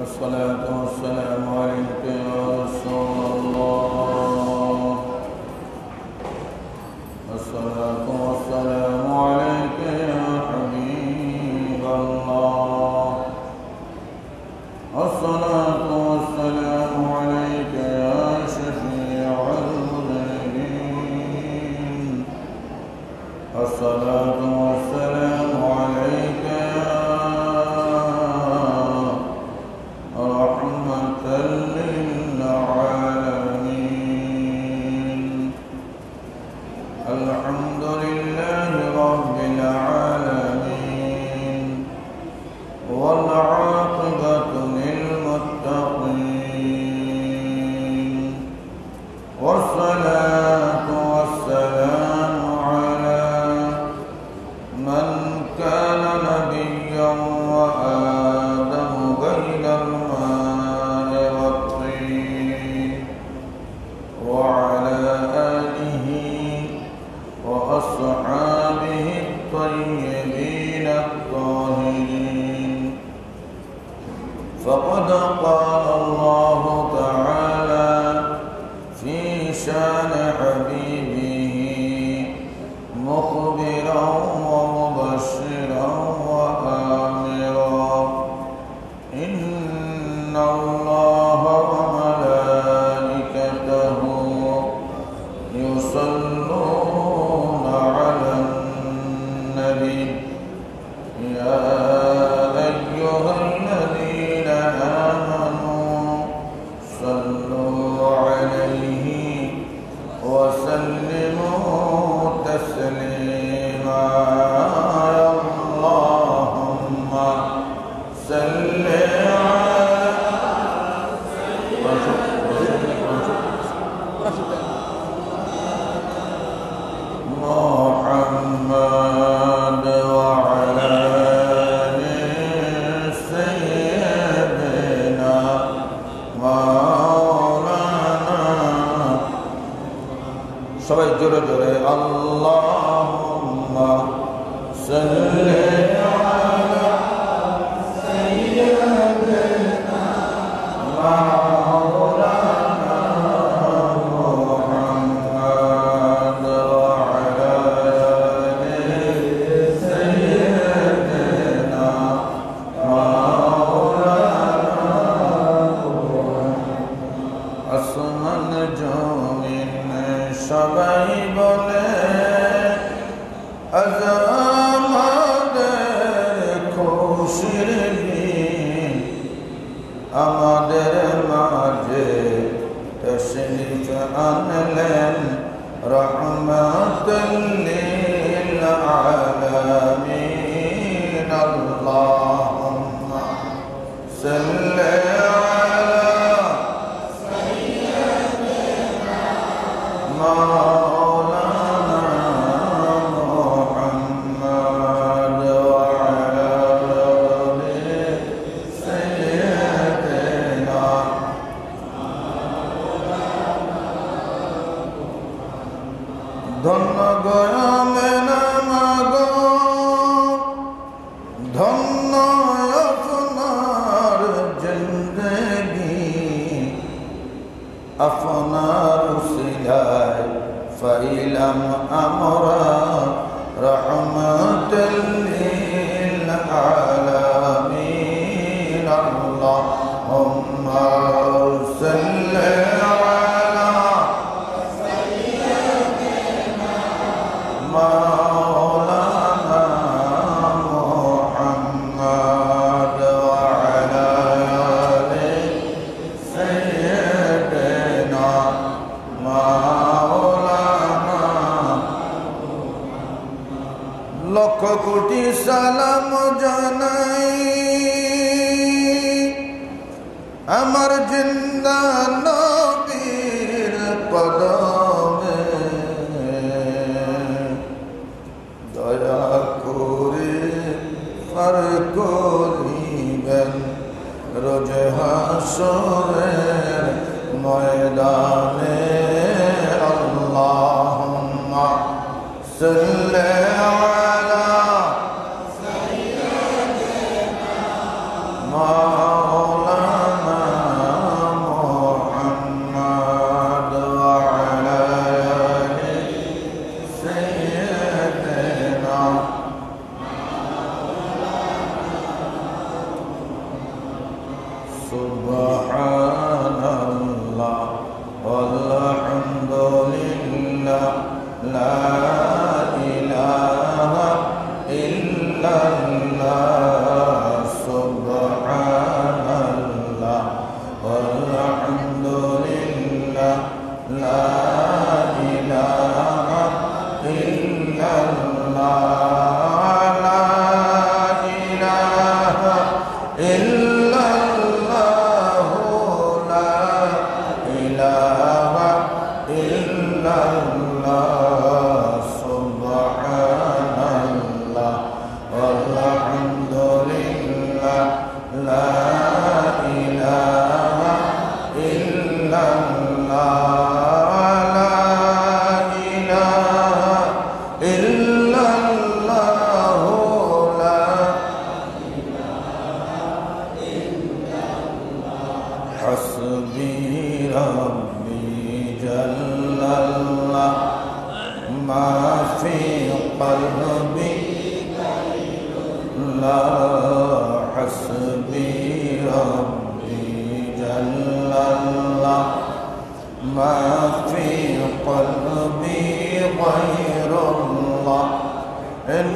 الصلاة والسلام عليك يا رسول الله. الصلاة والسلام عليك يا حبيب الله. الصلاة والسلام عليك يا شفيع المذنبين. الصلاة والسلام عليك يا رحمة للعالمين. الحمد لله رب العالمين، والعاقبة للمتقين، والصلاة والسلام على من كان نبيا وآدم بين الماء والطين، وعلى آله وأصحابه الطيبين الطاهرين. فقد قال الله تعالى في شان حبيبه مخبرا ومبشرا وآمرا: إن الله وملائكته يصلون على النبي يا أيها الذين آمنوا صلوا عليه وسلموا تسليما. اللهم صل محمد وعلى آل سيدنا مولانا. সবাই জোরে জোরে আল্লাহুম্মা সাল্লি আলা সাইয়্যিদিনা মাওলানা মুহাম্মদ ওয়া আলা আলি সাইয়্যিদিনা মাওলানা। আসমান জমিন সবাই বলে আজ আমাদের খুশির দিন, আমাদের মাঝে তশরিফ আনলেন রহমাতাল লিল আলামিন। আল্লাহুম্মা সাল্লি مولانا محمد وعلى آل سيدنا ধন্য গয়ামেনা মাগো, ধন্য আপনার জিন্দেগি, আপনার উসিলায় ফাইলাম আমরা রহমাতাল লিল আলামিন। আল্লাহুম্মা সাল্লি আলা সাইয়্যিদিনা মাওলানা মুহাম্মদ ওয়া আলা আলি সাইয়্যিদিনা মাওলানা। লক্ষ কোটি সালাম জানাই আমার জিন্দা নবীর কদমে, দয়া করে পার করিবেন রোজ হাসরের ময়দানে। আল্লাহুম্মা সাল্লি আলা সাইয়্যিদিনা مولانا সুবহানাল্লাহ আলহামদুলিল্লাহ লা ইলাহা ইল্লাল্লাহ সুবহানাল্লাহ আলহামদুলিল্লাহ লা ইলাহা ইল্লাল্লাহ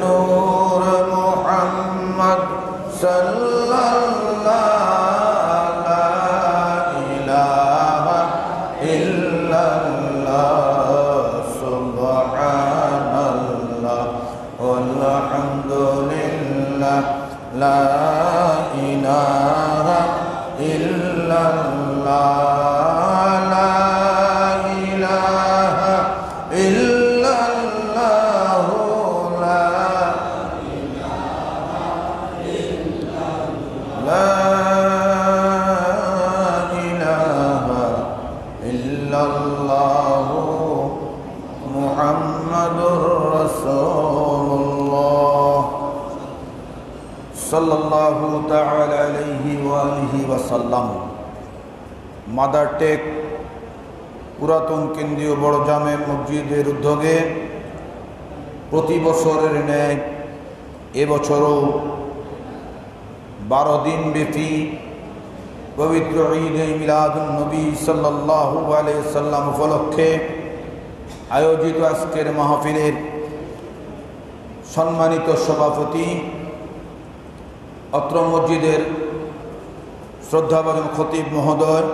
नूर मोहम्मद सल्लल्लाहु ला इलाहा इल्लल्लाह सुबहानल्लाह वल्हम्दुलिल्लाह ला इलाहा इल्लल्लाह সাল্লাল্লাহু তাআলা আলাইহি ওয়া আলিহি ওয়াসাল্লাম। মাদার টেক পুরাতন কেন্দ্রীয় বড় জামে মসজিদের উদ্যোগে প্রতি বছরের ন্যায় এবছরও 12 দিন ব্যাপী পবিত্র ঈদে মিলাদুন নবী সাল্লাল্লাহু আলাইহি সাল্লাম উপলক্ষে আয়োজিত আজকের মাহফিলের সম্মানিত সভাপতি অত্র মসজিদের শ্রদ্ধাভাজন খতিব মহোদয়,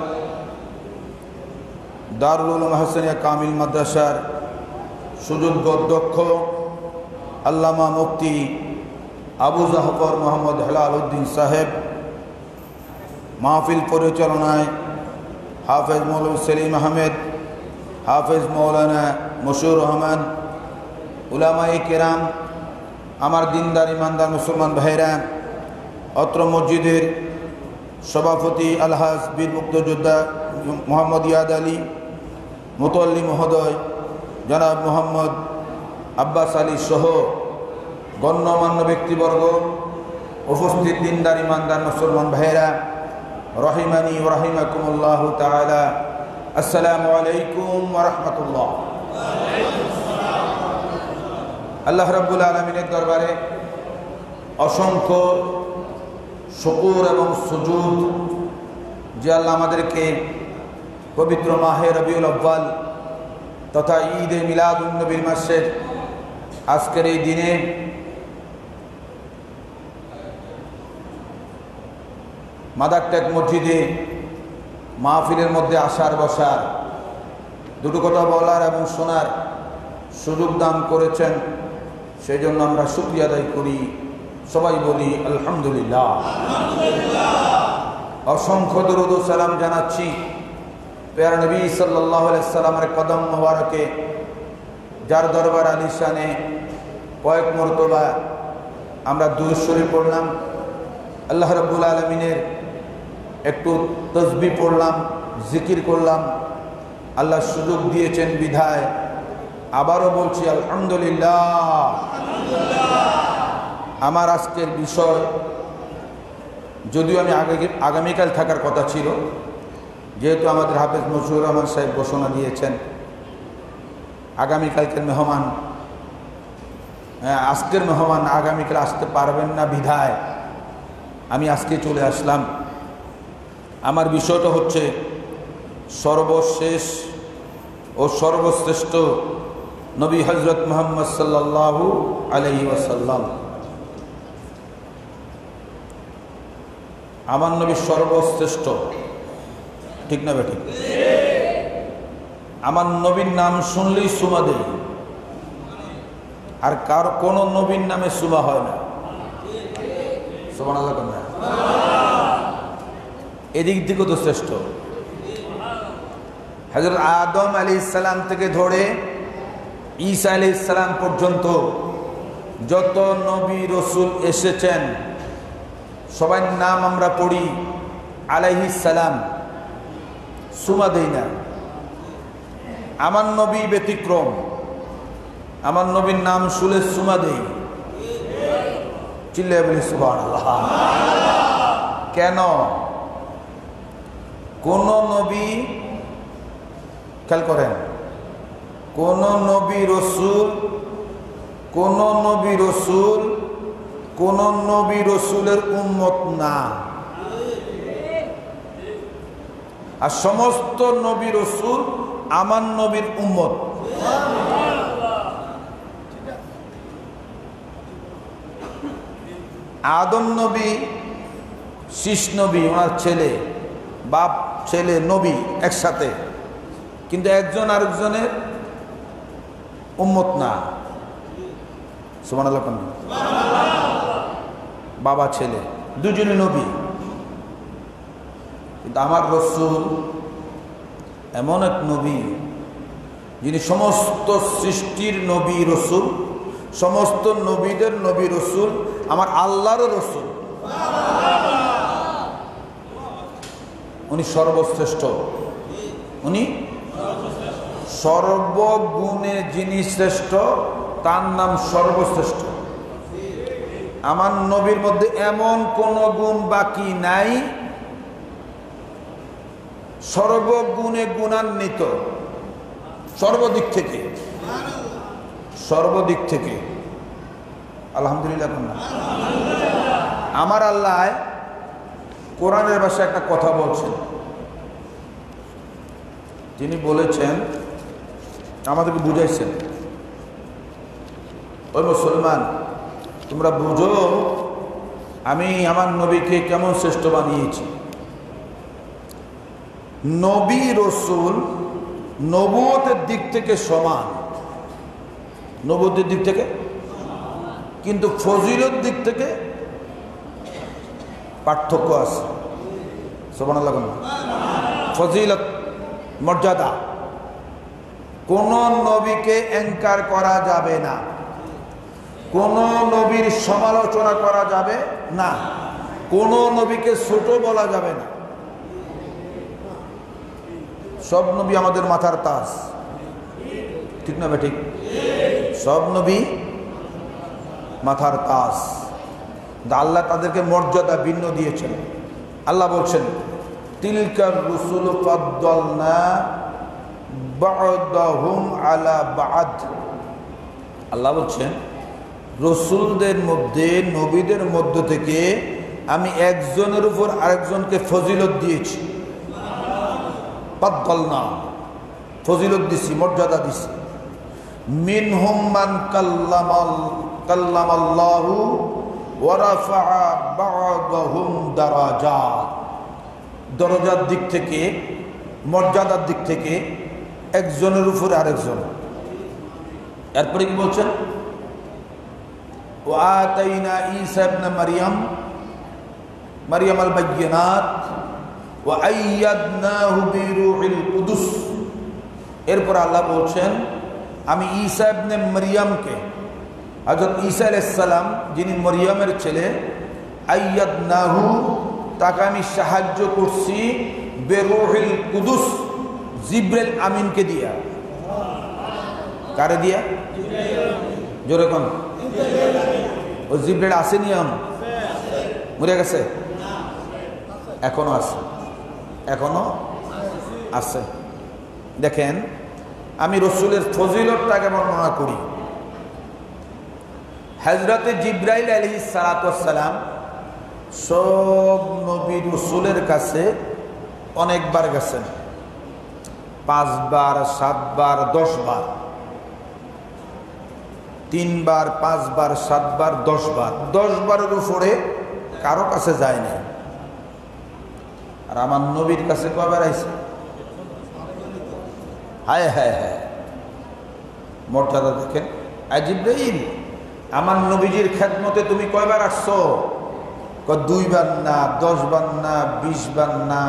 দারুল উলুম হাসানিয়া কামিল মাদ্রাসার সুযোগ্য অধ্যক্ষ আল্লামা মুফতি আবু জাফর মোহাম্মদ হেলাল উদ্দিন সাহেব, মাহফিল পরিচালনায় হাফেজ মৌলভী সেলিম আহমেদ, হাফেজ মৌলানা মশিউর রহমান, উলামায়ে কেরাম, আমার দিনদার ইমানদার মুসলমান ভাইরা, অত্র মসজিদের সভাপতি আলহাজ বীর মুক্তিযোদ্ধা মোহাম্মদ ইয়াদ আলী মুতল্লি মহোদয়, জনাব মোহাম্মদ আব্বাস আলী সহ গণ্যমান্য ব্যক্তিবর্গ, উপস্থিত দিনদার ইমানদার মুসলমান ভাইরা, রহিমানি ওয়া রাহিমাকুমুল্লাহ তাআলা, আসসালামু আলাইকুম ওয়া রাহমাতুল্লাহ। আল্লাহ রাব্বুল আলামিনের দরবারে অসংখ্য শুকর এবং সুজুদ যে আল্লাহ আমাদেরকে পবিত্র মাহে রবিউল আউয়াল তথা ঈদে মিলাদুন নবীর মাসের আজকের এই দিনে মাদার টেক মসজিদে মাহফিলের মধ্যে আসার বসার, দুটো কথা বলার এবং শোনার সুযোগ দান করেছেন, সেই জন্য আমরা শুকরিয়া আদায় করি। সবাই বলি আলহামদুলিল্লাহ। অসংখ্য দরুদ ও সালাম জানাচ্ছি প্যারা নবী সাল্লাল্লাহু আলাইহি সাল্লামের কদম মোবারকে, যার দরবার আলিশানে কয়েক মর্তবা আমরা দুরূদ শরীফ পড়লাম, আল্লাহ রাব্বুল আলামিনের একটু তসবিহ পড়লাম, জিকির করলাম। আল্লাহ সুযোগ দিয়েছেন বিধায় আবারও বলছি আলহামদুলিল্লাহ। আমার আজকের বিষয়, যদিও আমি আগামীকাল থাকার কথা ছিল, যেহেতু আমাদের হাফেজ মশিউর রহমান সাহেব ঘোষণা দিয়েছেন আগামীকালকের মেহমান, আজকের মেহমান আগামীকাল আসতে পারবেন না বিধায় আমি আজকে চলে আসলাম। আমার বিষয়টা হচ্ছে সর্বশেষ ও সর্বশ্রেষ্ঠ নবী হযরত মুহাম্মদ সাল্লাল্লাহু আলাইহি ওয়াসাল্লাম। আমার নবী সর্বশ্রেষ্ঠ, ঠিক না বেঠিক? আমার নবীর নাম শুনলেই সুমা দেয়, আর কার কোন নবীর নামে সুমা হয় না। সুবহানাল্লাহ। এদিক থেকেও তো শ্রেষ্ঠ। হযরত আদম আলাইহিস সালাম থেকে ধরে ঈসা আলাইহিস সালাম পর্যন্ত যত নবী রসুল এসেছেন সবার নাম আমরা পড়ি আলাইহিস সালাম, সুমা দেই না। আমার নবী ব্যতিক্রম, আমার নবীর নাম শুনে সুমা দেই। চিল্লায়ে বলি সুবহানাল্লাহ। কেন? কোন নবী, খেয়াল করেন, কোন নবী রসুল কোন নবী রসুলের উম্মত না, আর সমস্ত নবী রসুল আমার নবীর উম্মত। আদম নবী, শীষ নবী, ওনার ছেলে, বাপ ছেলে নবী একসাথে, কিন্তু একজন আরেকজনের উম্মত না। সুবহানাল্লাহ। বাবা ছেলে দুজনে নবী, কিন্তু আমার রসুল এমন এক নবী যিনি সমস্ত সৃষ্টির নবী রসুল, সমস্ত নবীদের নবী রসুল, আমার আল্লাহর রসুল। উনি সর্বশ্রেষ্ঠ, উনি সর্বগুণে যিনি শ্রেষ্ঠ, তার নাম সর্বশ্রেষ্ঠ। আমার নবীর মধ্যে এমন কোন গুণ বাকি নাই, সর্বগুণে গুণান্বিত, সর্বদিক থেকে, সর্বদিক থেকে। আলহামদুলিল্লাহ। আমার আল্লাহ কোরআনের ভাষায় একটা কথা বলছেন। তিনি বলেছেন, আমাদেরকে বুঝাইছেন, ওই মুসলমান তোমরা বুঝো আমি আমার নবীকে কেমন শ্রেষ্ঠ বানিয়েছি। নবী রসুল নবুয়তের দিক থেকে সমান, নবুয়তের দিক থেকে, কিন্তু ফজিলত দিক থেকে পার্থক্য আছে। সুবহানাল্লাহ। ফজিলত, মর্যাদা, কোন নবীকে এনকার করা যাবে না, কোন নবীর সমালোচনা করা যাবে না, কোন নবীকে ছোট বলা যাবে না। সব নবী আমাদের মাথার তাজ, ঠিক না ঠিক? সব নবী মাথার তাজ, আল্লাহ তাদেরকে মর্যাদা ভিন্ন দিয়েছেন। আল্লাহ বলছেন, তিলকার রুসুল ফাদ্দালনা বা'দাহুম আলা বা'দ। আল্লাহ বলছেন রসুলদের মধ্যে, নবীদের মধ্য থেকে আমি একজনের উপর আরেকজনকে ফজিলত দিয়েছি। ফাদ্দালনা, ফজিলত দিছি, মর্যাদা দিছি। মিনহুম মান কাল্লামাল্লাহু ওয়া রাফা'a বা'দাহুম দারাজাত। দরজার দিক থেকে, মর্যাদার দিক থেকে একজনের উপর আরেকজন। এরপরে কি বলছেন? ওয়া আতাইনা ঈসা ইবনে মারইয়াম আল বায়্যিনাত ওয়া আইয়াদনাহু বিরূহিল কুদুস। এরপর আল্লাহ বলছেন আমি ঈসা ইবনে মারইয়ামকে, হযরত ঈসা আলাইহিস সালাম যিনি মরিয়মের ছেলে, আইয়াদনাহু, তাকে আমি সাহায্য করছি, বিরূহিল কুদুস, জিবরাইল আমিনকে দিয়া। কারে দিয়া? জোরে কোন? ও জিবরাইল আসেনি, মরে গেছে? এখনো আছে, এখনো আছে। দেখেন, আমি রসুলের ফজিলতটাকে বর্ণনা করি। হযরতে জিবরাইল আলাইহিস সালাতু ওয়াস সালাম সব নবী রসুলের কাছে অনেকবার গেছেন, 5 বার, 7 বার, 10 বার, 3 বার, 5 বার, 7 বার, 10 বার, 10 বারের উপরে কারো কাছে যায় না। আর আমার নবীর কাছে কয়বার আইছে? হায় হায় হায়, মর্যাদা দেখেন। জিবরাইল, আমার নবীজির খেদমতে তুমি কয়বার আসছো? 2 বার না, 10 বার না, 20 বার না,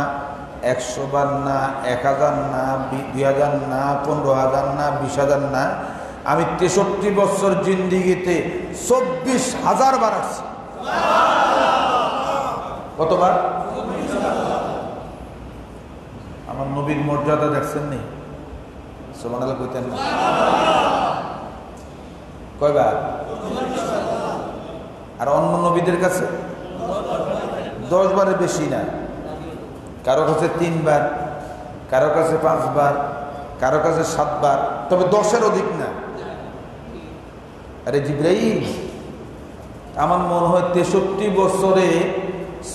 100 বার না, 1000 না, 2000 না, 15,000 না, 20,000 না, আমি 63 বছর জিন্দিগিতে 24,000 বার আসছি। কতবার? আমার নবীর মর্যাদা দেখছেন নি? সুবহানাল্লাহ কইতেন না? কয়বার? আর অন্য নবীদের কাছে 10 বারের বেশি না। কারো কাছে 3 বার, কারো কাছে 5 বার, কারো কাছে 7 বার, তবে 10-এর অধিক না। আরে জিবরাইল, আমার মনে হয় 63 বছরে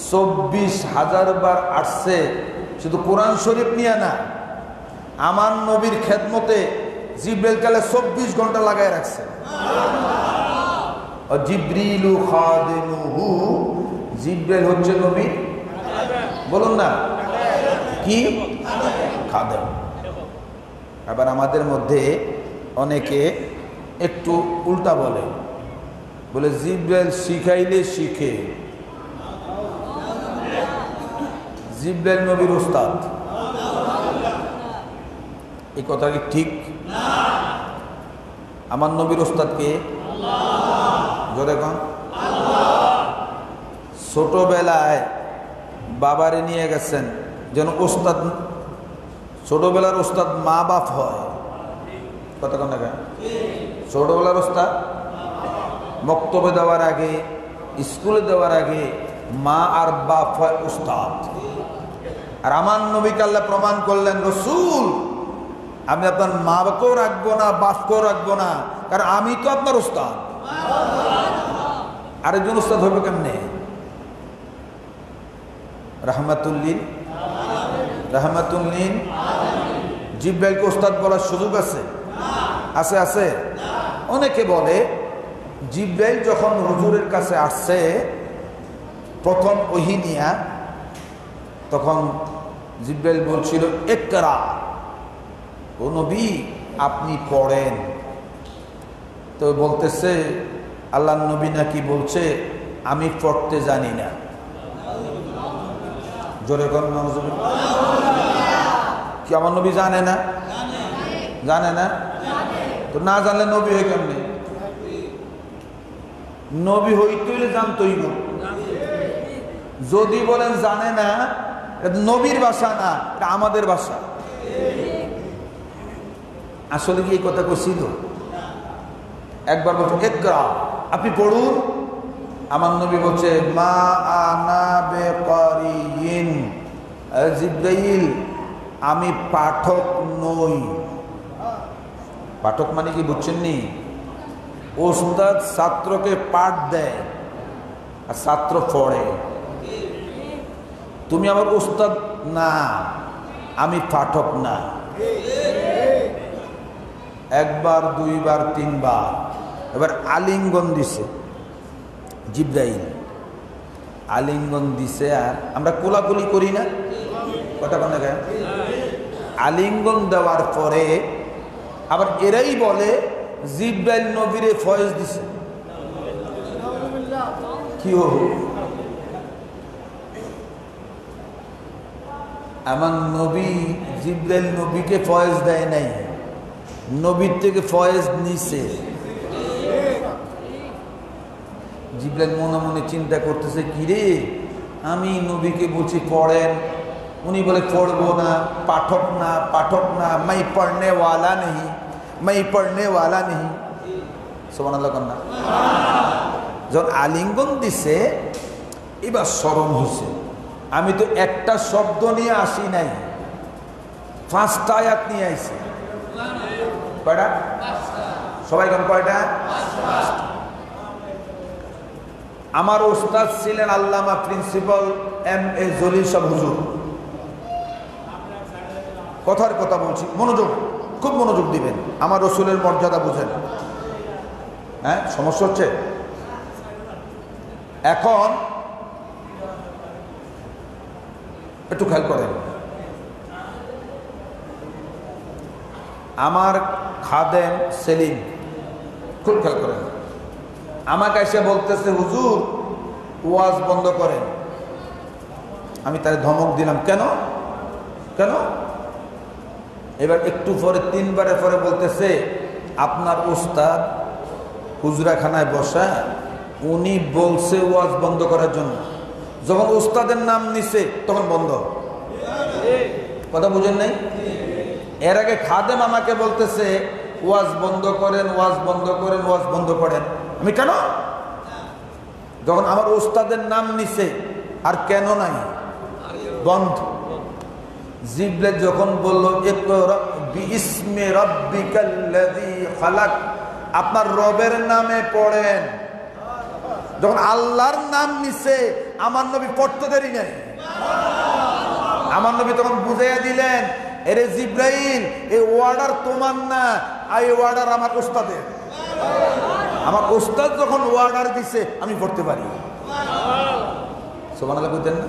24,000 বার আসছে, শুধু কোরআন শরীফ নিয়ে না, আমার নবীর খেদমতে জিবরাইল কালে 24 ঘন্টা লাগায় রাখছে। জিবরিলু খাদিমুহু, জিবরাইল হচ্ছে নবী, বলুন না কি? খাদেম। আবার আমাদের মধ্যে অনেকে একটু উল্টা বলে, বলে জিবরাইল শিখাইলে শিখে, জিবরাইল নবীর উস্তাদ। এই কথা কি ঠিক? আমার নবীর উস্তাদ কে? জোরে কন। ছোটবেলায় বাবারে নিয়ে গেছেন যেন উস্তাদ, ছোটবেলার উস্তাদ মা বাপ হয়। কথা কন না? ছোটবেলার উস্তাদ মক্তবে দেওয়ার আগে, স্কুলে দেওয়ার আগে মা আর বাপ হয় উস্তাদ। আর আমার নবীকে আল্লাহ প্রমাণ করলেন, রসুল আমি আপনার মা বাপকেও রাখবো না, বাপকেও রাখবো না, কারণ আমি তো আপনার উস্তাদ। আরেকজন উস্তাদ হবে কেমনে? রাহমাতুল্লিন, রাহমাতুল্লিন। জিবরাইলকে উস্তাদ বলার সুযোগ আছে? আছে, আছে। অনেকে বলে জিবরাইল যখন হুজুরের কাছে আসছে প্রথম ওহী নিয়া, তখন জিবরাইল বলছিল ইকরা, ও নবী আপনি পড়েন। তো বলতেছে আল্লাহ নবী নাকি বলছে আমি পড়তে জানি না। জোরে কোন কি আমার নবী জানে না? জানে না তো, না জানলে নবী হয়ে কেমনে? নবী হইতে জানতই না। যদি বলেন জানে না, এটা নবীর ভাষা না, এটা আমাদের ভাষা। আসলে কি এই কথা কইছিল? একবার বলছে ইকরা, আপনি পড়ুন। আমার নবী বলছে মা আনা বিকারিন, জিবরাইল আমি পাঠক নই। পাঠক মানে কি বুঝছেন নি? ওস্তাদ ছাত্রকে পাঠ দেয় আর ছাত্র পড়ে। তুমি আমার ওস্তাদ না, আমি পাঠক না। একবার, 2 বার, 3 বার, এবার আলিঙ্গন দিছে জিবরাইল, আলিঙ্গন দিছে। আর আমরা কোলাকুলি করি না, কথা কোন জায়গায়? আলিঙ্গন দেওয়ার পরে আবার এরাই বলে জিবরাইল নবীরে ফয়েজ দিছে। কি হল? আমার নবী জিবরাইল নবীকে ফয়েজ দেয় নাই, নবীর থেকে ফয়েজ নিছে। জিবরাইল মনে মনে চিন্তা করতেছে, কিরে আমি নবীকে বলছি পড়েন, উনি বলে পড়বো না, পাঠক না, পাঠক না, মাই পড়নে ওয়ালা নেই, মাই পড়নে ওয়ালা নেই। সুবহানাল্লাহ কন্যা। যখন আলিঙ্গন দিছে এবার শরম হয়েছে, আমি তো একটা শব্দ নিয়ে আসি নাই, 5টা আয়াত নিয়ে আইছি। কয়টা? সবাই কোন কয়টা? আমার উস্তাদ ছিলেন আল্লামা প্রিন্সিপাল M.A. জলিল সাহেব হুজুর। কথার কথা বলছি, মনোযোগ, খুব মনোযোগ দিবেন, আমার রসুলের মর্যাদা বুঝেন। হ্যাঁ, সমস্যা হচ্ছে এখন, একটু খেয়াল করেন। আমার খাদেম সেলিম, খুব খেয়াল করেন, আমাকে এসে বলতেছে হুজুর ওয়াজ বন্ধ করেন। আমি তার ধমক দিলাম, কেন কেন? এবার একটু পরে 3 বারের পরে বলতেছে আপনার উস্তাদ হুজরাখানায় বসা, উনি বলছে ওয়াজ বন্ধ করার জন্য। যখন উস্তাদের নাম নিছে তখন বন্ধ। কথা বুঝেন নাই? এর আগে খাদেম আমাকে বলতেছে ওয়াজ বন্ধ করেন, ওয়াজ বন্ধ করেন, ওয়াজ বন্ধ করেন। আমি কেন? যখন আমার উস্তাদের নাম নিছে আর কেন নাই, বন্ধ। জিবরিল যখন বলল ইকরা বিইসমি রাব্বিকাল্লাযী খালাক, আপনার রবের নামে পড়েন, যখন আল্লাহর নাম নিছে আমার নবী পড়তে দেরি নাই। আমার নবী তখন বুঝাইয়া দিলেন, এরে জিবরাইল, এই ওয়ার্ডার তোমার না, এই ওয়ার্ডার আমার উস্তাদের। আমার উস্তাদ যখন ওয়ার্ডার দিছে আমি পড়তে পারি। সুবহানাল্লাহ বুঝতেন না?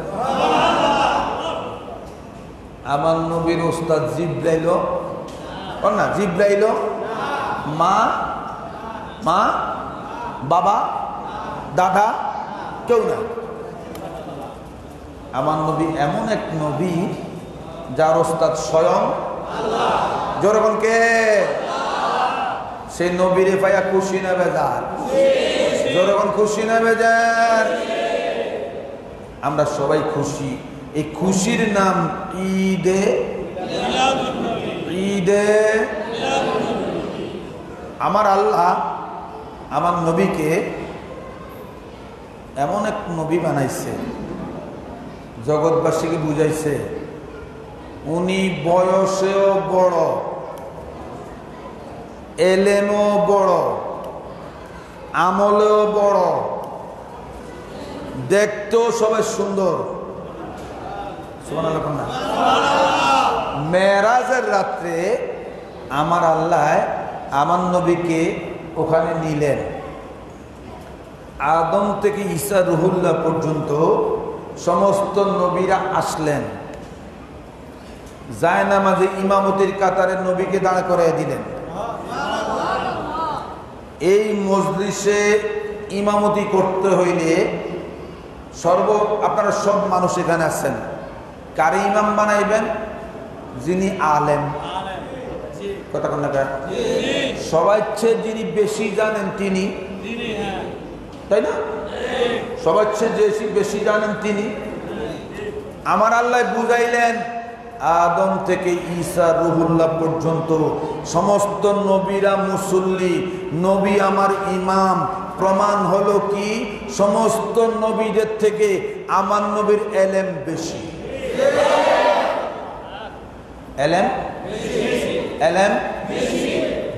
আমার নবীর উস্তাদ জিবরাইল না, জিবরাইল মা, মা, বাবা, দাদা কেউ না। আমার নবী এমন এক নবী যার ওস্তাদ স্বয়ং আল্লাহ। যেরকম কে? সেই নবীরে পাইয়া খুশি না বেজার? যেরকম খুশি না বেজার? আমরা সবাই খুশি। এই খুশির নাম ঈদে, ঈদে। আমার আল্লাহ আমার নবীকে এমন এক নবী বানাইছে, জগৎবাসীকে বুঝাইছে উনি বয়সেও বড়, এলেমও বড়, আমলেও বড়, দেখতেও সবাই সুন্দর। মেরাজের রাত্রে আমার আল্লাহ আমার নবীকে ওখানে নিলেন। আদম থেকে ঈসা রুহুল্লাহ পর্যন্ত সমস্ত নবীরা আসলেন। জায়নামাজে ইমামতির কাতারে নবীকে দাঁড় করাইয়া দিলেন। এই মজলিসে ইমামতি করতে হইলে আপনারা সব মানুষ এখানে আছেন, কারে ইমাম বানাইবেন? যিনি আলেম। কথা কোন না? সবাই চেয়ে যিনি বেশি জানেন তিনি, তাই না? সবার চেয়ে বেশি জানেন তিনি। আমার আল্লাহ বুঝাইলেন আদম থেকে ঈসা রুহুল্লাহ পর্যন্ত সমস্ত নবীরা মুসল্লি, নবী আমার ইমাম। প্রমাণ হলো কি? সমস্ত নবীদের থেকে আমার নবীর এলেম বেশি। এলেম, এলেম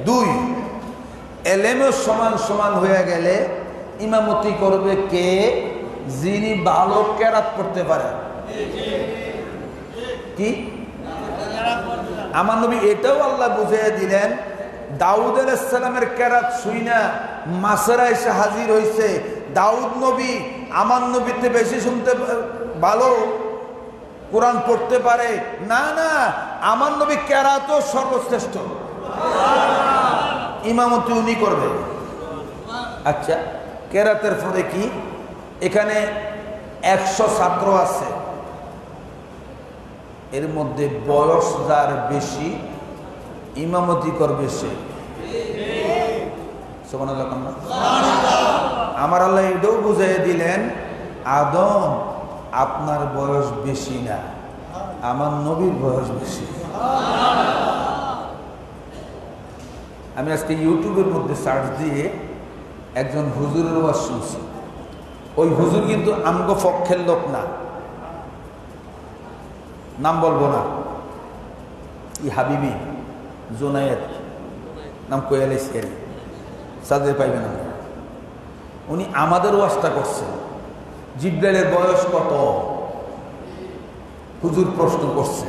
2। এলেমও সমান সমান হয়ে গেলে ইমামতি করবে কে? যিনি ভালো কেরাত পড়তে পারে। কি? আমার নবী এটাও আল্লাহ বুঝিয়ে দিলেন, দাউদ আলাইহিস সালামের কেরাত শুইনা মাসেরা এসে হাজির হইছে। দাউদ নবী আমার নবীতে বেশি শুনতে ভালো কোরআন পড়তে পারে না, না, আমার নবী কেরাতও সর্বশ্রেষ্ঠ, ইমামতি উনি করবে। আচ্ছা, কেরাতের পরে কি? এখানে 100 ছাত্র আছে, এর মধ্যে বয়স যার বেশি ইমামতি করবে সে। সুবহানাল্লাহ। আমার আল্লাহ এটাও বুঝাই দিলেন, আদম আপনার বয়স বেশি না, আমার নবীর বয়স বেশি। আমি আজকে ইউটিউবের মধ্যে সার্চ দিয়ে একজন হুজুরের ওয়াজ শুনছি। ওই হুজুর কিন্তু আমগো পক্ষের লোক না, নাম বলবো না। ই হাবিবি জোনায়েত নাম কয়ালাইছি, সাদের পাইবে না। উনি আমাদের ওয়াজটা করছেন। জিবরাইলের বয়স কত? হুজুর প্রশ্ন করছে।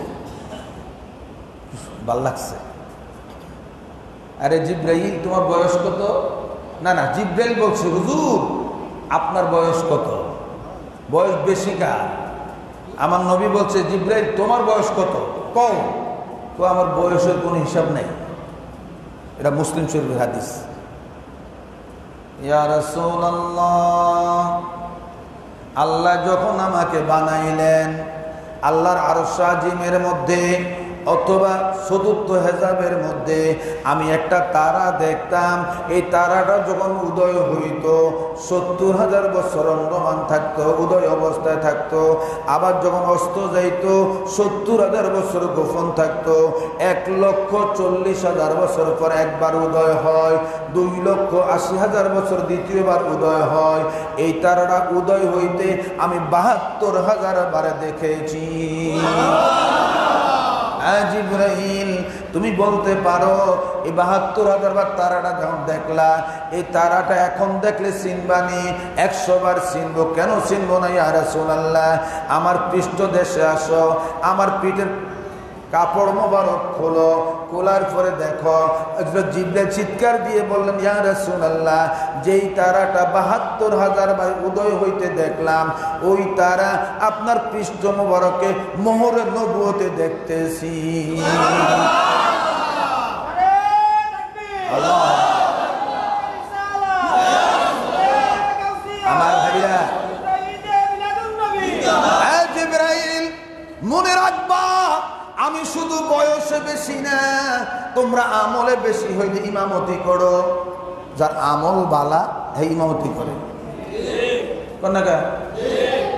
ভাল লাগছে। আরে জিব্রাইল তোমার বয়স কত? না না, জিব্রাইল বলছে হুজুর আপনার বয়স কত? বয়স বেশি কার? আমার নবী বলছে জিব্রাইল তোমার বয়স কত? কম। তো আমার বয়সের কোনো হিসাব নেই। এটা মুসলিম শরীফের হাদিস। ইয়া রাসূলুল্লাহ, আল্লাহ যখন আমাকে বানাইলেন আল্লাহর আরশ আজিমের মধ্যে অথবা চতুর্থ হেজাবের মধ্যে আমি একটা তারা দেখতাম। এই তারাটা যখন উদয় হইত ৭০,০০০ বছর রমমান থাকতো, উদয় অবস্থায় থাকতো। আবার যখন অস্ত যাইত ৭০,০০০ বছর গোপন থাকতো। ১,৪০,০০০ বছর পর একবার উদয় হয়, ২,৮০,০০০ বছর দ্বিতীয়বার উদয় হয়। এই তারাটা উদয় হইতে আমি ৭২,০০০ বার দেখেছি। জিব্রাইল তুমি বলতে পারো এই ৭২,০০০ বার তারাটা যখন দেখলা, এই তারাটা এখন দেখলে চিনবানি? ১০০ বার চিনবো। কেন চিনবো না ইয়া রাসূলুল্লাহ? আমার পৃষ্ঠদেশে আসো, আমার পিঠের কাপড় মোবারক খোলো, খোলার পরে দেখো। জিব্রাইল চিৎকার দিয়ে বললেন ইয়া রাসূলুল্লাহ যেই তারাটা ৭২,০০০ বার উদয় হইতে দেখলাম ওই তারা আপনার পৃষ্ঠ মোবারকে মোহরে নবুয়তে দেখতেছি। আমার ভাইরা, জিব্রাইল মনে রাখবা আমি শুধু বয়সে বেশি না, তোমরা আমলে বেশি হইলে ইমামতি করো। যার আমল বালা হে ইমামতি করে।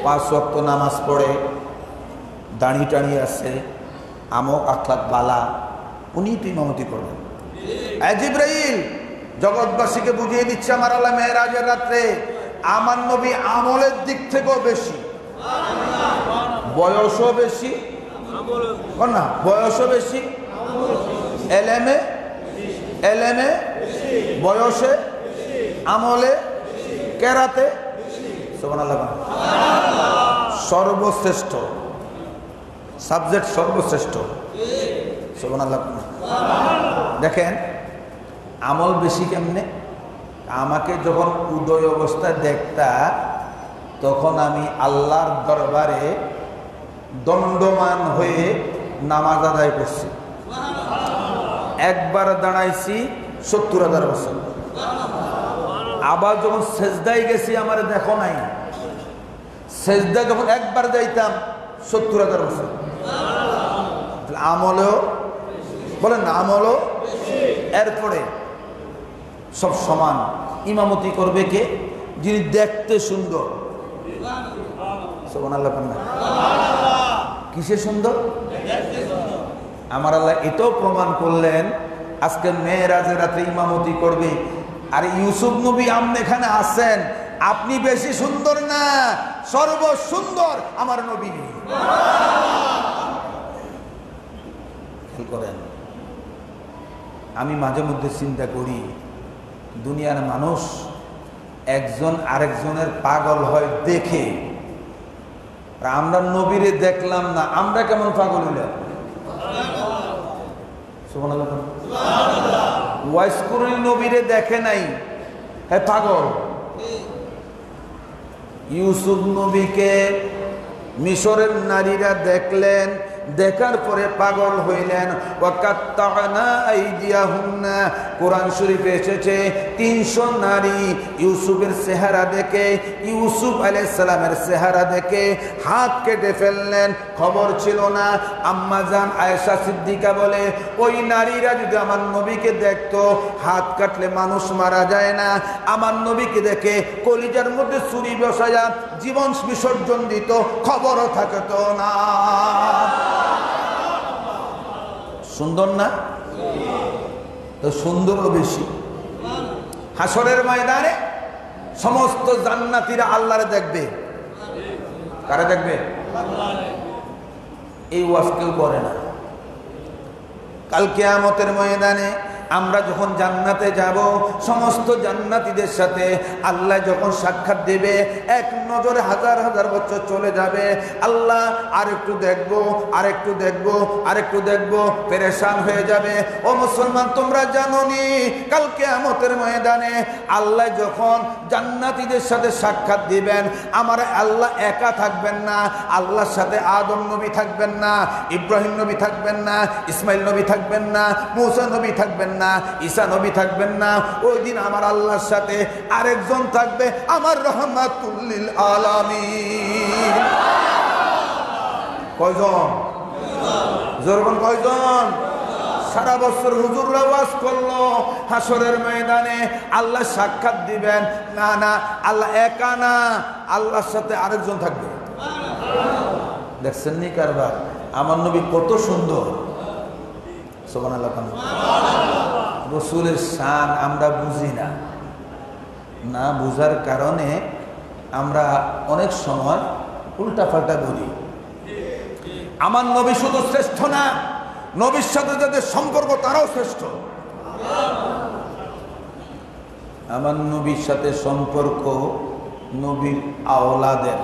৫ ওয়াক্ত নামাজ পড়ে, দাঁড়ি টাড়ি আছে, আমল আখলাক বালা, উনি তো ইমামতি করবেন। জিব্রাইল জগৎবাসীকে বুঝিয়ে দিচ্ছে আমার আল্লাহ মেরাজের রাত্রে আমার নবী আমলের দিক থেকেও বেশি, বয়সও বেশি, না বয়সও বেশি, এলেমে বয়সে, আমলে, কেরাতে সুবহানাল্লাহ, সর্বশ্রেষ্ঠ সাবজেক্ট, সর্বশ্রেষ্ঠ সুবহানাল্লাহ। দেখেন আমল বেশি কেমনে? আমাকে যখন উদয় অবস্থায় দেখতা তখন আমি আল্লাহর দরবারে দণ্ডমান হয়ে নামাজ আদায় করছি। একবার দাঁড়াইছি ৭০,০০০ বছর। আবার যখন সেজদায় গেছি আমার দেখো নাই, সেজদা যখন একবার যাইতাম ৭০,০০০ বছর। আমলেও বলেন না, আমলও। এরপরে সব সমান। ইমামতি করবে কে? যিনি দেখতে সুন্দর। সুবহানাল্লাহ। কিসে সুন্দর? আমার আল্লাহ এটাও প্রমাণ করলেন আজকে মেরাজের রাতে ইমামতি করবে। আর ইউসুফ নবী আপনি এখানে আছেন, আপনি বেশি সুন্দর না, সর্বসুন্দর আমার নবী। খেয়াল করেন, আমি মাঝে মধ্যে চিন্তা করি দুনিয়ার মানুষ একজন আরেকজনের পাগল হয় দেখে, আমরা নবীরে দেখলাম না, আমরা কেমন পাগল হইলাম? সুবহানাল্লাহ। ওয়াইস করিল নবীরে দেখে নাই, হ্যাঁ পাগল। ইউসুফ নবীকে মিশরের নারীরা দেখলেন, দেখার পরে পাগল হইলেন। কোরআন শরীফে এসেছে ৩০০ নারী ইউসুফের চেহারা দেখে, ইউসুফ আলাইহিস সালামের চেহারা দেখে হাত কেটে ফেললেন, খবর ছিল না। আম্মা জান আয়েশা সিদ্দিকা বলে ওই নারীরা যদি আমার নবীকে দেখতো, হাত কাটলে মানুষ মারা যায় না, আমার নবীকে দেখে কলিজার মধ্যে ছুরি বসায়া জীবন বিসর্জন দিত, খবরও থাকতো না। সুন্দর না? তো সুন্দরও বেশি। হাসরের ময়দানে সমস্ত জান্নাতীরা আল্লাহরে দেখবে। কারে দেখবে? এই ওয়াজ কেউ করে না। কাল কিয়ামতের ময়দানে আমরা যখন জান্নাতে যাব, সমস্ত জান্নাতীদের সাথে আল্লাহ যখন সাক্ষাৎ দেবে, এক নজরে হাজার হাজার বছর চলে যাবে। আল্লাহ আরেকটু দেখবো, আরেকটু দেখবো, আরেকটু দেখবো, পেরেশান হয়ে যাবে। ও মুসলমান, তোমরা জানোনি কাল কিয়ামতের ময়দানে আল্লাহ যখন জান্নাতীদের সাথে সাক্ষাৎ দিবেন, আমার আল্লাহ একা থাকবেন না। আল্লাহর সাথে আদম নবী থাকবেন না, ইব্রাহিম নবী থাকবেন না, ইসমাইল নবী থাকবেন না, মুসা নবী থাকবেন না, ঈসা নবী থাকবেন না। ওই দিন আমার আল্লাহর সাথে আরেকজন থাকবে, আমার রহমাতুল লিল আলামিন। কয়জন? জোরবন কয়জন? সারা বছর হুজুররা ওয়াজ করলো, হাসরের ময়দানে আল্লাহ সাক্ষাৎ দিবেন। না না, আল্লাহ একা না, আল্লাহর সাথে আরেকজন থাকবে। দেখছেন নি কারবার? আমার নবী কত সুন্দর, সুবহানাল্লাহ। রাসূলের শান আমরা বুঝি না, না বুঝার কারণে আমরা অনেক সময় উল্টাপাল্টা বলি। আমার নবী শুধু শ্রেষ্ঠ না, নবীর সাথে যাদের সম্পর্ক তারাও শ্রেষ্ঠ। আমার নবীর সাথে সম্পর্ক নবীর আওলাদের,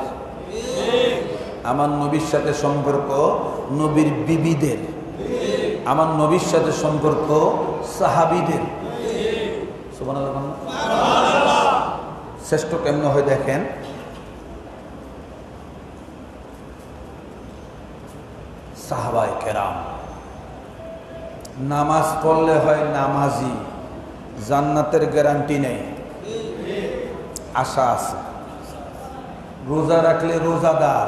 আমার নবীর সাথে সম্পর্ক নবীর বিবিদের, আমার নবীর সাথে সম্পর্ক সাহাবীদের। সুবহানাল্লাহ। শ্রেষ্ঠ কেমন হয় দেখেন, সাহাবায়ে কেরাম নামাজ পড়লে হয় নামাজি, জান্নাতের গ্যারান্টি নেই, আশা আছে। রোজা রাখলে রোজাদার,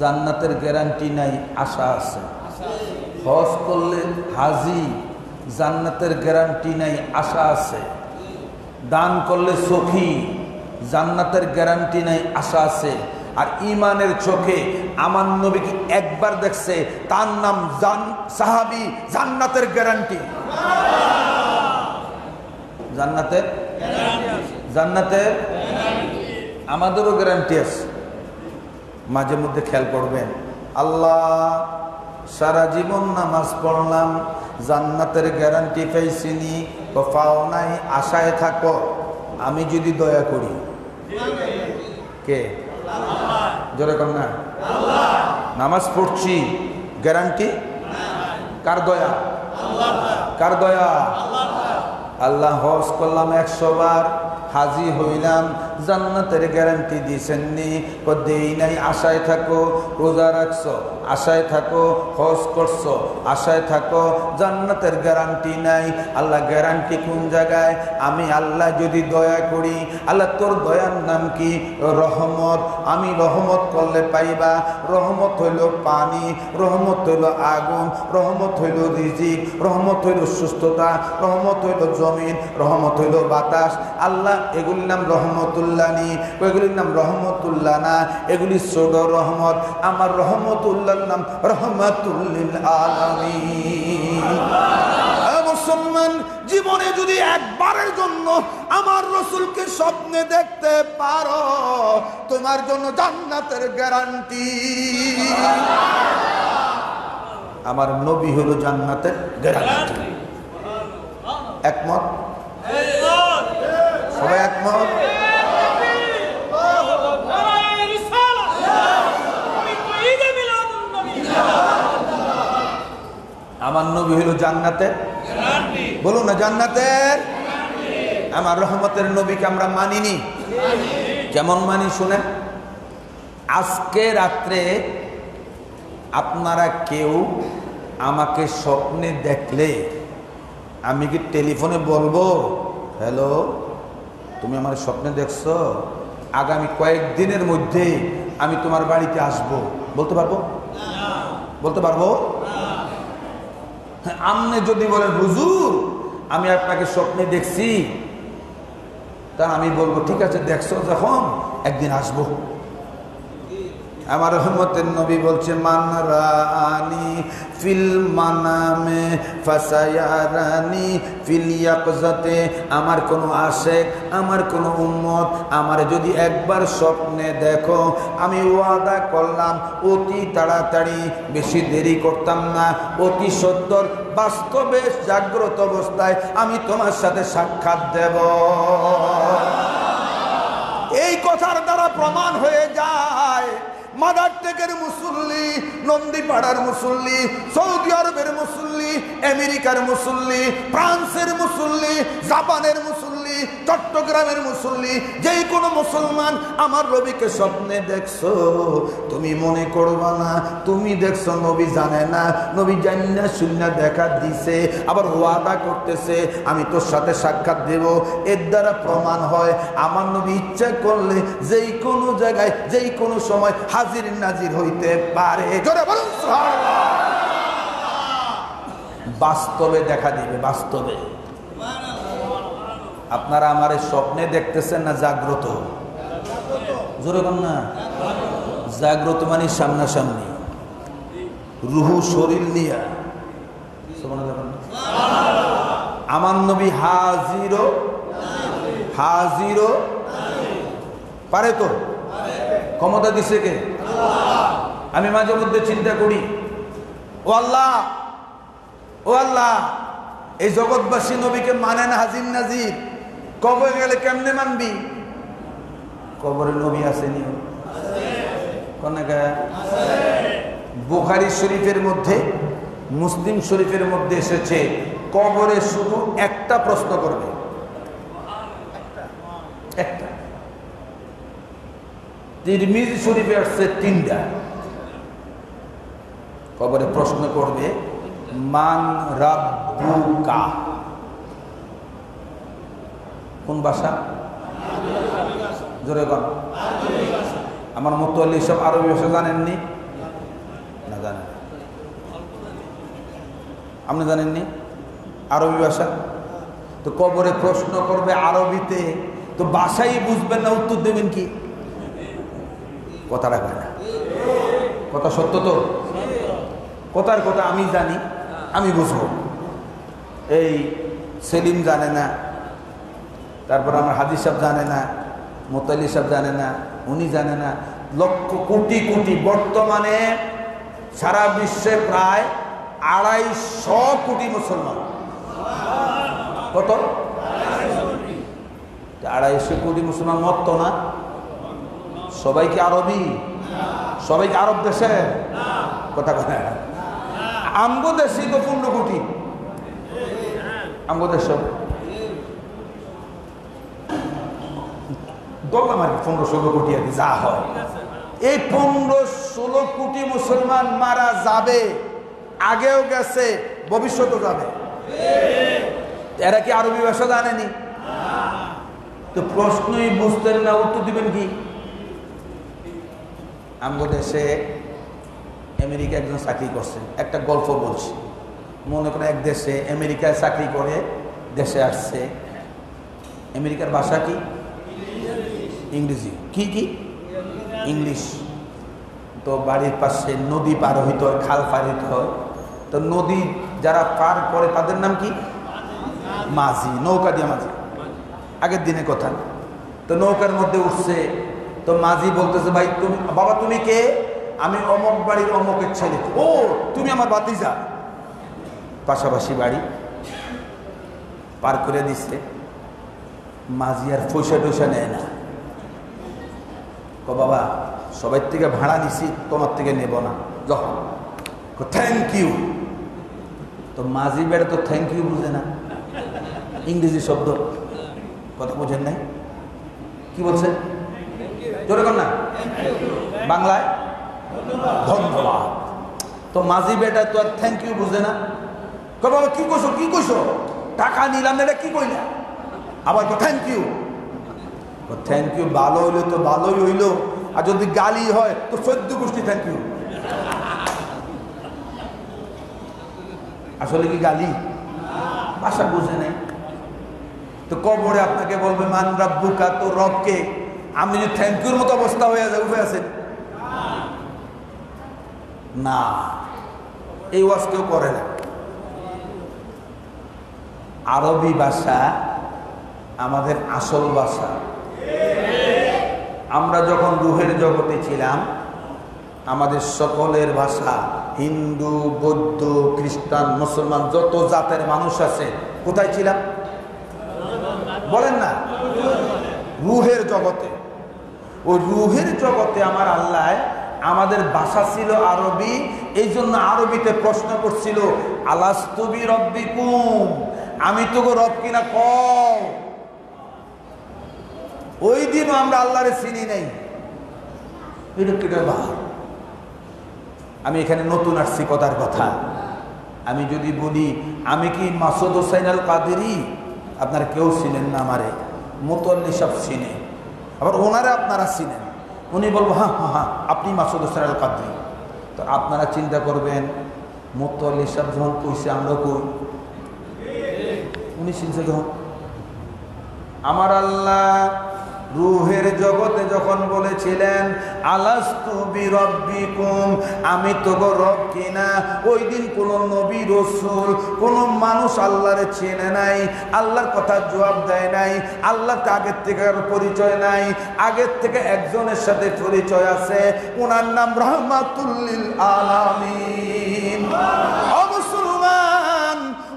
জান্নাতের গ্যারান্টি নাই, আশা আছে। হজ করলে হাজি, জান্নাতের গ্যারান্টি নাই, আশা আছে। দান করলে সখী, জান্নাতের গ্যারান্টি নাই, আশা আছে। আর ইমানের চোখে আমার নবীকে একবার দেখছে, তার নাম সাহাবী, জান্নাতের গ্যারান্টি। জান্নাতের জান্নাতের আমাদেরও গ্যারান্টি আছে। মাঝে মধ্যে খেয়াল করবেন, আল্লাহ সারা জীবন নামাজ পড়লাম, জান্নাতের গ্যারান্টি পাইছিনি, তো পাও নাই, আশায় থাকো। আমি যদি দয়া করি, কে? জোরে কর না। নামাজ পড়ছি, গ্যারান্টি কার? দয়া। কার দয়া? আল্লাহ। হজ করলাম 100 বার, হাজি হইলাম, জান্নাতের গ্যারান্টি দিছেননি, দেই নাই, আশায় থাকো। রোজা রাখছো, আশায় থাকো। হজ করছো, আশায় থাকো। জান্নাতের গ্যারান্টি নাই। আল্লাহ গ্যারান্টি কোন জায়গায়? আমি আল্লাহ যদি দয়া করি, আল্লাহ তোর দয়ার নাম কি? রহমত। আমি রহমত করলে পাইবা। রহমত হইল পানি, রহমত হইল আগুন, রহমত হইল রিজিক, রহমত হইল সুস্থতা, রহমত হইল জমিন, রহমত হইল বাতাস। আল্লাহ এগুলির নাম রহমতুল্লাহ নি, এগুলির নাম রহমতুল্লাহ না, এগুলি ছোট রহমত। আমার রহমতুল্লাহর নাম রহমাতুল লিল আলামিন। মুসলমান, জীবনে যদি একবারের জন্য আমার রাসূলকে স্বপ্নে দেখতে পারো, তোমার জন্য জান্নাতের গ্যারান্টি। আমার নবী হলো জান্নাতের গ্যারান্টি। একমত? সবাই একমত? আমার নবী হলো জান্নাতের, বলুন না জান্নাতের। আমার রহমতের নবীকে আমরা মানিনি। কেমন মানি শুনেন। আজকে রাত্রে আপনারা কেউ আমাকে স্বপ্নে দেখলে আমি কি টেলিফোনে বলবো, হ্যালো তুমি আমার স্বপ্নে দেখছো, আগামী কয়েকদিনের মধ্যে আমি তোমার বাড়িতে আসবো, বলতে পারবো? বলতে পারবো? আপনি যদি বলেন হুজুর আমি আপনাকে স্বপ্নে দেখছি, তা আমি বলবো ঠিক আছে, দেখছো যখন একদিন আসবো। আমার রহমতের নবী বলছে মান রাআনি ফিল মানামে ফাসায়ারানি ফিল ইয়াকজাতে। আমার কোনো আশিক, আমার কোনো উম্মত আমার যদি একবার স্বপ্নে দেখো, আমি ওয়াদা করলাম অতি তাড়াতাড়ি, বেশি দেরি করতাম না, অতি সত্বর বাস্তবে জাগ্রত অবস্থায় আমি তোমার সাথে সাক্ষাৎ দেব। এই কথার দ্বারা প্রমাণ হয়ে যায় মাদার টেকের মুসল্লি, নন্দীপাড়ার মুসল্লি, সৌদি আরবের মুসল্লি, আমেরিকার মুসল্লি, ফ্রান্সের মুসল্লি, জাপানের মুসল্লি, চট্টগ্রামের মুসল্লি, যেই কোনো মুসলমান আমার নবীকে স্বপ্নে দেখছো, তুমি মনে করবা না তুমি দেখছো নবী জানে না, নবী জানি না শুনে দেখা দিছে, আবার ওয়াদা করতেছে আমি তোর সাথে সাক্ষাৎ দেব। এর দ্বারা প্রমাণ হয় আমার নবী ইচ্ছা করলে যেই কোনো জায়গায় যেই কোনো সময় হাজির নাজির হইতে পারে। জোরে বলুন সুবহানাল্লাহ। বাস্তবে দেখা দিবে, বাস্তবে। আপনারা আমার স্বপ্নে দেখতেছেন না জাগ্রত? জোরে বল না। জাগ্রত মানে সামনাসামনি, রুহু শরীর নিয়া। আমার নবী হাজিরও হাজিরও পারে তো, ক্ষমতা দিছে কে? আমি মাঝে মধ্যে চিন্তা করি, ও আল্লাহ, ও আল্লাহ, এই জগৎবাসী নবীকে মানে না হাজির নাজির, কবরে গেলে কেমনে মানবি? কবরে নবী আসেনি? বুখারী শরীফের মধ্যে, মুসলিম শরীফের মধ্যে এসেছে কবরে শুধু একটা প্রশ্ন করবে, একটা। তিরমিজি শরীফে আসছে তিনটা। কবরে প্রশ্ন করবে মান রাব্বুকা, কোন ভাষা? জোরে বল। আমার মুতাল্লি সব আরবি ভাষা জানেননি? না জানেন? আপনি জানেননি আরবি ভাষা? তো কবরে প্রশ্ন করবে আরবিতে, তো ভাষাই বুঝবেন না, উত্তর দেবেন কি? কথা রাখবে না। কথা সত্য তো? কথার কথা আমি জানি, আমি বুঝবো। এই সেলিম জানে না, তারপর আমার হাজি সাহেব জানে না, মোতালি সাহেব জানে না, উনি জানে না, লক্ষ কোটি কোটি, বর্তমানে সারা বিশ্বে প্রায় 250 কোটি মুসলমান। কত? 250 কোটি মুসলমান মত না? সবাই কি আরবি? সবাই কি আরব দেশে? কথা কথা আমগো দেশে তো 15 কোটি, আমগো দেশ বললাম আর 15-16 কোটি আর কি যা হয়। এই 15-16 কোটি মুসলমান মারা যাবে, আগেও গেছে, ভবিষ্যতেও যাবে। এরা কি আরবি ভাষা জানেনি? তো প্রশ্নই বুঝতেন না, উত্তর দিবেন কি? আমগো দেশে আমেরিকা একজন চাকরি করছেন, একটা গল্প বলছি। মনে করেন এক দেশে আমেরিকায় চাকরি করে দেশে আসছে, আমেরিকার ভাষা কি? ইংরেজি। কি কি? ইংলিশ। তো বাড়ির পাশে নদী পার হইতে হয়, খাল পার হইতে হয়। তো নদী যারা পার করে তাদের নাম কি? মাঝি, নৌকা দিয়ে মাঝি। আগের দিনে কথা। তো নৌকার মধ্যে উঠছে, তো মাঝি বলতেছে ভাই তুমি, বাবা তুমি কে? আমি অমক বাড়ির অমকের ছেলে। ও তুমি আমার ভাতিজা। পাশাপাশি বাড়ি, পার করে দিচ্ছে। মাঝি আর পয়সা টয়সা নেয় না। বাবা সবাই থেকে ভাড়া নিছি, তোমার থেকে নেব না, যখন থ্যাংক ইউ। তো মাঝি বেড়ে তো থ্যাংক ইউ বুঝে না, ইংরেজি শব্দ। কথা বুঝেন নাই? কি বলছে? জোরে কর না। বাংলায় ধন্যবাদ। তো মাঝি বেটা তো আর থ্যাংক ইউ বুঝে না। বাবা কি কইছো, কি কইছো? টাকা নিলাম, এটা কি কইলা? আবার তো থ্যাংক ইউ। থ্যাংক ইউ ভালো হইলে তো ভালোই হইলো, আর যদি গালি হয় তো 14 গোষ্ঠী থ্যাংক ইউ। আসলে কি গালি? ভাষা বুঝে নাই। তো কবরে আপনাকে বলবে মান রাব্বুকা, তো রবকে। আমি যদি থ্যাংক ইউর মতো অবস্থা হয়ে যায়, উঠে আছেন না, এই ওয়াজ কেউ করে না। আরবি ভাষা আমাদের আসল ভাষা। আমরা যখন রুহের জগতে ছিলাম, আমাদের সকলের ভাষা, হিন্দু, বৌদ্ধ, খ্রিস্টান, মুসলমান, যত জাতের মানুষ আছে, কোথায় ছিলাম বলেন না? রুহের জগতে। ওই রুহের জগতে আমার আল্লাহ আমাদের ভাষা ছিল আরবি। এই জন্য আরবিতে প্রশ্ন করছিল, আলাস্তু বিরব্বিকুম, আমি তো গো রব কিনা কও। ওই দিনও আমরা আল্লাহরে চিনি নাই। আমি এখানে নতুন আসছি, কথার কথা। আমি যদি বলি আমি কি মাসুদ হোসাইন আল কাদেরি, আপনারা কেউ চিনেন না আমারে, মুতল্লি সব চিনে, আবার ওনারে আপনারা চিনেন। উনি বলবো হ্যাঁ হ্যাঁ হ্যাঁ আপনি মাসুদ হোসাইন আল কাদেরি। তো আপনারা চিন্তা করবেন, মুতল্লি সব যখন কইছে আমরা কই, উনি চিনছে তখন। আমার আল্লাহ রুহের জগতে যখন বলেছিলেন আলাস্তু বিরব্বিকুম, আমি তো গো রব কিনা, ওই দিন কোন নবী রাসূল, কোন মানুষ আল্লাহরে চেনে নাই, আল্লাহর কথা জবাব দেয় নাই। আল্লাহ আগের থেকে পরিচয় নাই, আগের থেকে একজনের সাথে পরিচয় আছে, ওনার নাম রাহমাতুল লিল আলামিন।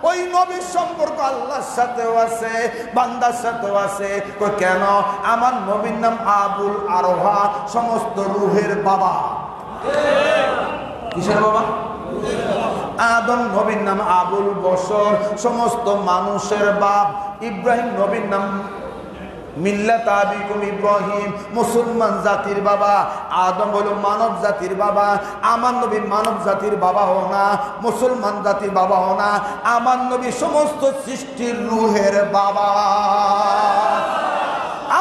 ওই নবীর সম্পর্ক আল্লাহর সাথেও আছে, বান্দার সাথেও আছে। কেন? আমার নবীর নাম আবুল আরোহা, সমস্ত রুহের বাবা। কিসের বাবা? আদম নবীর নাম আবুল বশর, সমস্ত মানুষের বাপ। ইব্রাহিম নবীর নাম মিল্লাত আবিকুম ইব্রাহিম, মুসলমান জাতির বাবা। আদম হলো মানব জাতির বাবা। আমার নবী মানব জাতির বাবা হো না, মুসলমান জাতির বাবা হো না, আমার নবী সমস্ত সৃষ্টির রুহের বাবা।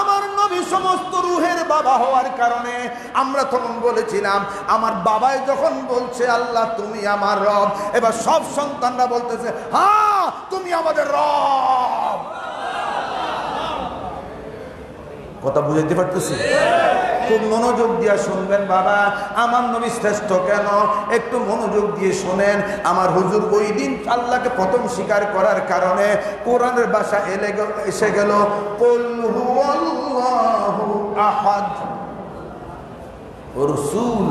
আমার নবী সমস্ত রুহের বাবা হওয়ার কারণে আমরা তখন বলেছিলাম, আমার বাবাই যখন বলছে আল্লাহ তুমি আমার রব, এবার সব সন্তানরা বলতেছে হ্যাঁ তুমি আমাদের রব। কথা বুঝাইতে পারতেছি? খুব মনোযোগ দিয়ে শুনবেন বাবা। আমার নবী শ্রেষ্ঠ কেন একটু মনোযোগ দিয়ে শোনেন। আমার হুজুর ওই দিন আল্লাহকে প্রথম স্বীকার করার কারণে কোরআনের ভাষা এসে গেল কুল হুয়াল্লাহু আহাদ। ও রাসূল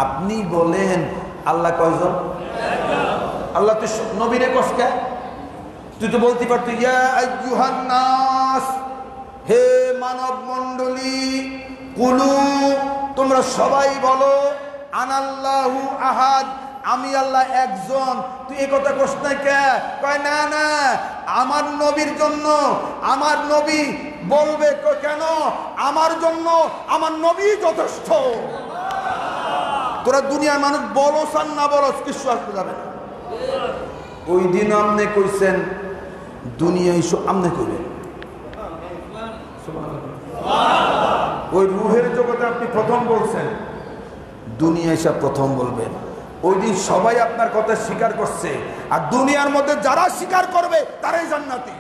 আপনি বলেন আল্লাহ কয়জন? আল্লাহ তো নবীরে কষ্ট, তুই তো বলতে পারতি ইয়া আইয়ুহান নাস, হে মানব মণ্ডলী, কুলু তোমরা সবাই বলো আনাল্লাহু আহাদ, আমি আল্লাহ একজন। তুই এই কথা কস না কে? কয় না না আমার নবীর জন্য, আমার নবী বলবে কেন? আমার জন্য আমার নবী যথেষ্ট। তোরা দুনিয়ার মানুষ বলস আর না বলস কিছু আসতে যাবে না। ওই দিন আমনে কইছেন দুনিয়ায় আমনে কইবেন। ওই রুহের জগতে আপনি প্রথম বলছেন, দুনিয়া এসে প্রথম বলবেন। ওই দিন সবাই আপনার কথা স্বীকার করছে, আর দুনিয়ার মধ্যে যারা স্বীকার করবে তারাই জান্নাতি।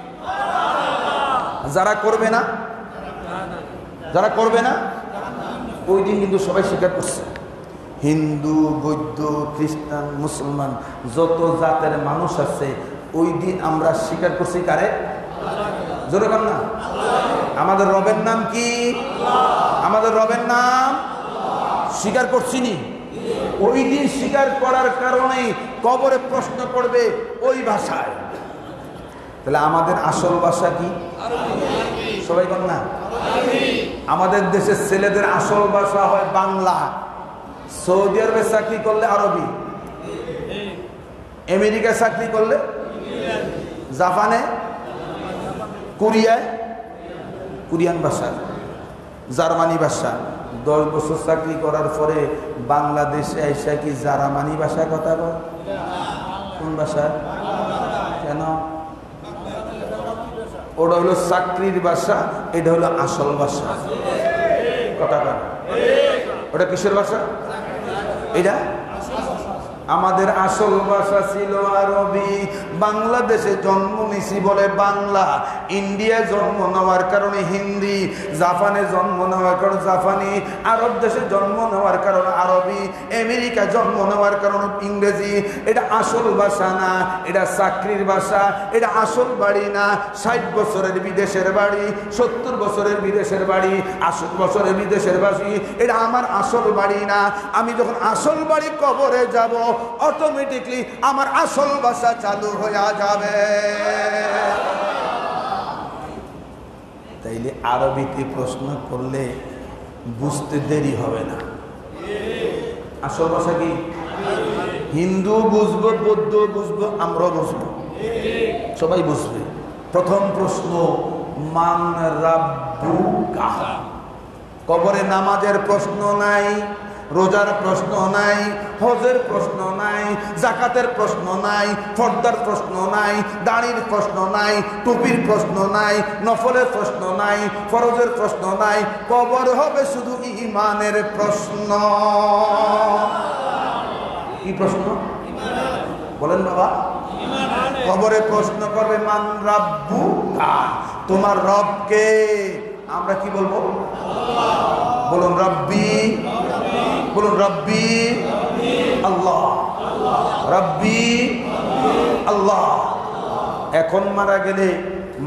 যারা করবে না, যারা করবে না ওই দিন কিন্তু সবাই স্বীকার করছে। হিন্দু, বৌদ্ধ, খ্রিস্টান, মুসলমান, যত জাতের মানুষ আছে ওই দিন আমরা স্বীকার করছি কারে? জোরে কর না। আমাদের রবের নাম কি? আমাদের রবের নাম স্বীকার করছিনি। ওই দিন স্বীকার করার কারণেই কবরে প্রশ্ন করবে ওই ভাষায়। তাহলে আমাদের আসল ভাষা কি? সবাই কর না। আমাদের দেশের ছেলেদের আসল ভাষা হয় বাংলা, সৌদি আরবে চাকরি করলে আরবি, আমেরিকায় চাকরি করলে, জাপানে, কোরিয়ায় কোরিয়ান ভাষা, জার্মানি ভাষা। 10 বছর চাকরি করার পরে বাংলাদেশে এসে কি জার্মানি ভাষায় কথা বল? কোন ভাষা? কেন? ওটা হলো চাকরির ভাষা, এটা হলো আসল ভাষা। কথা বল। ওটা কিসের ভাষা? এটা আমাদের আসল ভাষা ছিল আরবি। বাংলাদেশে জন্ম নিছি বলে বাংলা, ইন্ডিয়ায় জন্ম নেওয়ার কারণে হিন্দি, জাপানে জন্ম নেওয়ার কারণে জাপানি, আরব দেশে জন্ম নেওয়ার কারণে আরবি, আমেরিকা জন্ম নেওয়ার কারণে ইংরেজি। এটা আসল ভাষা না, এটা চাকরির ভাষা, এটা আসল বাড়ি না। 60 বছরের বিদেশের বাড়ি, 70 বছরের বিদেশের বাড়ি, 80 বছরের বিদেশের বাড়ি, এটা আমার আসল বাড়ি না। আমি যখন আসল বাড়ি কবরে যাব, অটোমেটিকলি আমার আসল ভাষা চালু হয়ে যাবে। তাইলে আরবিতে প্রশ্ন করলে বুঝতে দেরি হবে না। আসল ভাষা কি? হিন্দু বুঝবো, বৌদ্ধ বুঝবো, আমরাও বুঝবো, সবাই বুঝবে। প্রথম প্রশ্ন, মান রাব্বুকা। কবরে নামাজের প্রশ্ন নাই, রোজার প্রশ্ন নাই, হজের প্রশ্ন নাই, যাকাতের প্রশ্ন নাই, ফর্দার প্রশ্ন নাই, দাড়ির প্রশ্ন নাই, টুপির প্রশ্ন নাই, নফলের প্রশ্ন নাই, ফরজের প্রশ্ন নাই। কবর হবে শুধু ঈমানের প্রশ্ন। কি প্রশ্ন বলেন বাবা? কবরে প্রশ্ন করবে মান রাব্বুকা, তোমার রবকে। আমরা কি বলবো? বলুন রব্বি, বলুন রব্বি আল্লাহ, রব্বি আল্লাহ। এখন মারা গেলে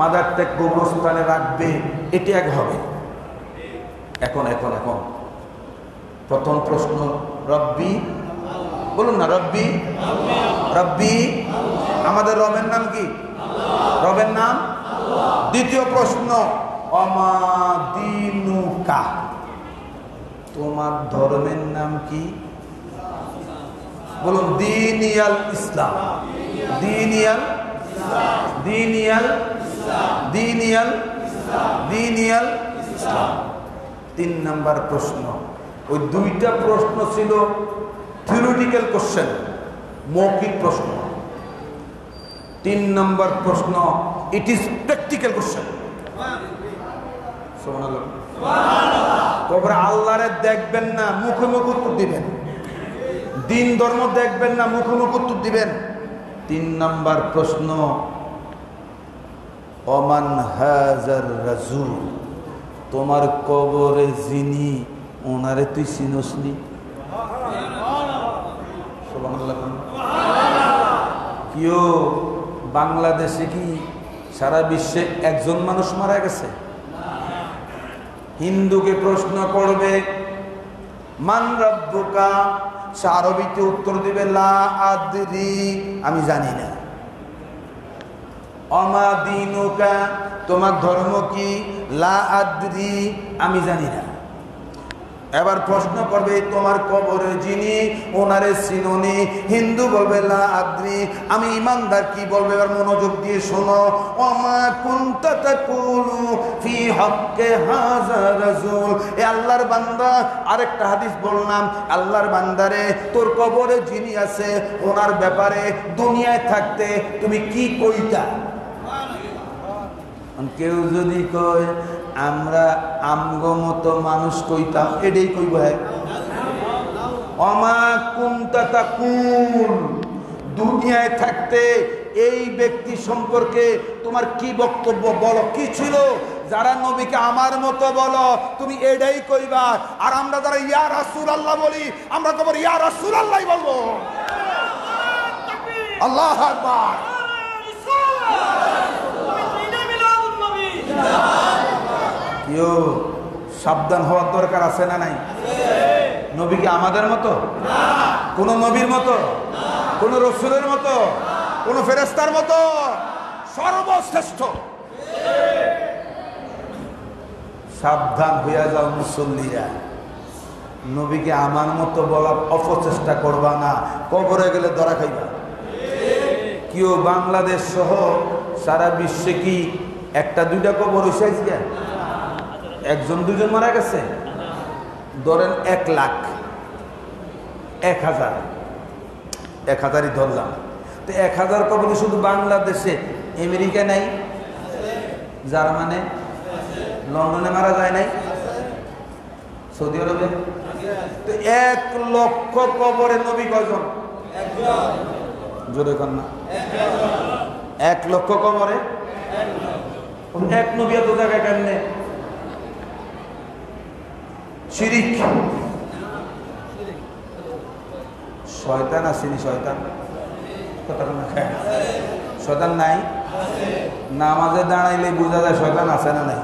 মাদারটা কবরস্থানে রাখবে, এটি এক হবে। এখন এখন এখন প্রথম প্রশ্ন রব্বি, বলুন না রব্বি, রব্বি। আমাদের রবের নাম কি? রবের নাম। দ্বিতীয় প্রশ্ন, অমা দীনুকা, তোমার ধর্মের নাম কি? বলুন দীনিয়াল ইসলাম, দীনিয়াল, দীনিয়াল, দীনিয়াল, দীনিয়াল ইসলাম। 3 নম্বর প্রশ্ন। ওই 2টা প্রশ্ন ছিল থিওরিটিক্যাল কোশ্চেন, মৌখিক প্রশ্ন। 3 নম্বর প্রশ্ন, ইট ইজ প্র্যাকটিক্যাল কোশ্চেন। সুবহানাল্লাহ। কবরে আল্লাহরে দেখবেন না, মুখে মুখে উত্তর দিবেন। দিন ধর্ম দেখবেন না, মুখে মুখে উত্তর দিবেন। 3 নম্বর প্রশ্ন, ওমান হাজার রাজুল, তোমার কবরে যিনি, ওনারে তুই চিনসনি? সুবহানাল্লাহ। কেউ বাংলাদেশে কি সারা বিশ্বে একজন মানুষ মারা গেছে? হিন্দুকে প্রশ্ন করবে মান রাব্বুকা, সে আরবিতে উত্তর দিবে লা আদরি, আমি জানি না। অমা দীনুকা, তোমার ধর্ম কি? লা আদরি, আমি জানি না। এবার প্রশ্ন করবে তোমার কবরে যিনি, ওনারে চিনোনি? হিন্দু বলবে লা আদরি, আমি ইমানদার কি বলবে? এবার মনোযোগ দিয়ে শোনো। ওমা কুনতা তাকুলু ফি হক্কে হাযা রাসূল, এ আল্লাহর বান্দা, আরেকটা হাদিস বললাম, আল্লাহর বান্দারে, তোর কবরে যিনি আছে ওনার ব্যাপারে দুনিয়ায় থাকতে তুমি কি কইতা? কেউ যদি কয় আমরা আমগো মতো মানুষ কইতাম, এটাই কইব। অমা কুনতা তাকুল, দুনিয়ায় থাকতে এই ব্যক্তি সম্পর্কে তোমার কি বক্তব্য, বলো কি ছিল? যারা নবীকে আমার মতো বলো, তুমি এটাই কইবা। আর আমরা যারা ইয়া রাসূলুল্লাহ বলি, আমরা কবর ইয়া রাসূলুল্লাহই বলবো। আল্লাহু আকবার। কেউ সাবধান হওয়ার দরকার আছে না নাই? নবীকে আমাদের মতো, কোন নবীর মতো, কোন রসুলের মতো, কোন ফেরেশতার মতো, সর্বশ্রেষ্ঠ। সাবধান হইয়া যাও মুসল্লিরা, নবীকে আমার মতো বলার অপচেষ্টা করবা না, কবরে গেলে ধরা খাইবা। কেউ বাংলাদেশ সহ সারা বিশ্বে কি 1-2টা কবর হইছে? একজন দুজন মারা গেছে, ধরেন 1 লাখ, 1000, 1000ই ধরলাম। তো 1000 কবর শুধু বাংলাদেশে, আমেরিকা নাই, জার্মানে, লন্ডনে মারা যায় নাই, সৌদি আরবে। তো 1 লক্ষ কবরে নবী কয়জন? জোরে কর না। 1 লক্ষ কবরে এক নবী এত জায়গায় কেমনে? শিরিক। শয়তান আসেনি? শয়তান কথা না, শয়তান নাই? নামাজে দাঁড়াইলে বোঝা যায় শয়তান আছে না নাই?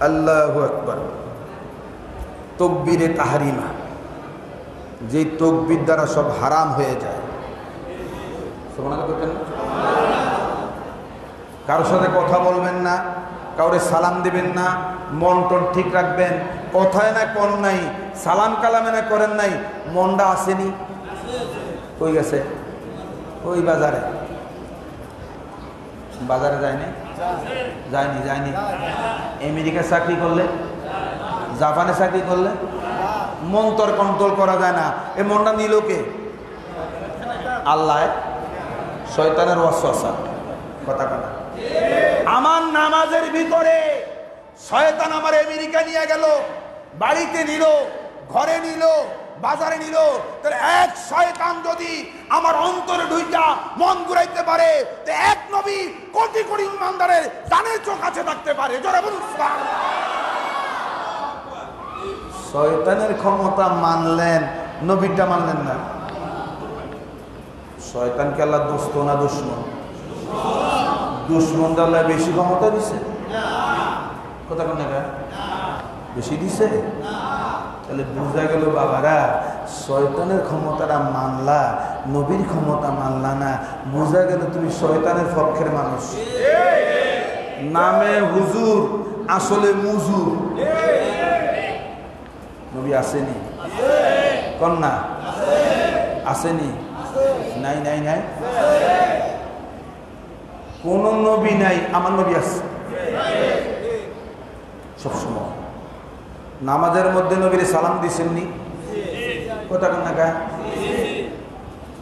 আল্লাহু আকবার। তাকবীরে তাহরিমা, যে তাকবীর দ্বারা সব হারাম হয়ে যায়। সুবহানাল্লাহ বলতেন না? কারোর সাথে কথা বলবেন না, কাউরে সালাম দিবেন না, মন টন ঠিক রাখবেন। কথায় না কোন নাই, সালাম কালামে না করেন নাই, মনটা আসেনি? কই গেছে? ওই বাজারে। বাজারে যায়নি? যায়নি। আমেরিকায় চাকরি করলে, জাপানে চাকরি করলে মন তো কন্ট্রোল করা যায় না। এ মনটা নিল কে? আল্লাহ। শয়তানের ওয়াসওয়াসা। কথা কথা। আমার নামাজের ভিতরে শয়তান আমার আমেরিকা নিয়ে গেল, বাড়িতে নিল, ঘরে নিল, বাজারে নিল। তাহলে এক শয়তান যদি আমার অন্তরে ঢুইকা মন ঘুরাইতে পারে, তো এক নবী কোটি কোটি ইমানদারের জানের চোখ আছে থাকতে পারে। জোরে বলুন সুবহানাল্লাহ। শয়তানের ক্ষমতা মানলেন, নবীটা মানলেন না। শয়তানকে আল্লাহ দোস্ত না দুশমন? দুশমন আল্লাহ বেশি ক্ষমতা দিছে? কথা কোন না, বেশি দিছে? তাহলে বোঝা গেল বাবারা, শয়তানের ক্ষমতাটা মানলা, নবীর ক্ষমতা মানলা না। বোঝা গেল তুমি শয়তানের পক্ষের মানুষ। নামে হুজুর, আসলে মুজুর। নবী আসেনি? কন্যা আসেনি? নাই নাই নাই, কোন নবী নাই, আমার নবী আছে সবসময়। নামাজের মধ্যে নবীর সালাম দিছেননি? কথা কোন না?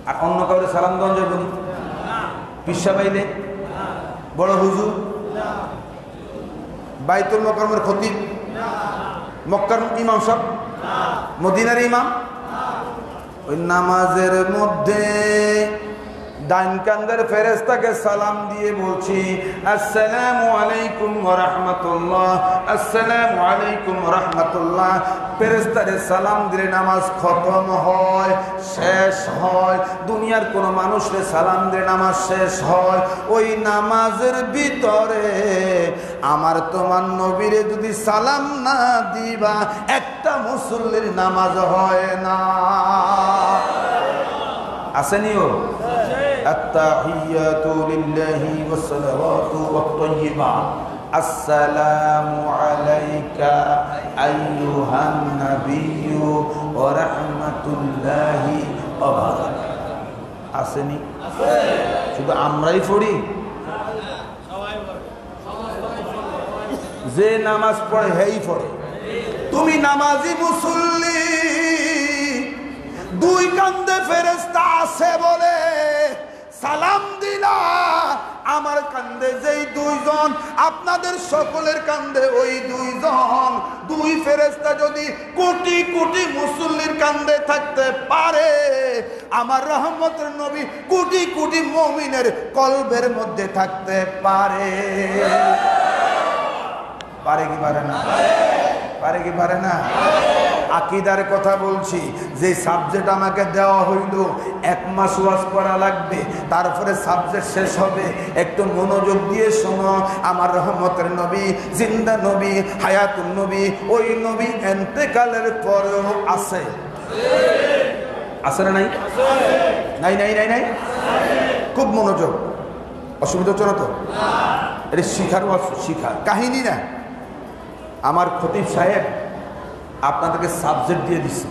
আর অন্য কাউরে সালাম দেওয়া যাবে না? পিসা পাইলে, বড় হুজুর, বাইতুল মুকাররমের খতিব, মক্কার ইমাম সাহেব, মদিনার ইমাম। ওই নামাজের মধ্যে ডাইন কান্দের ফেরেশতাকে সালাম দিয়ে বলছি, আসসালামু আলাইকুম ওয়া রাহমাতুল্লাহ, আসসালামু আলাইকুম ওয়া রাহমাতুল্লাহ। ফেরেশতারে সালাম দিলে নামাজ খতম হয়, শেষ হয়। দুনিয়ার কোন মানুষরে সালাম দিলে নামাজ শেষ হয়। ওই নামাজের ভিতরে আমার তোমার নবীরে যদি সালাম না দিবা, একটা মুসল্লির নামাজ হয় না। আসেনিও? التحيات لله والصلوات والطيبات السلام عليك أيها النبي ورحمة الله وبركاته। আসেনি? শুধু আমরাই পড়ি? যে নামাজ পড়ে হেই পড়ে। তুমি নামাজি মুসল্লি, দুই কান্দে ফেরেশতা আছে বলে সালাম দিলা। আমার কান্দে যেই দুইজন, আপনাদের সকলের কান্দে ওই দুইজন। দুই ফেরেশতা যদি কোটি কোটি মুসল্লির কান্দে থাকতে পারে, আমার রহমতের নবী কোটি কোটি মুমিনের কলবের মধ্যে থাকতে পারে। পারে কি পারে না? পারে কি পারে না? আকীদার কথা বলছি। যে সাবজেক্ট আমাকে দেওয়া হইল, 1 মাস ওয়াজ করা লাগবে, তারপরে সাবজেক্ট শেষ হবে। একটু মনোযোগ দিয়ে শোনো। আমার রহমতের নবী, জিন্দা নবী, হায়াতুন নবী, ওই নবী ইন্তেকালের পরেও আছে। আছে না নাই? নাই নাই নাই নাই। খুব মনোযোগ। অসুবিধা হচ্ছে না তো? এটা শিখার ওয়াজ, শিখা, কাহিনী না। আমার খতিব সাহেব আপনাদেরকে সাবজেক্ট দিয়ে দিচ্ছে,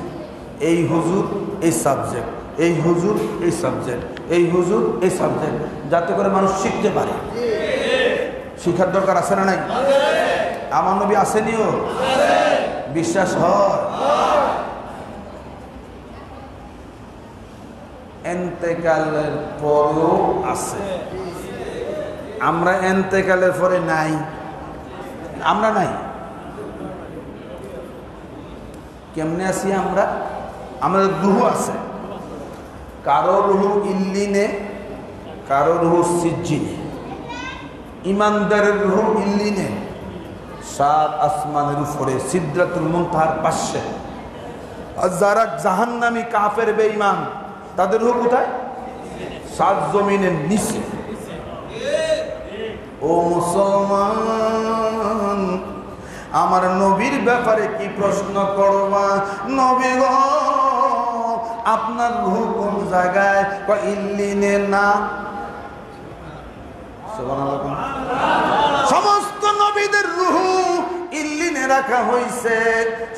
এই হুজুর এই সাবজেক্ট, এই হুজুর এই সাবজেক্ট, এই হুজুর এই সাবজেক্ট, যাতে করে মানুষ শিখতে পারে। শিখার দরকার আছে না নাই? আমার নবী আসেনিও? বিশ্বাস হয়? এন্তেকালের পরেও আছে। আমরা এন্তেকালের পরে নাই, আমরা নাই। কেমনে আছি আমরা? আমাদের রূহ আছে, কারো রুহু ইল্লিনে, কারো রুহু সিজ্জিনে। ইমানদারের রুহু ইল্লিনে, 7 আসমানের উপরে সিদরাতুল মুনতাহার পাশে। আর যারা জাহান্নামী কাফের বেঈমান তাদের রুহু কোথায়? 7 জমিনের নিচে। ও মুসলমান, আমার নবীর ব্যাপারে কি প্রশ্ন করবা? নবী গো, আপনার রূহ কোন জায়গায়? ইল্লিনে না। সমস্ত নবীদের রূহ ইল্লিনে রাখা হয়েছে,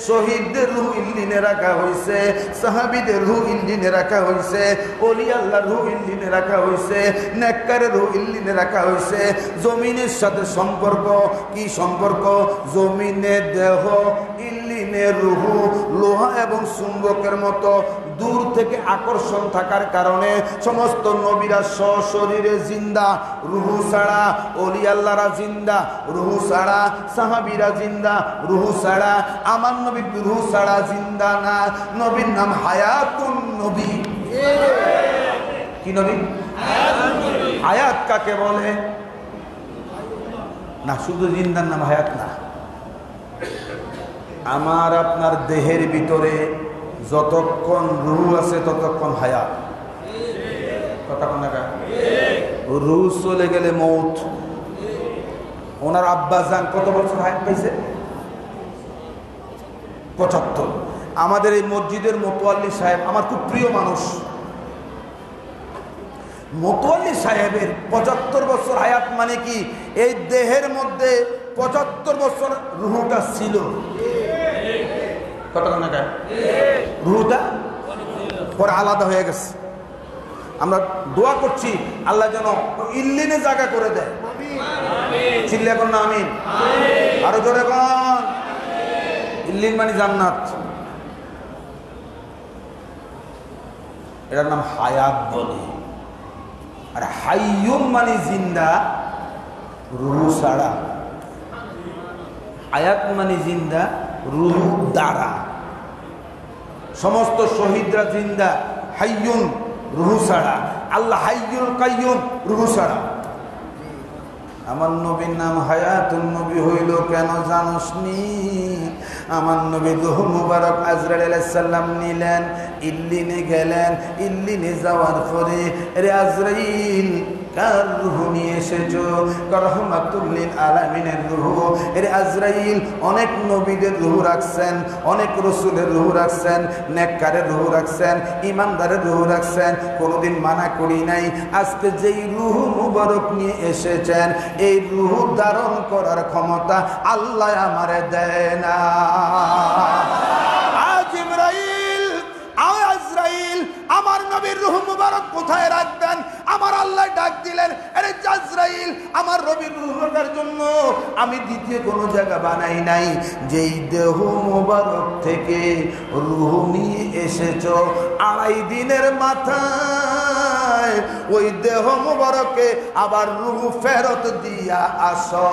শহীদদের রূহ ইল্লিনে রাখা হয়েছে, সাহাবীদের রূহ ইল্লিনে রাখা হয়েছে, ওলি আল্লাহর রূহ ইল্লিনে রাখা হয়েছে, নেককারের রূহ ইল্লিনে রাখা হয়েছে। জমিনের সাথে সম্পর্ক কি? সম্পর্ক জমিনের দেহ, ইল্লিনে রূহ। লোহা এবং চুম্বকের মতো দূর থেকে আকর্ষণ থাকার কারণে সমস্ত নবীরা সশরীরে জিন্দা, রূহ ছাড়া। ওলি আল্লাহরা জিন্দা, রূহ ছাড়া। সাহাবীরা জিন্দা, রূহ ছাড়া। আমার নবী রূহ ছাড়া জিন্দা না। নবীর নাম হায়াতুন নবী। কি নবী? হায়াত কাকে বলে? না, শুধু জিন্দার নাম হায়াত না। আমার আপনার দেহের ভিতরে যতক্ষণ রূহ আছে ততক্ষণ হায়াত। কতক্ষণ? রূহ চলে গেলে মৌত। ওনার আব্বা জান কত বছর হায়াত পাইছে? 75। আমাদের এই মসজিদের মোতোয়াল্লি সাহেব আমার খুব প্রিয় মানুষ। মোতোয়াল্লি সাহেবের 75 বছর হায়াত মানে কি? এই দেহের মধ্যে 75 বছর রূহটা ছিল। কতক্ষণ? রূহটা পরে আলাদা হয়ে গেছে। আমরা দোয়া করছি আল্লাহ যেন ইল্লিনে জায়গা করে দেয়। চিল্লা এখন না আমিন? আরো জোরে কোন? ইল্লিন মানে জান্নাত। এটার নাম হায়াত বলে। আর হাইয়ুম মানে জিন্দা, রূহ ছাড়া। হায়াত মানে জিন্দা, রূহ দ্বারা। সমস্ত শহীদরা জিন্দা, হাইয়ুন, রূহ ছাড়া। আল্লাহ হাইয়ুল কাইয়ুম, রূহ ছাড়া। আমার নবীর নাম হায়াতুন নবী হইল কেন জানোসনি? আমার নবী রূহ মুবারক আজরাইল আলাইহিস সালাম নিলেন, ইল্লিনে গেলেন। ইল্লিনে যাওয়ার পরে, রে আজরাইল কার রূহ নিয়ে এসেছো? রাহমাতুল লিল আলামিনের রূহ। রে আজরাইল অনেক নবীদের রূহ রাখছেন, অনেক রাসূলের রূহ রাখছেন, নেককারের রূহ রাখছেন, ইমানদারের রূহ রাখছেন। কোনোদিন মানা করি নাই। আজকে যেই রূহ মুবারক নিয়ে এসেছেন, এই রূহ ধারণ করার ক্ষমতা আল্লাহ আমারে দেয় না। আজরাইল আমার নবীর রূহ মুবারক কোথায় রাখবেন? আমার আল্লাহ ডাক দিলেন, আরে আজরাইল আমার নবীর রূহের জন্য আমি দ্বিতীয় কোনো জায়গা বানাই নাই। যেই দেহ মুবারক থেকে রূহ নিয়ে এসেছো, 2.5 দিনের মাথায় ওই দেহ মুবারকে আবার রূহ ফেরত দিয়া আসো।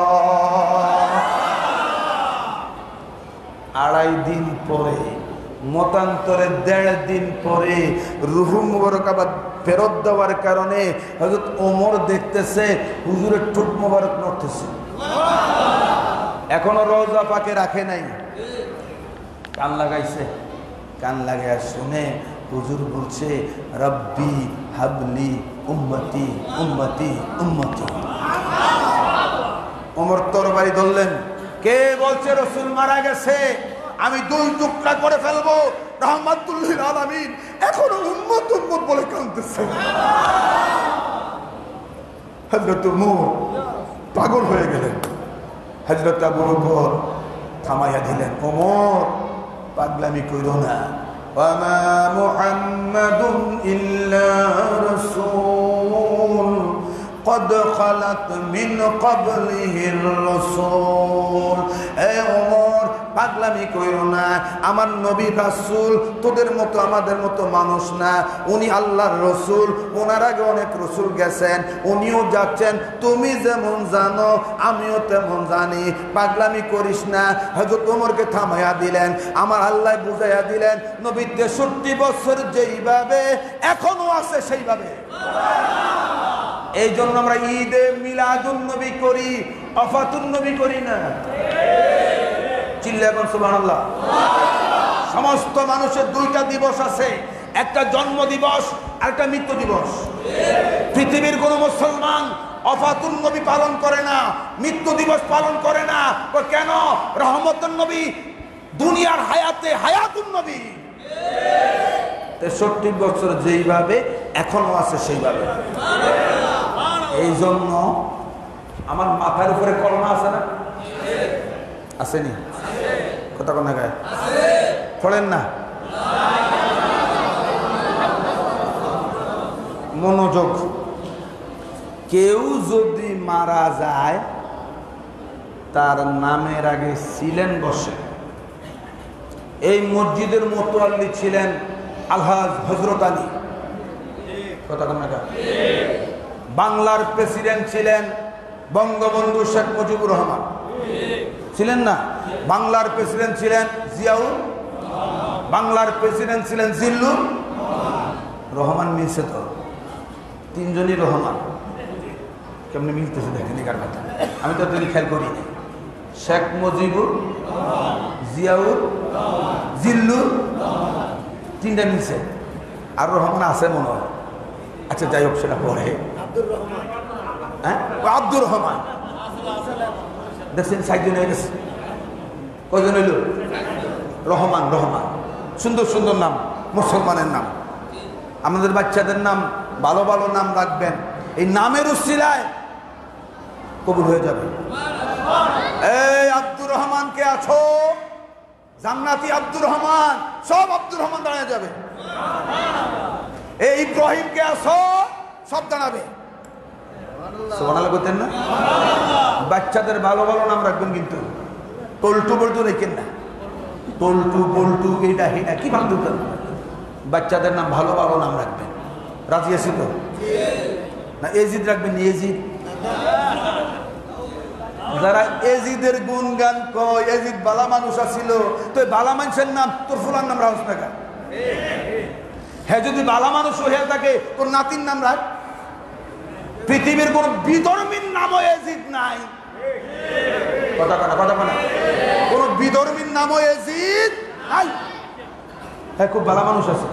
2.5 দিন পরে, মতান্তরে 1.5 দিন পরে রূহ মুবারক আবার ফেরত দেওয়ার কারণে হযরত ওমর দেখতেছে হুজুরের ঠোঁট মুবারক নড়তেছে। এখনো রওজা পাকে রাখে নাই, কান লাগাইছে। কান লাগায় শুনে হুজুর বলছে, রব্বি হাবলি উম্মতি উম্মতি উম্মতি। ওমর তরবারি ধরলেন। কে বলছে রাসূল মারা গেছে? আমি 2 টুকরা করে ফেলবো। রাহমাতুল লিল আলামিন এখনো উম্মত উম্মত বলে কাঁদতেছে। হযরত ওমর পাগল হয়ে গেলেন। হযরত আবু বকর থামাইয়া দিলেন, ওমর পাগলামি কইরো না। ওয়ামা মুহাম্মাদুন ইল্লা রাসূল قد قد خلت من قبله الرسول اے ওমর পাগলামি কইরো না আমার নবী রাসূল তোদের মতো আমাদের মতো মানুষ না উনি আল্লাহর রাসূল ওনার আগে অনেক রাসূল গেছেন উনিও যাচ্ছেন তুমি যেমন জানো আমিও তেমন জানি পাগলামি করিস না হযরত ওমরকে থামায়া দিলেন আমার আল্লাহ বুঝাইয়া দিলেন নবী 63 বছর যেইভাবে এখনো আছে সেইভাবে এই জন্য আমরা ঈদে মিলাদুন নবী করি ওফাতুন নবী করি না চিল্লা এখন সুবহানাল্লাহ সমস্ত মানুষের দুইটা দিবস আছে একটা জন্ম দিবস আর একটা মৃত্যু দিবস পৃথিবীর কোন মুসলমান ওফাতুন নবী পালন করে না মৃত্যু দিবস পালন করে না কেন রহমতুন নবী দুনিয়ার হায়াতে হায়াতুন নবী 63 বছর যেইভাবে এখনো আছে সেইভাবে এই জন্য আমার মাথার উপরে কলমা আছে না আসেনি কথা কোন গায়ে পড়েন না মনোযোগ কেউ যদি মারা যায় তার নামের আগে ছিলেন বসে এই মসজিদের মোতোয়াল্লি ছিলেন আলহাজ হযরত আলী কথা কোন গায়ে বাংলার প্রেসিডেন্ট ছিলেন বঙ্গবন্ধু শেখ মুজিবুর রহমান ছিলেন না বাংলার প্রেসিডেন্ট ছিলেন জিয়াউর বাংলার প্রেসিডেন্ট ছিলেন জিল্লুর রহমান মিলছে তো তিনজনই রহমান কেমনে মিলতেছে দেখেন একার কথা আমি তো তিনি খেয়াল করি শেখ মুজিবুর জিয়াউর জিল্লুর তিনটা মিলছে আর রহমান আছে মনে হয় আচ্ছা যাই হোক সেটা পরে হ্যাঁ আব্দুর রহমান দেখছেন 60 জন হয়ে গেছে কয়জন হইল রহমান রহমান সুন্দর সুন্দর নাম মুসলমানের নাম আমাদের বাচ্চাদের নাম ভালো ভালো নাম রাখবেন এই নামের উসিলায় কবুল হয়ে যাবে এই আব্দুর রহমান কে আছো জান্নাতি আব্দুর রহমান সব আব্দুর রহমান দাঁড়িয়ে যাবে এই ইব্রাহিম কে আছো সব দাঁড়াবে সুবহানাল্লাহ বলতেন না বাচ্চাদের ভালো ভালো নাম রাখবেন কিন্তু টলটু বলটু রেখেন না টলটু বল্টু এইটা হেটা কি ভালো বাচ্চাদের নাম ভালো ভালো নাম রাখবেন রাজি আছি তো না এজিদ রাখবেন এজিদ যারা এজিদের গুণগান কয় এজিদ বালা মানুষ আছিল তো বালা মানুষের নাম তোর ফুলার নাম রাখস না কেন হ্যাঁ যদি বালা মানুষ হয়ে থাকে তোর নাতির নাম রাখ পৃথিবীর কোন বিধর্মীর নামও এজিদ নাই কথা কথা কথা কথা কোন বিধর্মীর নামও এজিদ নাই হ্যাঁ খুব ভালো মানুষ আছে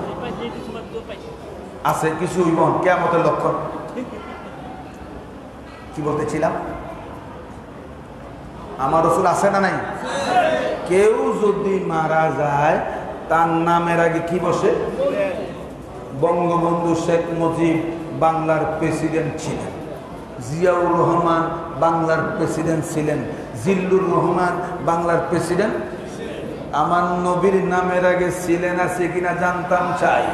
আছে কিছু কিয়ামতের লক্ষণ কি বলতেছিলাম আমার রাসূল আছে না নাই কেউ যদি মারা যায় তার নামের আগে কি বসে বঙ্গবন্ধু শেখ মুজিব বাংলার প্রেসিডেন্ট ছিলেন জিয়াউর রহমান বাংলার প্রেসিডেন্ট ছিলেন জিল্লুর রহমান বাংলার প্রেসিডেন্ট আমার নবীর নামের আগে ছিলেন আছে কিনা জানতাম চাই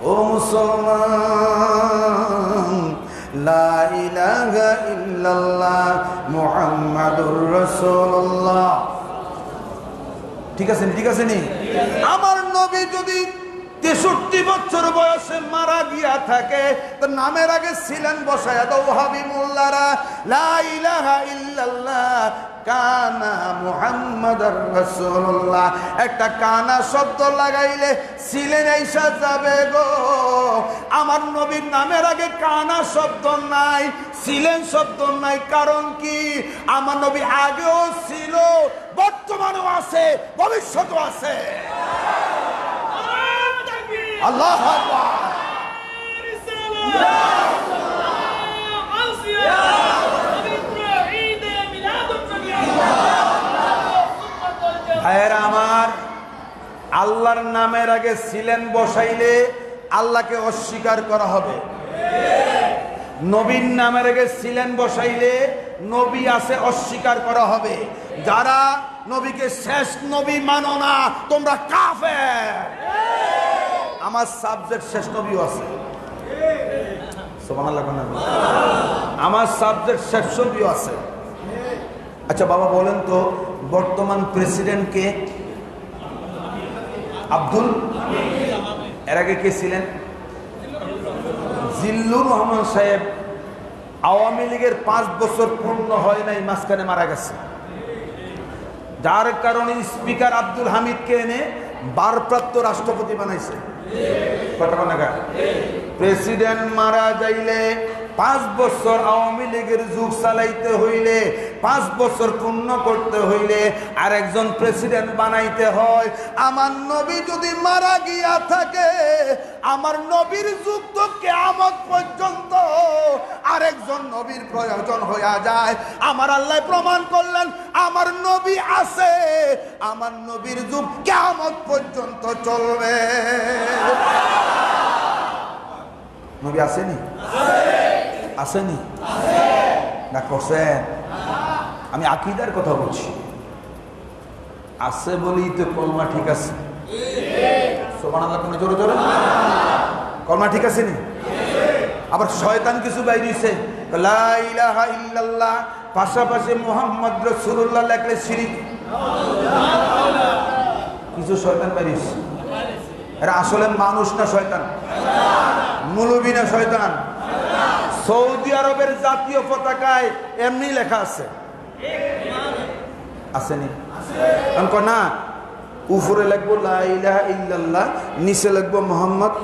ও মুসলমান লা ইলাহা ইল্লাল্লাহ মুহাম্মাদুর রাসূলুল্লাহ ঠিক আছে নি আমার নবী যদি 63 বছর বয়সে মারা গিয়া থাকে তো নামের আগে ছিলেন বসায়া দাও হাবিবুল্লাহরা লা ইলাহা ইল্লাল্লাহ কানা মুহাম্মাদুর রাসূলুল্লাহ একটা কানা শব্দ লাগাইলে ছিলেন আইসা যাবে গো আমার নবীর নামের আগে কানা শব্দ নাই ছিলেন শব্দ নাই কারণ কি আমার নবী আগেও ছিল বর্তমানেও আছে ভবিষ্যতেও আছে আল্লাহু আকবার ভাইয়েরা আমার আল্লাহর নামের আগে ছিলেন বসাইলে আল্লাহকে অস্বীকার করা হবে নবীর নামের আগে ছিলেন বসাইলে নবী আছে অস্বীকার করা হবে যারা নবীকে শেষ নবী মানো না তোমরা কাফের আমার সাবজেক্ট শেষ নবীও আছে সুবহানাল্লাহ। আমার সাবজেক্ট শেষ ছবিও আছে। আচ্ছা বাবা বলেন তো বর্তমান প্রেসিডেন্ট কে? আব্দুল, এর আগে কে ছিলেন? জিল্লুর রহমান সাহেব। আওয়ামী লীগের 5 বছর পূর্ণ হয় নাই, মাঝখানে মারা গেছে, যার কারণে স্পিকার আব্দুল হামিদকে এনে ভারপ্রাপ্ত রাষ্ট্রপতি বানাইছে। প্রেসিডেন্ট মারা যাইলে 5 বছর আওয়ামী লীগের যুগ চালাইতে হইলে 5 বছর পূর্ণ করতে হইলে আরেকজন প্রেসিডেন্ট বানাইতে হয়। আমার নবী যদি মারা গিয়া থাকে, আমার নবীর যুগ তো কিয়ামত পর্যন্ত আরেকজন নবীর প্রয়োজন হইয়া যায়। আমার আল্লাহ প্রমাণ করলেন আমার নবী আছে, আমার নবীর যুগ কিয়ামত পর্যন্ত চলবে। নবী আসেনি? আসেনি না করছেন? আমি আকীদার কথা বলছি। আছে বলেই তো কলমা ঠিক আছে। সুবহানাল্লাহ, কোন জোরে জোরে কলমা ঠিক আছে নি? আবার শয়তান কিছু বাইরেছে, লা ইলাহা ইল্লাল্লাহ পাশাপাশি মুহাম্মদ রাসূলুল্লাহ লেখলে শিরিক। কিছু শয়তান বাইরেছে। এরা আসলে মানুষ না শয়তান? মুলবি না শয়তান? সৌদি আরবের জাতীয় পতাকায় এমনি লেখা আছে, আসেনি? না, উপরে লিখবো লা ইলাহা ইল্লাল্লাহ, নিচে লিখবো মুহাম্মদ।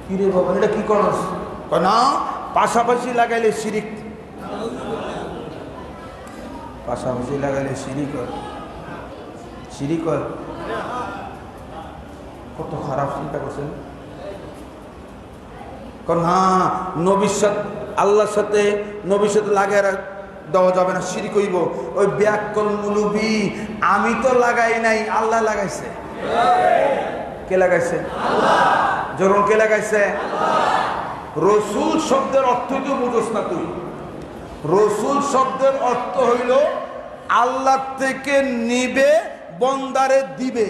কি রে বাবা, এটা কি করস? না, পাশাপাশি লাগাইলে শিরিক। পাশাপাশি লাগাইলে শিরিক হয়। শিরিক হয়। কত খারাপ চিন্তা করছেন। না, নবীর সাথে আল্লাহর সাথে নবীর সাথে লাগাই দেওয়া যাবে না, শিরিক হইব। ওই ব্যাকল মুলুবি, আমি তো লাগাই নাই, আল্লাহ লাগাইছে। কে লাগাইছে? যখন কে লাগাইছে? রসুল শব্দের অর্থ তো বুঝোস না তুই। রসুল শব্দের অর্থ হইল আল্লাহ থেকে নিবে, বন্দারে দিবে।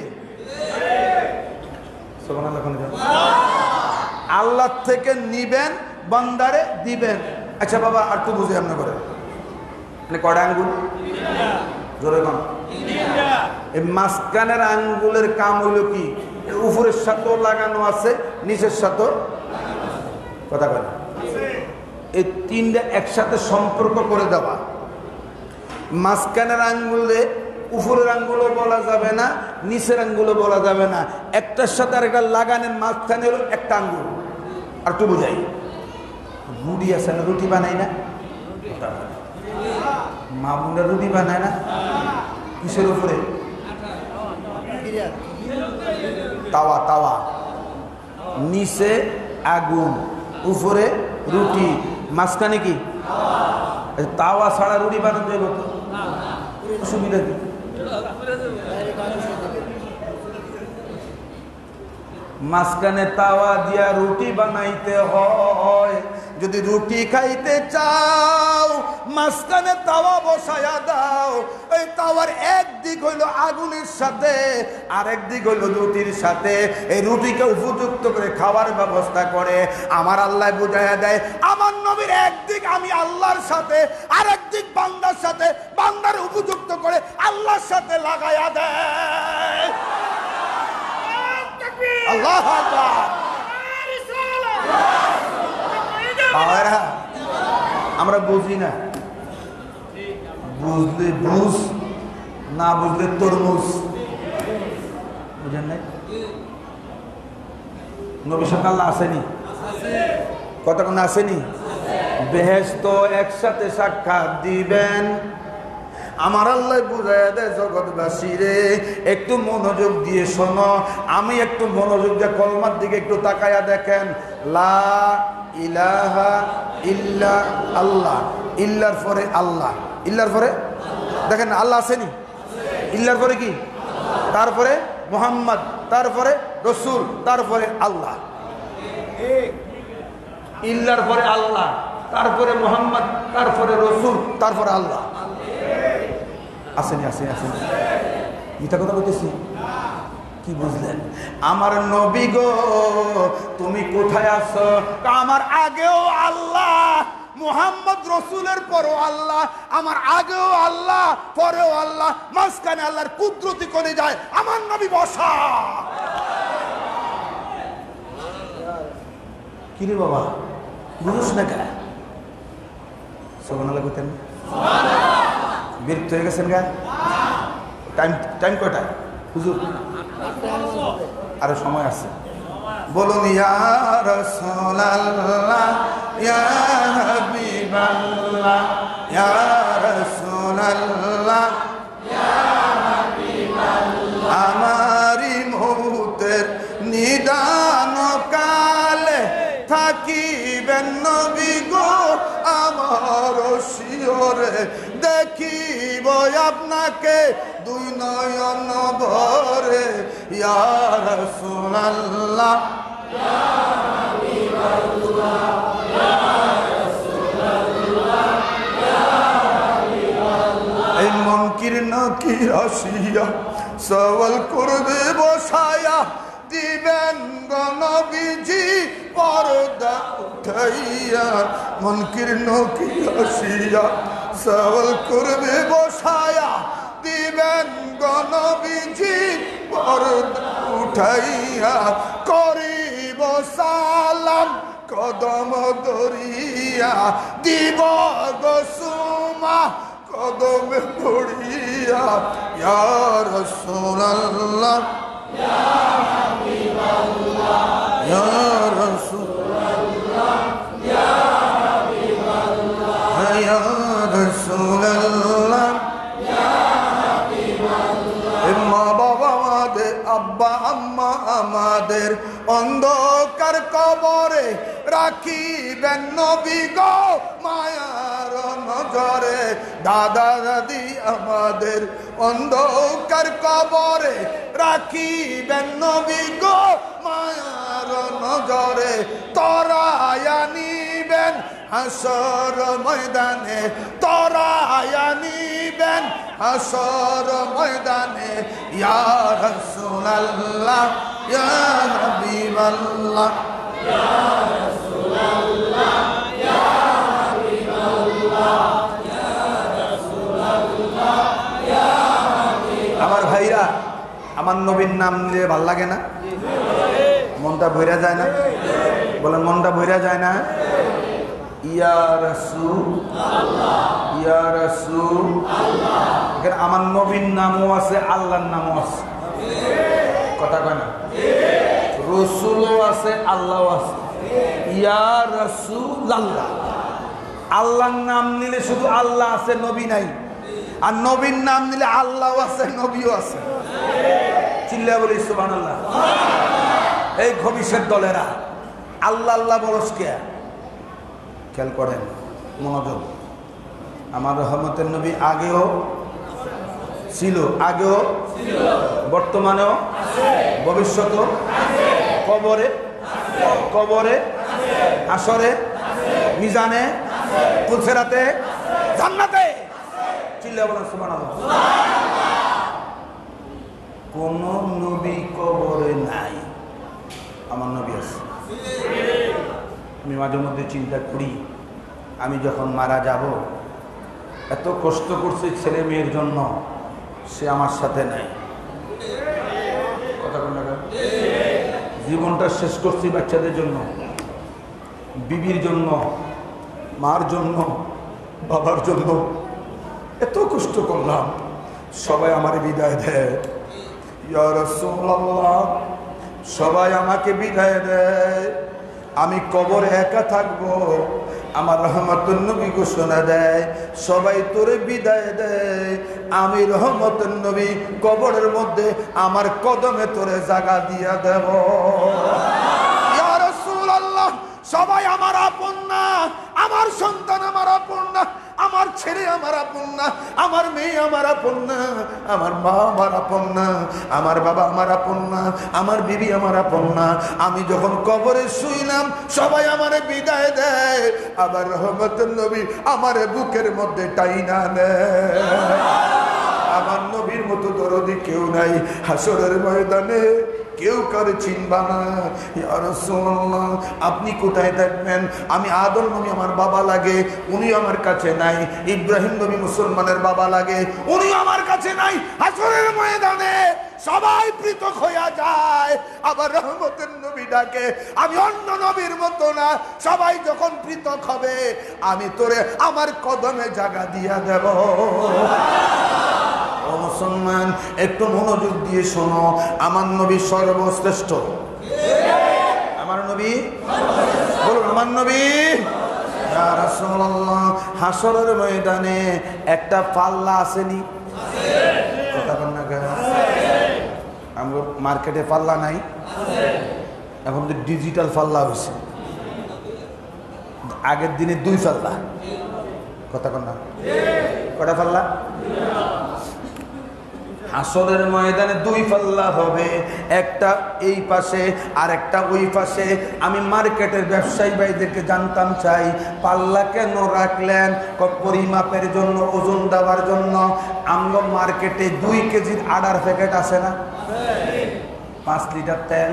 আল্লাহ থেকে নিবেন, বান্দারে দিবেন। আচ্ছা বাবা আর তো বুঝে আপনি করে কয়টা আঙ্গুল? জোরে কম। এই মাঝখানের আঙ্গুলের কাম হইল কি? উপরের সাথেও লাগানো আছে, নিচের সাথেও, কথা বলে, এই তিনটা একসাথে সম্পর্ক করে দেওয়া। মাঝখানের আঙ্গুলে উপরের আঙ্গুলও বলা যাবে না, নিচের আঙ্গুলও বলা যাবে না, একটার সাথে আরেকটা লাগানের মাঝখানে হলো একটা আঙ্গুল। আর একটু বুঝাই, রুটি আছে না, রুটি বানাই না? মা বোনরা রুটি বানায় না? কিসের উপরে? তাওয়া। তাওয়া, নিচে আগুন, উপরে রুটি, মাঝখানে কি? তাওয়া ছাড়া রুটি বানাতে যাবো তো অসুবিধা কি? মাঝখানে তাওয়া দিয়া রুটি বানাইতে হয়। যদি রুটি খাইতে চাও মাঝখানে তাওয়া বসায়া দাও। এই তাওয়ার একদিক হইল আগুনের সাথে, আর একদিক হইল রুটির সাথে। এই রুটিকে উপযুক্ত করে খাওয়ার ব্যবস্থা করে আমার আল্লাহ বুঝাইয়া দেয়। আমার নবীর একদিক আমি আল্লাহর সাথে, আর একদিক বান্দার সাথে, বান্দার উপযুক্ত করে আল্লাহর সাথে লাগাইয়া দেয়। আল্লাহু আকবার। আমরা বুঝি না, বুঝলে বুঝ, না বুঝলে তরমুজ। বুঝেন নাই? নবী সাথে আল্লাহ আসেনি? কতক্ষণ আসেনি? বেহেশত একসাথে সাক্ষাৎ দিবেন। আমার আল্লাহ বুঝাইয়া দেয় জগৎবাসী রে, একটু মনোযোগ দিয়ে শোনো। আমি একটু মনোযোগ দিয়ে কলমার দিকে একটু তাকায়া দেখেন। লা ইলাহা ইল্লা আল্লাহ, ইল্লার পরে আল্লাহ, ইল্লার পরে দেখেন আল্লাহ আসেনি? ইল্লার পরে কি? তারপরে মুহাম্মদ, তারপরে রসুল, তারপরে আল্লাহ। ইল্লার পরে আল্লাহ, তারপরে মুহাম্মদ, তারপরে রসুল, তারপরে আল্লাহ। আসেনি? আসেনি? আসেনি? মিথ্যা কথা বলতেছি? কি বুঝলেন? আমার নবী গো তুমি কোথায় আছো? আমার আগেও আল্লাহ, মুহাম্মদ রসুলের পরেও আল্লাহ, আমার আগেও আল্লাহ পরেও আল্লাহ, মাঝখানে আল্লাহর কুদরতি করে যায় আমার নবী বসা। কিরে বাবা বুঝুস না কে? সুবহানাল্লাহ কইতেন, বিরক্ত হয়ে গেছেন গা? টাইম কয়টায় হুজুর? আরো সময় আছে। বলুন ইয়া রাসূলুল্লাহ ইয়া হাবিবাল্লাহ ইয়া রাসূলুল্লাহ ইয়া হাবিবাল্লাহ। আমারি মৌতের নিদান কালে থাকিবেন নবী গো আমার শিয়রে, দেখিব আপনাকে দুই নয়ন ভরে। ইয়া রাসূলুল্লাহ ইয়া হাবিবাল্লাহ ইয়া রাসূলুল্লাহ ইয়া হাবিবাল্লাহ। এই মুনকির নাকির আসিয়া সওয়াল করবে বসায়া, দিবেন গো নবীজি পর্দা উঠাইয়া। মুনকির নাকির আসিয়া সওয়াল করবে বসায়া, দিবেন গো নবীজি পর্দা উঠাইয়া। করিব সালাম কদম ধরিয়া, দিব গো সুমা কদমে পড়িয়া। ইয়া রাসূলুল্লাহ ইয়া হাবিবাল্লাহ ইয়া রাসূলুল্লাহ ইয়া হাবিবাল্লাহ ইয়া রাসূলুল্লাহ ইয়া হাবিবাল্লাহ। মা বাবা আমাদের, আব্বা আম্মা আমাদের অন্ধকার কবরে রাখিবেন নবী গো মায়ার নজরে। দাদা দাদি আমাদের অন্ধকার কবরে রাখিবেন নবী গো মায়ার নজরে। তরায়া নিবেন হাসর ময়দানে, তরায়া নিবেন হাসর ময়দানে। ইয়া রাসূলুল্লাহ ইয়া হাবিবাল্লাহ ইয়া রাসূলুল্লাহ ইয়া হাবিবাল্লাহ ইয়া রাসূলুল্লাহ ইয়া হাবিবাল্লাহ। আমার ভাইরা, আমার নবীর নাম নিলে ভাল লাগে না? মনটা ভইরা যায় না? বলেন মনটা ভইরা যায় না? ইয়া রাসূলুল্লাহ ইয়া রাসূলুল্লাহ। এখানে আমার নবীর নামও আছে, আল্লাহর নামও আছে। কথা কয় না? রসুলও আছে, আল্লাহও আছে। ইয়া রাসূলুল্লাহ। আল্লাহর নাম নিলে শুধু আল্লাহ আছে, নবী নাই। আর নবীর নাম নিলে আল্লাহও আছে, নবীও আছে। চিল্লা বলি সুবহানাল্লাহ। এই ভবিষ্যৎ দলেরা আল্লাহ আল্লাহ বলস কে? খেয়াল করেন, মনোযোগ। আমার রহমতের নবী আগেও ছিল, আগেও বর্তমানেও ভবিষ্যতেও, কবরে কবরে আসরে মিজানে পুলসেরাতে জান্নাতে। চিল্লা বলেন সুবহানাল্লাহ। কোন নবী কবরে নাই, আমার নবী আছে। আমি মাঝে মধ্যে চিন্তা করি, আমি যখন মারা যাব, এত কষ্ট করছি ছেলে মেয়ের জন্য, সে আমার সাথে নাই। কথা বল না? জীবনটা শেষ করছি বাচ্চাদের জন্য, বিবির জন্য, মার জন্য, বাবার জন্য, এত কষ্ট করলাম, সবাই আমার বিদায় দেয়। ইয়া রাসূলুল্লাহ, সবাই আমাকে বিদায় দেয়, আমি কবরে একা থাকবো। আমার রহমতুন নবী ঘোষণা দেয়, সবাই তোরে বিদায় দেয়, আমি রহমতুন নবী কবরের মধ্যে আমার কদমে তোরে জায়গা দিয়া দেব। ইয়া রাসূলুল্লাহ, সবাই আমার আপন না, আমার সন্তান আমার আপন না, আমার ছেলে আমার আপন না, আমার মেয়ে আমার আপন না, আমার মা আমার আপন না, আমার বাবা আমার আপন না, আমার বিবি আমার আপন না। আমি যখন কবরে শুইলাম, সবাই আমারে বিদায় দেয়, আবার রহমতুল নবী আমারে বুকের মধ্যে টাইনা নেয়। আমার নবীর মতো দরদি কেউ নাই হাসরের ময়দানে কেউ কারো চিনবা না। ইয়া রাসূলুল্লাহ আপনি কোথায় থাকবেন? আমি আদম নবী আমার বাবা লাগে, উনি আমার কাছে নাই। ইব্রাহিম নবী মুসলমানের বাবা লাগে, উনি আমার কাছে নাই। হাসরের ময়দানে সবাই পৃথক হইয়া যায়, আবার রহমতের নবী ডাকে আমি অন্য নবীর মতো না। সবাই যখন পৃথক হবে আমি তোরে আমার কদমে জায়গা দিয়া দেব। ও মুসলমান একটু মনোযোগ দিয়ে শোনো, আমার নবী সর্বশ্রেষ্ঠ। আমার নবী বলুন আমার নবী। ইয়া রাসূলুল্লাহ হাসরের ময়দানে একটা পাল্লা আসেনি? কথা বল না কেন? আমরা মার্কেটে পাল্লা নাই, এখন তো ডিজিটাল পাল্লা হয়েছে। আগের দিনে 2 পাল্লা। কথা বল না, কটা পাল্লা? হাসরের ময়দানে 2 পাল্লা হবে, একটা এই পাশে আর একটা ওই পাশে। আমি মার্কেটের ব্যবসায়ী ভাইদেরকে জানতাম চাই পাল্লা কেন রাখলেন? পরিমাপের জন্য, ওজন দেওয়ার জন্য। আমরা মার্কেটে 2 কেজির আটার প্যাকেট আছে না, 5 লিটার তেল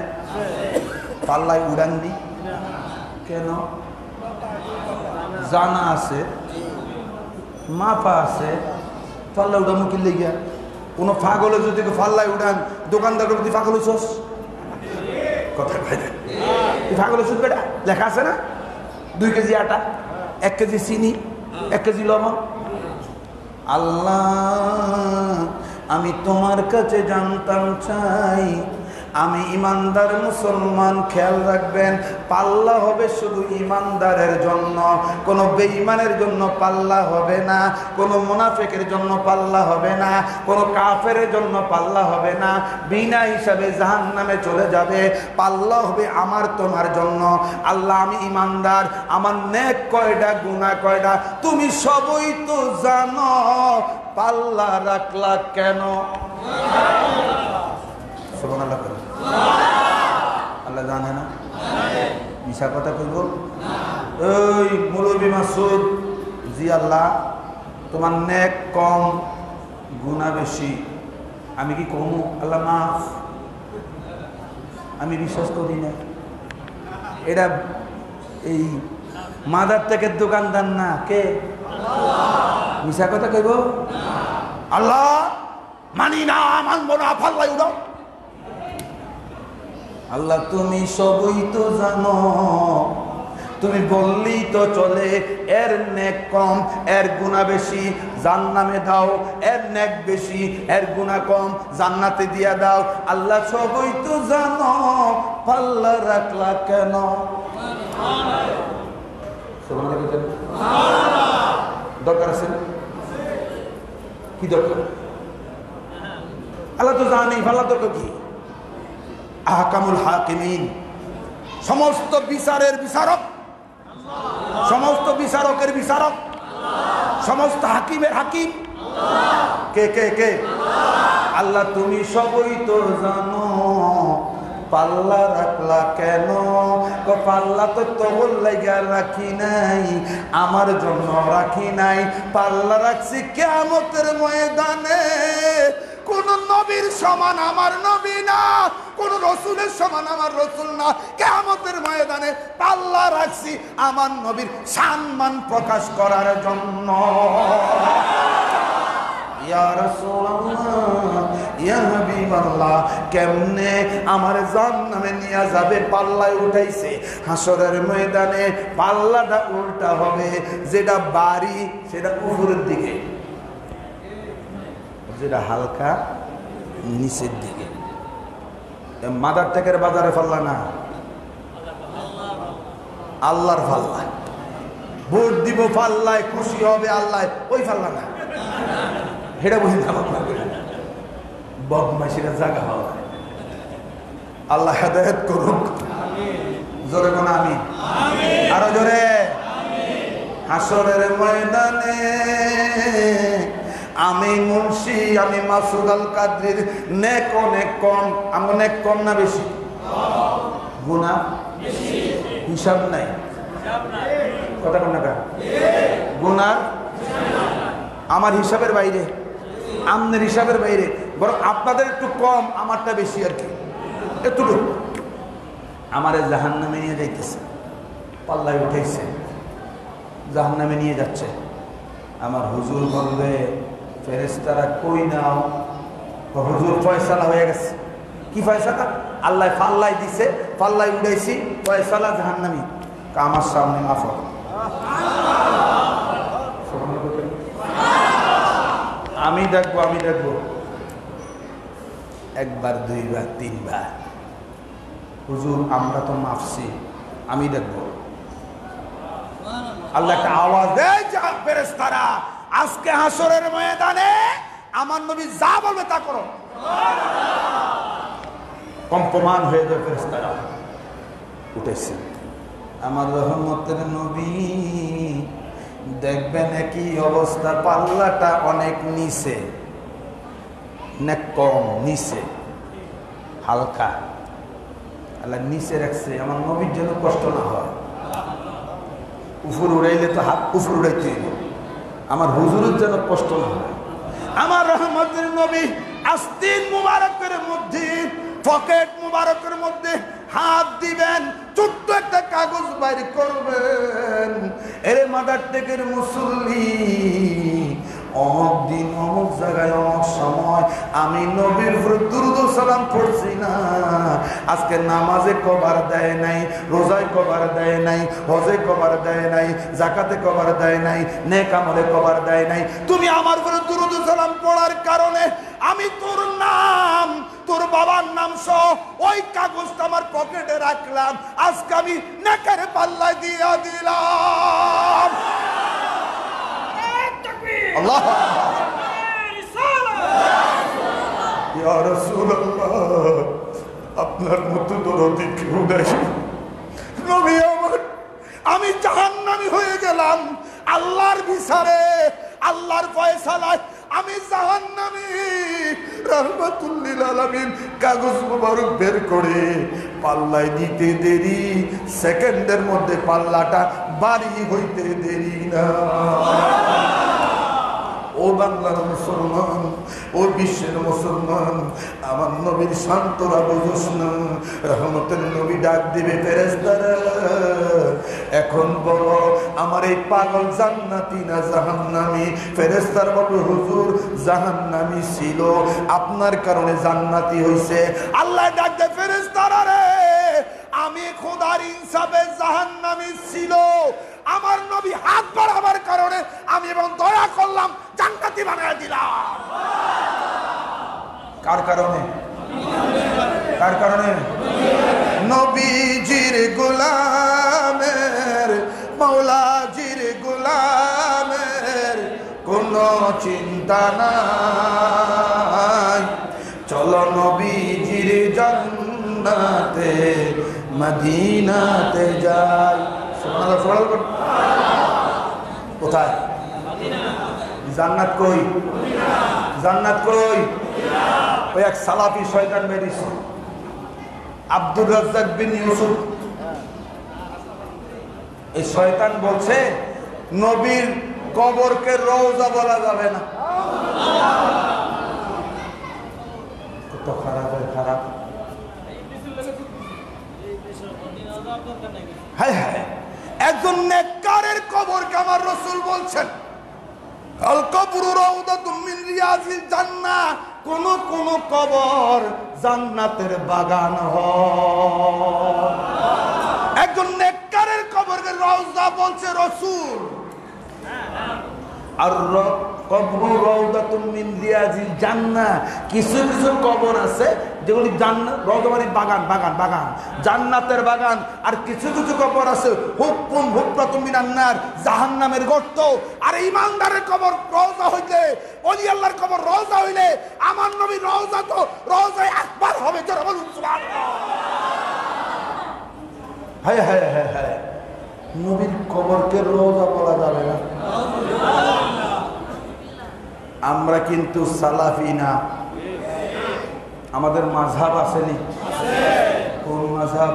পাল্লায় উড়াননি কেন? জানা আছে, মাপা আছে, পাল্লা উড়ানো কি লেগে? কোনো পাগলে যদি পাল্লায় উড়ান, দোকানদার যদি পাগল হইছস, কথা কয় না, পাগল হইছস বেটা, লেখা আছে না 2 কেজি আটা, 1 কেজি চিনি, 1 কেজি লবণ। আল্লাহ আমি তোমার কাছে জানতাম চাই, আমি ইমানদার মুসলমান, খেয়াল রাখবেন পাল্লা হবে শুধু ইমানদারের জন্য, কোনো বেঈমানের জন্য পাল্লা হবে না, কোনো মুনাফিকের জন্য পাল্লা হবে না, কোনো কাফেরের জন্য পাল্লা হবে না। বিনা হিসাবে জাহান্নামে চলে যাবে। পাল্লা হবে আমার তোমার জন্য। আল্লাহ আমি ইমানদার, আমার নেক কয়টা গুনাহ কয়টা তুমি সবই তো জানো, পাল্লা রাখলা কেন? সুবহানাল্লাহ। আল্লাহ জানে না? মিশা কথা কইব? ওই মৌলভী মাসুদ, জি আল্লাহ তোমার নেক কম গুনাহ বেশি, আমি কি কম? আল্লাহ মাফ। আমি বিশ্বাস করি না। এটা এই মাদার থেকে দোকানদার না, কে? মিশা কথা কইব? আল্লাহ মানি না, মানবো না, পাল্লাই উড়াও। আল্লাহ তুমি সবই তো জানো, তুমি বললেই তো চলে। এর নেক কম, এর গুনাহ বেশি, জান্নামে দাও। এর নেক বেশি, এর গুনাহ কম, জান্নাতে দিয়া দাও। আল্লাহ সবই তো জানো, পাল্লা রাখলা কেন? দরকার আছে কি? দরকার আল্লাহ তো জানি, পাল্লা দরকার কি? আহকামুল হাকিমিন, সমস্ত বিচারের বিচারক, সমস্ত বিচারকের বিচারক, সমস্ত হাকিমের হাকিম কে কে কে? আল্লাহ তুমি সবই তো জানো, পাল্লা রাখলা কেন? পাল্লা তো তোর লাগা রাখি নাই, আমার জন্য রাখি নাই। পাল্লা রাখছি কিয়ামতের ময়দানে। কোন নবীর সমান আমার নবী না, কোন রসুলের সমান আমার রসুল না। কিয়ামতের ময়দানে পাল্লা রাখছি আমার নবীর সম্মান প্রকাশ করার জন্য। ইয়া রাসূলুল্লাহ, ইয়া হাবিবাল্লাহ, কেমনে আমার জান্নাতে নিয়ে যাবে? পাল্লায় উঠাইছে। হাসরের ময়দানে পাল্লাটা উল্টা হবে, যেটা বাড়ি সেটা উপরের দিকে, যেটা হালকা নিচের দিকে। মাদার টেকের বাজারে পাল্লা না, আল্লাহর পাল্লা। ভোট দিব পাল্লায়, খুশি হবে আল্লাহ, ওই পাল্লা না। হেটা বুঝি বদমাইশিরা জায়গা হবে। আল্লাহ হেদায়েত করুক। জোরে কোন আমিন, আরো জোরে। হাসরের ময়দানে আমি মুন্সি, আমি মাসুদ আল কাদরির নেক অনেক কম। আমার নেক কম না বেশি? গুনাহ হিসাব নাই। কথা বল না, গুনাহ আমার হিসাবের বাইরে। আমনের হিসাবের বাইরে, বরং আপনাদের একটু কম, আমারটা বেশি আর কি, এতটুকু। আমারে জাহান্নামে নিয়ে যাইতেছে, পাল্লায় উঠেছে, জাহান্নামে নিয়ে যাচ্ছে। আমার হুজুর বলবে, ফেরেশতারা কই নাও? হুজুর ফয়সালা হয়ে গেছে। কি ফয়সালা? আল্লাহ পাল্লাই দিছে, পাল্লাই উঠাইছি, ফয়সালা জাহান্নামী। আমার সামনে মাফ হবে। আমি দেখবো, আমি দেখবো, একবার, দুইবার, তিনবার, হুজুর আমরা তো মাফছি, আমি দেখবো। আল্লাহ একটা আওয়াজ দেয়, যা ফেরেশতারা আজকে হাসরের ময়দানে আমার নবী যা বলবে তা করো। কম্পমান হয়ে যায় ফেরেশতারা, উঠেছে। আমার রহমতের নবী দেখবেন একই অবস্থা, পাল্লাটা অনেক নিচে, না কম নিচে, হালকা। আল্লাহ নিচে রাখছে আমার নবীর যেন কষ্ট না হয়। উপর উড়াইলে তো হাত উপর উড়াইতে, আমার হুজুরের যেন কষ্ট না হয়। আমার রহমতের নবী আস্তিন মুবারকের মধ্যে, পকেট মুবারকের মধ্যে হাত দিবেন, ছোট্ট একটা কাগজ বাইর করবেন। এরে মাদার টেকের মুসল্লি, অমুক দিন অমুক জায়গায় অমুক সময় আমি নবীর উপর দুরূদ ও সালাম পড়ছি না, আজকে নামাজে কভার দেয় নাই, রোজায় কভার দেয় নাই, হজে কভার দেয় নাই, যাকাতে কভার দেয় নাই, নেক আমলে কভার দেয় নাই, তুমি আমার উপর দুরূদ ও সালাম পড়ার কারণে আমি তোর নাম, তোর বাবার নাম সহ ওই কাগজটা আমার পকেটে রাখলাম, আজকে আমি নেকের পাল্লায় দিয়া দিলাম। আল্লাহ, ইয়া রাসূলুল্লাহ, আপনার মতো দরদি কেউ নাই নবী আমার। আমি জাহান্নামী হয়ে গেলাম আল্লাহর বিচারে, আল্লাহর ফয়সালায় আমি জাহান্নামী। রাহমাতুল লিল আলামিন কাগজ মোবারক বের করে পাল্লায় দিতে দেরি, সেকেন্ডের মধ্যে পাল্লাটা বাড়ি হইতে দেরি না। ও বাংলার মুসলমান, ও বিশ্বের মুসলমান, আমার নবীর শান্তরা বুঝোস না। রহমতের নবী ডাক দিবে, ফেরেশতারা এখন বলো আমার এই পাগল জান্নাতি না জাহান্নামী? ফেরেশতারা বলবে, হুজুর জাহান্নামী ছিল, আপনার কারণে জান্নাতি হইছে। আল্লাহ ডাক দেয়, ফেরেশতারা রে, আমি খোদার ইনসাফে জাহান্নামী ছিল, আমার নবী হাত বাড়াবার কারণে আমি এবং দয়া করলাম, জান্নাতি বানায় দিলাম। কার কারণে? কার কারণে? নবীজির গোলামের, মাওলাজির গোলামের কোনো চিন্তা নাই, চলো নবীজির জান্নাতে মদিনাতে যাই। কোথায় জান্নাত? কই জান্নাত? কই? ওই এক সালাফি শয়তান বেরিস, আব্দুর রাজ্জাক বিন ইউসুফ, এই শয়তান বলছে নবীর কবরকে রওজা বলা যাবে না। কত খারাপ হয়, খারাপ। হ্যাঁ হ্যাঁ, একজন নেককারের কবরকে আমার রাসূল বলছেন আল কবরু রাউদাতুম মিন রিয়াজিল জান্নাহ, কোন কোন কবর জান্নাতের বাগান হয়। একজন নেককারের কবরকে রওজা বলছে রাসূল। আর কবরু রাউদাতুম মিন রিয়াজিল জান্নাহ, কিছু কিছু কবর আছে যেগুলি জান্নাত, রওজা মানে বাগান, বাগান, বাগান, জান্নাতের বাগান। আর কিছু কিছু কবর আছে হুকুম হুকরাতুম মিনান নার, জাহান্নামের গর্ত। আর ঈমানদারের কবর রওজা হইলে, ওলি আল্লাহর কবর রওজা হইলে, আমার নবীর রওজা তো রওজায়ে আকবার হবে। যারা বলুন সুবহানাল্লাহ। হ্যাঁ হ্যাঁ হ্যাঁ হ্যাঁ, নবীর কবরকে রওজা বলা যাবে না। আমরা কিন্তু সালাফি না, আমাদের মাযহাব আসেনি। কোন মাযহাব?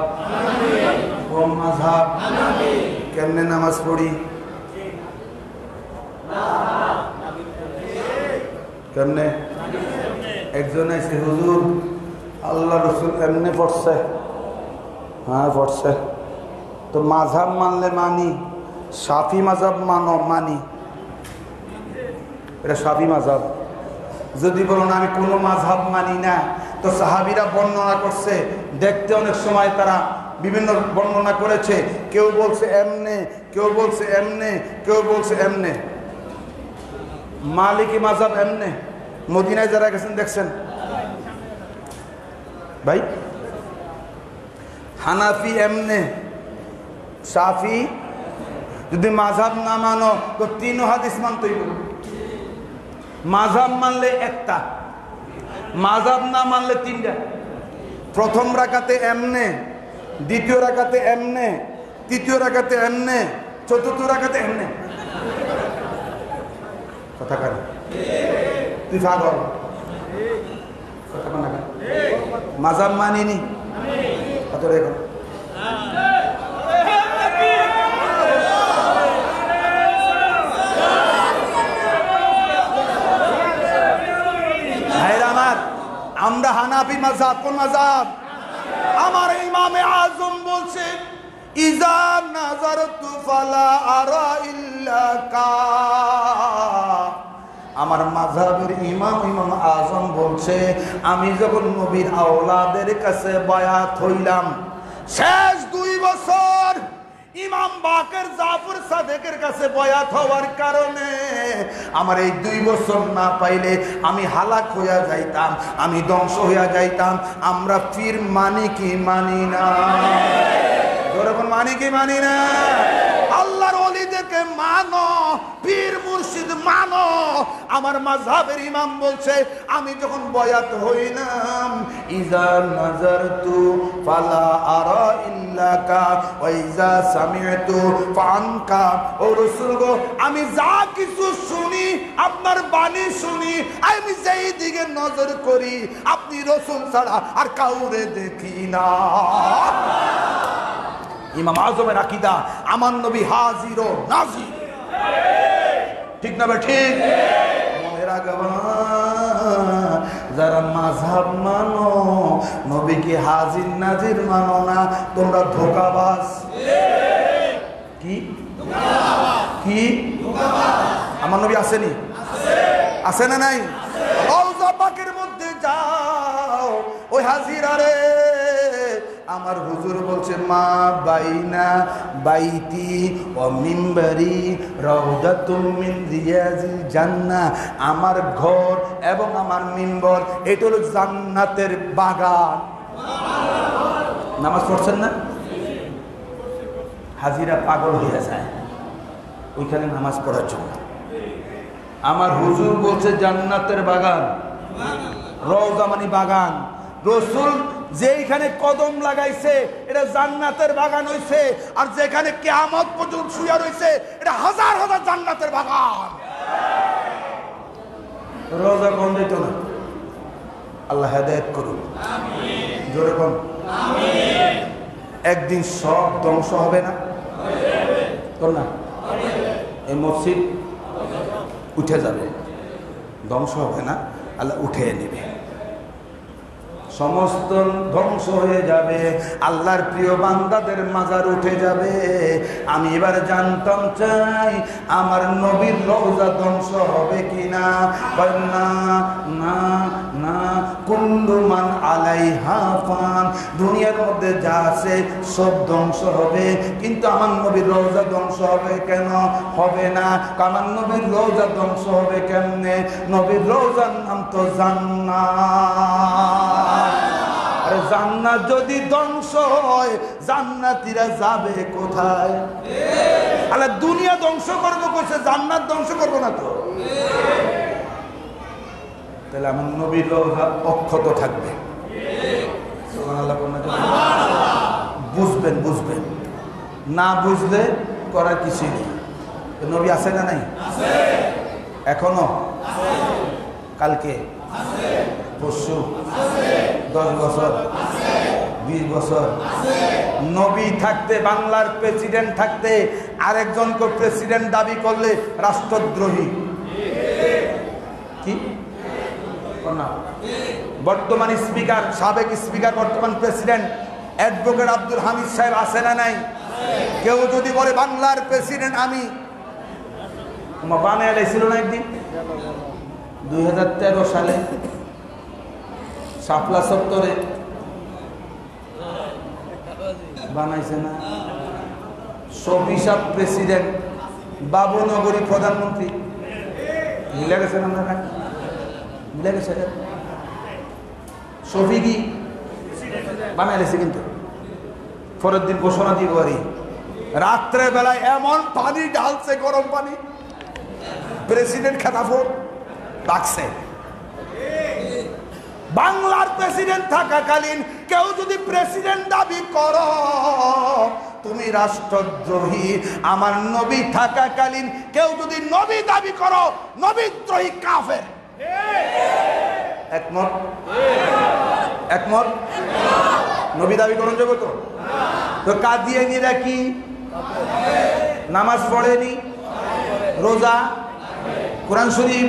কোন মাযহাব? কেমনে নামাজ পড়ি? কেমনে? একজন এসে হুজুর আল্লাহ রসুল এমনি পড়ছে। হ্যাঁ পড়ছে। তো মাযহাব মানলে মানি, শাফি মাযহাব মানি, এটা শাফি মাযহাব। যদি বলুন আমি কোনো মাযহাব মানি না, তো সাহাবীরা বর্ণনা করছে, দেখতে অনেক সময় তারা বিভিন্ন বর্ণনা করেছে, কেউ বলছে এমনে, কেউ বলছে এমনে, কেউ বলছে এমনে। মালিকি মাযহাব এমনে, মদিনায় যারা গেছেন দেখছেন ভাই। হানাফি এমনে, শাফি। যদি মাযহাব না মানো তো 3 হাদিস মানতেই হবে। মাযহাব মানলে একটা, মাযহাব না মানলে 3টা। প্রথম রাকাতে এমনে, দ্বিতীয় রাকাতে এমনে, তৃতীয় রাকাতে এমনে, চতুর্থ রাকাতে এমনে। কথা কার? তুই পাগল? কথা কার? মাযহাব মানিনি কত রে? আমরা হানাফি মাযহাব। কোন মাযহাব? আমার ইমামে আযম বলছেন ইযা নাযারতু ফালা আরা ইল্লাকা। আমার মাযহাবের ইমাম আযম বলছে আমি যখন নবীর আওলাদের কাছে বায়াত হইলাম, শেষ 2 বছর ইমাম বাকের জাফর সাদেকের কাছে বয়াত হওয়ার কারণে আমার এই 2 বছর না পাইলে আমি হালাক হইয়া যাইতাম, আমি ধ্বংস হইয়া যাইতাম। আমরা পীর মানি কি মানি না? যখন মানি কি মানি না? আল্লাহর ওলিদেরকে মানো, পীর মুর্শিদ মানো। আমার মাযহাবের ইমাম বলছে আমি যখন বয়াত হইলাম ইযা নাযারতু ফালা আরা ইল্লাকা ওয়া ইযা সামি'তু ফাআনকা। ও রাসূল গো, আমি যা কিছু শুনি আপনার বাণী শুনি, আমি যেই দিকে নজর করি আপনি রাসূল ছাড়া আর কাউরে দেখি না। ইমাম আযমের আকীদা আমার নবী হাজির ও নাজির। ঠিক না ভাই? ঠিক। যারা মাযহাব মানো, নবীকে হাজির নাজির মানো না, তোমরা ধোঁকাবাজ। কি কি? আমার নবী আসেনি? আছে না নাই? রওজা পাকের মধ্যে যাও, ওই হাজিরারে আমার হুজুর বলছে মা বাইনা বাইতি ওয়া মিম্বারি রাউদাতুম মিন রিয়াজিল জান্নাহ। আমার ঘর এবং আমার মিম্বর এটা হলো জান্নাতের বাগান। নামাজ পড়ছেন না? হাজিরা পাগল হয়ে যায় ওইখানে নামাজ পড়ার জন্য। আমার হুজুর বলছে জান্নাতের বাগান, রওজা মানে বাগান। রাসূল যেখানে কদম লাগাইছে এটা জান্নাতের বাগান হইছে, আর যেখানে কিয়ামত পর্যন্ত শুয়ে রইছে এটা হাজার হাজার জান্নাতের বাগান। রওজা কোন দিত না? আল্লাহ হেদায়েত করুন। আমিন। জোরে কোন আমিন। একদিন সব ধ্বংস হবে না? কোন না? এই মসজিদ উঠে যাবে, ধ্বংস হবে না, আল্লাহ উঠিয়ে নেবে। সমস্ত ধ্বংস হয়ে যাবে, আল্লাহর প্রিয় বান্দাদের মাজার উঠে যাবে। আমি এবার জানতাম চাই আমার নবীর রওজা ধ্বংস হবে কিনা? না না না, কুল্লু মান আলাইহা ফান। দুনিয়ার মধ্যে যা আছে সব ধ্বংস হবে, কিন্তু আমার নবীর রওজা ধ্বংস হবে কেন? হবে না। আমার নবীর রওজা ধ্বংস হবে কেমনে? নবীর রওজার নাম তো জান্নাত। আরে জান্নাত যদি ধ্বংস হয় জান্নাতীরা যাবে কোথায়? আল্লাহ দুনিয়া ধ্বংস করবো কইছে, জান্নাত ধ্বংস করবো না তো? তাহলে আমার নবীর রওজা অক্ষত থাকবে। সুবহানাল্লাহ। বুঝবেন বুঝবেন, না বুঝলে করার কিছুই নেই। নবী আছে না নাই? এখনো? কালকে? পরশু? 10 বছর? 20 বছর? নবী থাকতে, বাংলার প্রেসিডেন্ট থাকতে আরেকজনকে প্রেসিডেন্ট দাবি করলে রাষ্ট্রদ্রোহী। কি না? বর্তমান স্পিকার, সাবেক স্পিকার, বর্তমান প্রেসিডেন্ট অ্যাডভোকেট আব্দুল হামিদ সাহেব আছে না নাই? কেউ যদি বলে বাংলার প্রেসিডেন্ট আমি, বানায় ছিল না একদিন 2013 সালে শাপলা চত্বরে বানাইছে না? শফি সাহেব প্রেসিডেন্ট, বাবুনগরী প্রধানমন্ত্রী, মিলে গেছেন আপনারা? মিলে গেছে। শফি কি বানাইছে, কিন্তু পরের দিন ঘোষণা দিব আরে রাত্রে বেলায় এমন পানি ঢালছে, গরম পানি, প্রেসিডেন্ট খেতাফোর ডাকছে। বাংলার প্রেসিডেন্ট থাকাকালীন কেউ যদি প্রেসিডেন্ট দাবি করো তুমি রাষ্ট্রদ্রোহী, আমার নবী থাকাকালীন কেউ যদি নবী দাবি করো নবীদ্রোহী কাফের। একমত? একমত? নবী দাবি করুন যাবো তো? তো কাদিয়ানীরা কি নামাজ পড়েনি, রোজা, কোরআন শরীফ,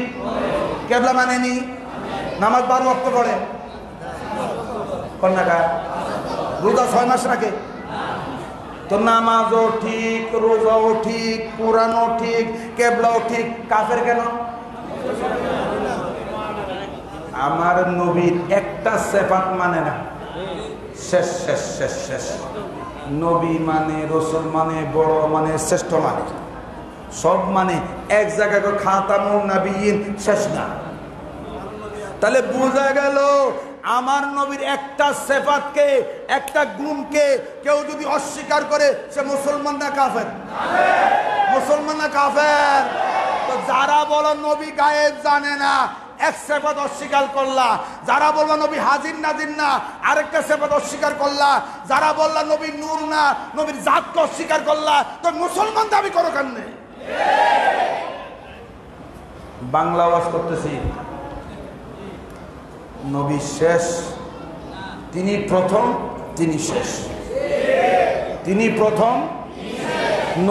কেবলা মানেনি, নামাজ 12 ওয়াক্ত পড়ে, কন্যাকা রোজা 6 মাস রাখে, তো নামাজও ঠিক, রোজাও ঠিক, কোরআনও ঠিক, কেবলাও ঠিক, কাফের কেন? আমার নবীর একটা সিফাত মানে না, শেষ শেষ শেষ শেষ। নবী মানে, রাসূল মানে, বড় মানে, শ্রেষ্ঠ মানে, সব মানে এক জায়গায় খাতামুন নবিয়্যিন শেষ না। তাহলে বোঝা গেল আমার নবীর একটা সিফাতকে, একটা গুণকে কেউ যদি অস্বীকার করে সে মুসলমান না কাফের? মুসলমান না কাফের? তো যারা বলো নবী গায়েব জানে না, এক সিফাত অস্বীকার করলা। যারা বললো নবী হাজির নাজির না, আরেকটা সিফাত অস্বীকার করলা। যারা বললা নবী নূর না, নবীর জাতকে অস্বীকার করলা। তো মুসলমান দাবি করো কেন? বাংলা ওয়াজ করতেছি, নবী শেষ, তিনি প্রথম, তিনি শেষ। তিনি প্রথম,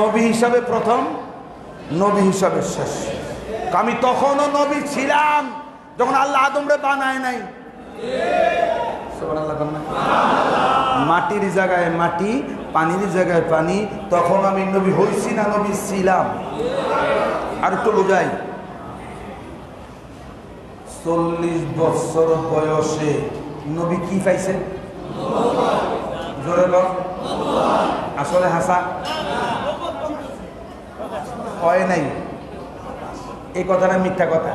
নবী হিসাবে প্রথম, নবী হিসাবে শেষ। আমি তখনও নবী ছিলাম যখন আল্লাহ আদমরে বানায় নাই। মাটির জায়গায় মাটি, পানির জায়গায় পানি, তখন আমি নবী হইছি না নবী ছিলাম? আর একটু বোঝাই, 40 বছর বয়সে নবী কি পাইছেন? জোরে বল। আসলে হাসা হয় নাই, এই কথাটা মিথ্যা কথা।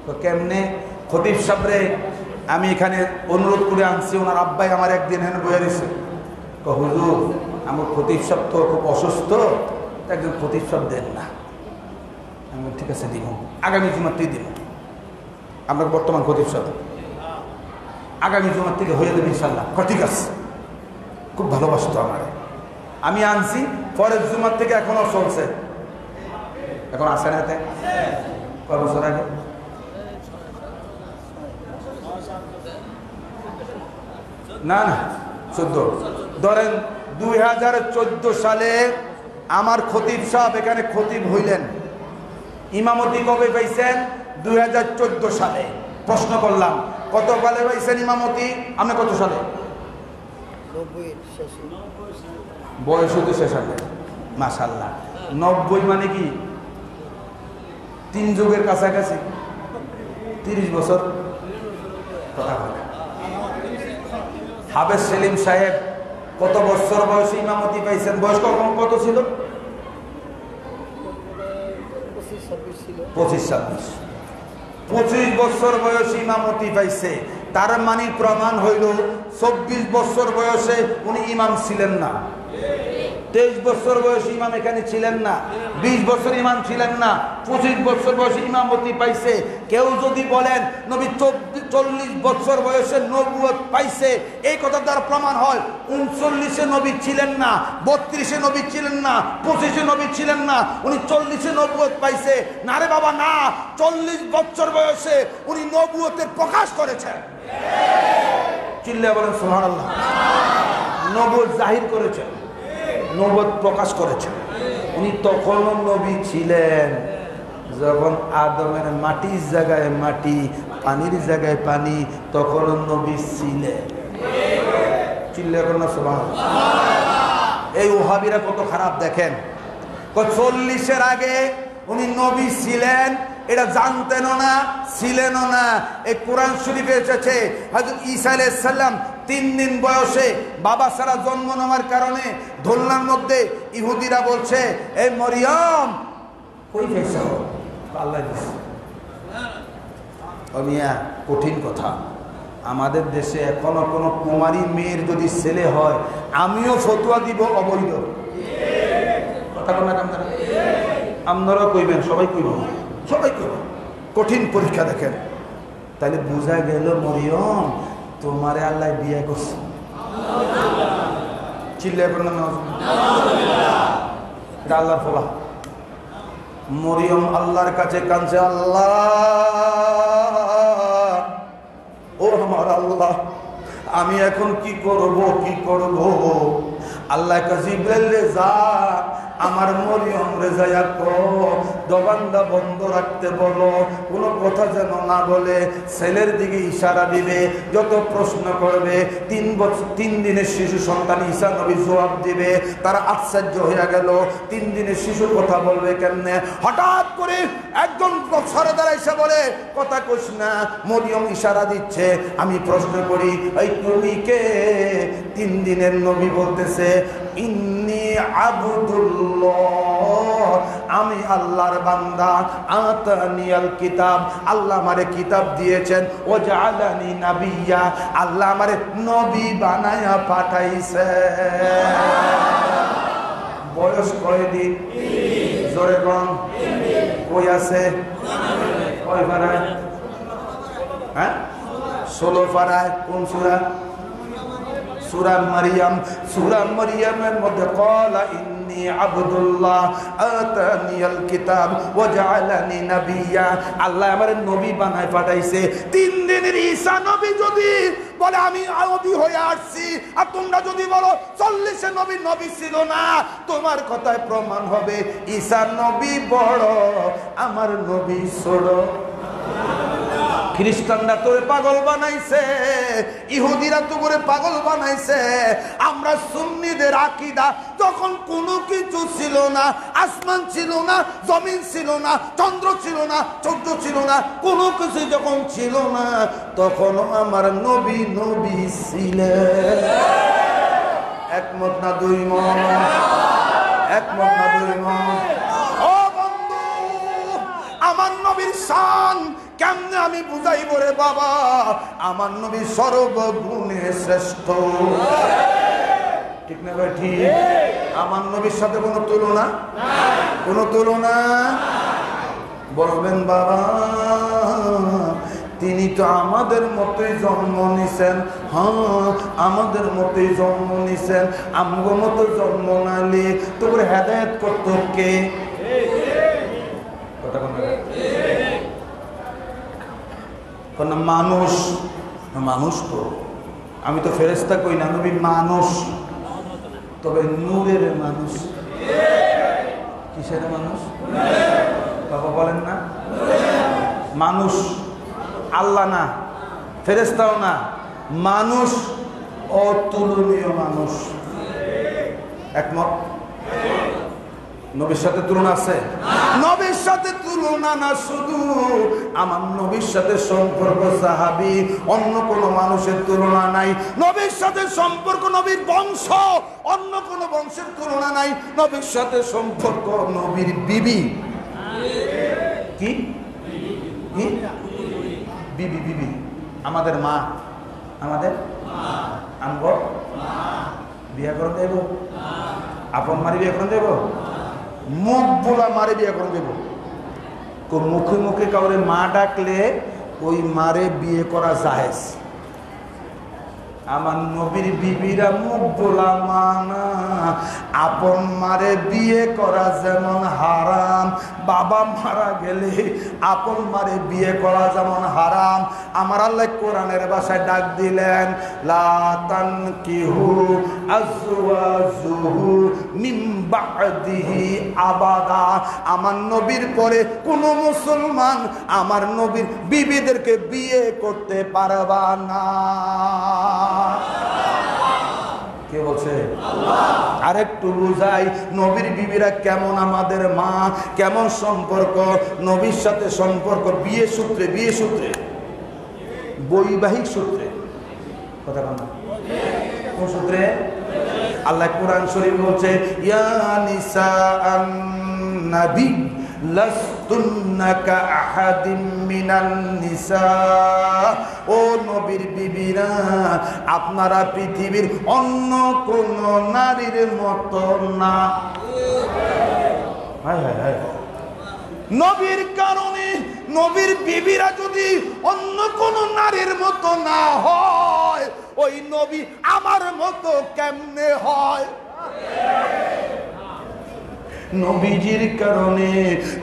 তো কেমনে? খতিব সাহেবরে আমি এখানে অনুরোধ করে আনছি, ওনার আব্বাই আমার একদিন এখানে বয়ে দিয়েছে, হুজুর আমার খতিব সাহেব তো খুব অসুস্থ, একজন খতিব সাহেব দেন না। আমি ঠিক আছে দিব, আগামী জুমাতেই দিব। আমরা বর্তমান খতিব সাহেব আগামী জুমার থেকে হয়ে দেবে ইনশাল্লাহ। ঠিক আছে, খুব ভালোবাসতো আমার, আমি আনছি। পরের জুমার থেকে এখনো চলছে, এখন আসে না। কয় বছর আগে? না না 14। ধরেন 2014 সালে আমার খতিব সাহেব এখানে খতিব হইলেন। ইমামতি কবে পাইছেন? 2014 সালে। প্রশ্ন করলাম কত সালে পাইছেন ইমামতি? আপনি কত সালে? বয়স হতে শেষ হবে। মাশাআল্লাহ, 90 মানে কি 3 যুগের কাছাকাছি, 30 বছর। হাফেজ সেলিম সাহেব কত বছর বয়সে ইমামতি পাইছেন? বয়স কত ছিল? 25-26। 25 বছর বয়সে ইমামতি পাইছে। তার মানে প্রমাণ হইল 24 বছর বয়সে উনি ইমাম ছিলেন না, 23 বছর বয়সে ইমাম এখানে ছিলেন না, 20 বছর ইমাম ছিলেন না, 25 বছর বয়সে ইমামতি পাইছে। কেউ যদি বলেন নবী 40 বছর বয়সে নবুয়ত পাইছে, এই কথা দ্বারা প্রমাণ হয় 39-এ নবী ছিলেন না, 32-এ নবী ছিলেন না, 25-এ নবী ছিলেন না, উনি 40-এ নবুয়ত পাইছে। না রে বাবা না, 40 বছর বয়সে উনি নবুয়তের প্রকাশ করেছেন। চিল্লায়া বলেন সুবহানাল্লাহ। নবুয়ত জাহির করেছেন, নবুয়ত প্রকাশ করেছেন। উনি তখনও নবী ছিলেন যখন আদমের মাটির জায়গায় মাটি, পানির জায়গায় পানি, তখন নবী ছিলেন। চিল্লা করেন না সুবহানাল্লাহ। এই ওহাবিরা কত খারাপ দেখেন, 40-এর আগে উনি নবী ছিলেন এটা জানতেনও না, ছিলেনও না। এই কোরআন শরীফে এসেছে হযরত ঈসা আলাইহিস সালাম 3 দিন বয়সে বাবা ছাড়া জন্ম নেওয়ার কারণে দোলনার মধ্যে ইহুদিরা বলছে, এই মরিয়ম কই গেছো? আল্লাহ দিছে। মিয়া কঠিন কথা। আমাদের দেশে এখনো কোনো কুমারী মেয়ের যদি ছেলে হয়, আমিও ফতোয়া দিব অবৈধ। কথা বলেন আপনারা, আপনারাও কইবেন, সবাই কইব, সবাই কইব। কঠিন পরীক্ষা দেখেন। তাহলে বোঝা গেল মরিয়ম তোমারে আল্লাহ বিয়ে করছে। চিল্লায় পড়েন না, এটা আল্লাহর ফলা। মরিয়ম আল্লাহর কাছে কাঁদছে, আল্লাহ ও আমার আল্লাহ, আমি এখন কি করব, কি করব? আল্লাহ জিবরাইল রে যা আমার মরিয়ম রে যায়া কো দোকানটা বন্ধ রাখতে বলো, কোনো কথা যেন না বলে, ছেলের দিকে ইশারা দিবে, যত প্রশ্ন করবে 3 দিনের শিশু সন্তান ঈসা নবী জবাব দিবে। তারা আশ্চর্য হয়ে গেল, 3 দিনের শিশু কথা বলবে কেমনে? হঠাৎ করে একজন সরদার এসে বলে, কথা কইস না। মরিয়ম ইশারা দিচ্ছে। আমি প্রশ্ন করি, এই তুমি কে? 3 দিনের নবী বলতেছে, ইন্নী আবদুল্লাহ, আমি আল্লাহর বান্দা। আতানিয়াল কিতাব, আল্লাহ আমারে কিতাব দিয়েছেন। ও জাআলানি নাবিয়্যা, আল্লাহ আমারে নবী বানায়া পাঠাইছে। বয়স কয়দিন? জোরে কোন? কই আছে? কয় পারায়? হ্যাঁ 16 পারায়। কোন সূরা? সূরা মারিয়াম। সূরা মারিয়ামের মধ্যে ক্বালা ইন্নী আবদুল্লাহ আতানিয়াল কিতাব ওয়া জাআলানি নাবিয়্যা, আল্লাহ আমারে নবী বানায় পাঠাইছে। 3 দিনের ঈসা নবী যদি বলে আমি নবী হয়ে আসছি, আর তোমরা যদি বলো 40-এ নবী ছিল না, তোমার কথায় প্রমাণ হবে ঈসা নবী বড়, আমার নবী ছোট। খ্রিস্টানরা তোরে পাগল বানাইছে, ইহুদিরা তো করে পাগল বানাইছে। আমরা সুন্নিদের আকীদা, যখন কোনো কিছু ছিল না, আসমান ছিল না, জমিন ছিল না, চন্দ্র ছিল না, সূর্য ছিল না, কোনো কিছু যখন ছিল না, তখন আমার নবী নবী ছিলেন। একমত না দুই মত? একমত না দুই মত? ও বন্ধু, আমার নবীর শান কেমনে আমি বুঝাইব রে বাবা? আমার নবী সর্বগুণে শ্রেষ্ঠ। ঠিক না ভাই? ঠিক। আমার নবীর সাথে কোনো তুলনা? কোনো তুলনা? বলবেন বাবা তিনি তো আমাদের মতোই জন্ম নিছেন। হ্যাঁ, আমাদের মতোই জন্ম নিছেন। আমগো মতো জন্ম নালে তোর হেদায়েত করতো কে? কথা কোন? মানুষ। মানুষ তো আমি তো ফেরেশতা কই না, নবী মানুষ, তবে নূরের মানুষ। কিসের মানুষ? বাবা বলেন না, মানুষ। আল্লাহ না, ফেরেশতাও না, মানুষ, অতুলনীয় মানুষ। একমত? নবীর সাথে তুলনা আছে? নবীর সাথে তুলনা না, শুধু আমার নবীর সাথে সম্পর্ক সাহাবী, অন্য কোন মানুষের তুলনা নাই। নবীর সাথে সম্পর্ক, নবীর বংশ, অন্য কোন বংশের তুলনা নাই। নবীর সাথে সম্পর্ক নবীর বিবি। কি বিবি? বিবি আমাদের মা, আমাদের আমগো বিয়ে করে দেব, আপন মারি বিয়ে করে দেব, মুখ বোলা মারে বিয়ে করে দেব। মুখে মুখে কাউরে মা ডাকলে ওই মারে বিয়ে করা জায়েজ। আমার নবীর বিবিরা মুখ বোলা মা না, আপন মারে বিয়ে করা যেমন হারাম, বাবা মারা গেলে আপন মারে বিয়ে করা যেমন হারাম। আমার আল্লাহ কোরআনের ভাষায় ডাক দিলেন, লা তানকিহু আজওয়াজুহু মিন বা'দিহি আবাদা। আমার নবীর পরে কোন মুসলমান আমার নবীর বিবিদেরকে বিয়ে করতে পারবা না। কে বলছে? আরেকটু বুঝাই, নবীর বিবিরা কেমন, আমাদের মা, কেমন সম্পর্ক নবীর সাথে সম্পর্ক বিয়ে সূত্রে, বিয়ে সূত্রে, বৈবাহিক সূত্রে। কথা বলা কোন সূত্রে? আল্লাহ কোরআন শরীফ বলছে, ইয়া নিসাআন নবী লাস্তুন্না কাআহাদিম মিনান নিসা। ও নবীর বিবিরা, আপনারা পৃথিবীর অন্য কোন নারীর মতো না। হায় হায় হায়। নবীর কারণে নবীর বিবিরা যদি অন্য কোন নারীর মতো না হয়, ওই নবী আমার মতো কেমনে হয়? নবীজির কারণে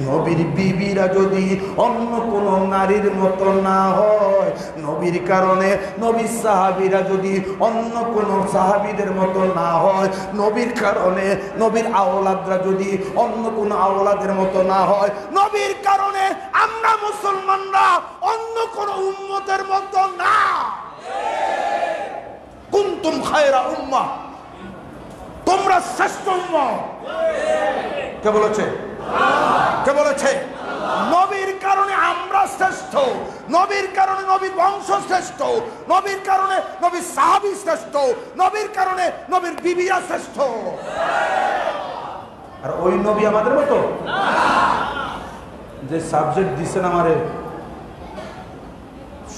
নবীর বিবিরা যদি অন্য কোন নারীর মতো না হয়, নবীর কারণে নবীর সাহাবীরা যদি অন্য কোন সাহাবীদের মতো না হয়, নবীর কারণে নবীর আওলাদরা যদি অন্য কোন আওলাদের মতো না হয়, নবীর কারণে আমরা মুসলমানরা অন্য কোন উম্মতের মতো না। কুনতুম খায়রা উম্মাহ, তোমরা শ্রেষ্ঠ উম্মত। কে বলেছে? কে বলেছে? নবীর কারণে আমরা শ্রেষ্ঠ, নবীর কারণে নবীর বংশ শ্রেষ্ঠ, নবীর কারণে নবীর সাহাবী শ্রেষ্ঠ, নবীর কারণে নবীর বিবিরা শ্রেষ্ঠ। আর ওই নবী আমাদের মতো যে সাবজেক্ট দিচ্ছেন আমারে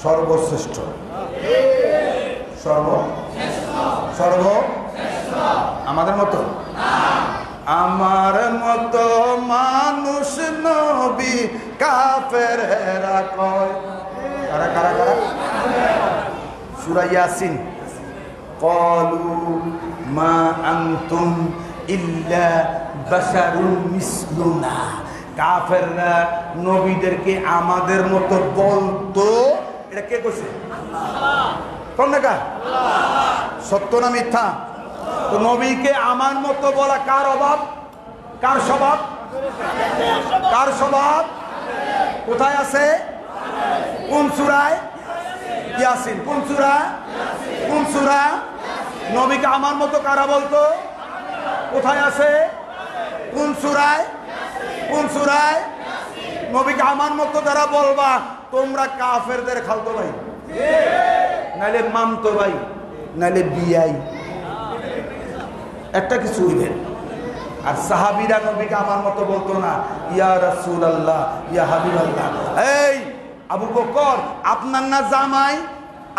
সর্বশ্রেষ্ঠ, সর্ব আমাদের মতো, আমার মতো মানুষ নবী কাফেররা কয়। কারা কারা কারা? সূরা ইয়াসিন, ক্বালু মা আনতুম ইল্লা বাশারুন মিসলুনা। কাফেররা নবীদেরকে আমাদের মতো বলতো। এটা কে কইছে? কোন না? সত্য না মিথ্যা? তো নবীকে আমার মতো বলা কার অভাব? কার স্বভাব? কার স্বভাব? কোথায় আছে? কোন সূরায়? ইয়াসিন। কোন সূরা? কোন সূরা? নবীকে আমার মতো কারা বলতো? কোথায় আছে? কোন সূরায়? কোন সূরায়? নবীকে আমার মতো যারা বলবা, তোমরা কাফেরদের খালতো ভাই, নাইলে মামতো ভাই, নাইলে বিয়াই, একটা কিছু হইবেন। আর সাহাবীরা নবীকে আমার মতো বলতো না, ইয়া রাসূলুল্লাহ, ইয়া হাবিবাল্লাহ। এই আবু বকর, আপনার না জামাই,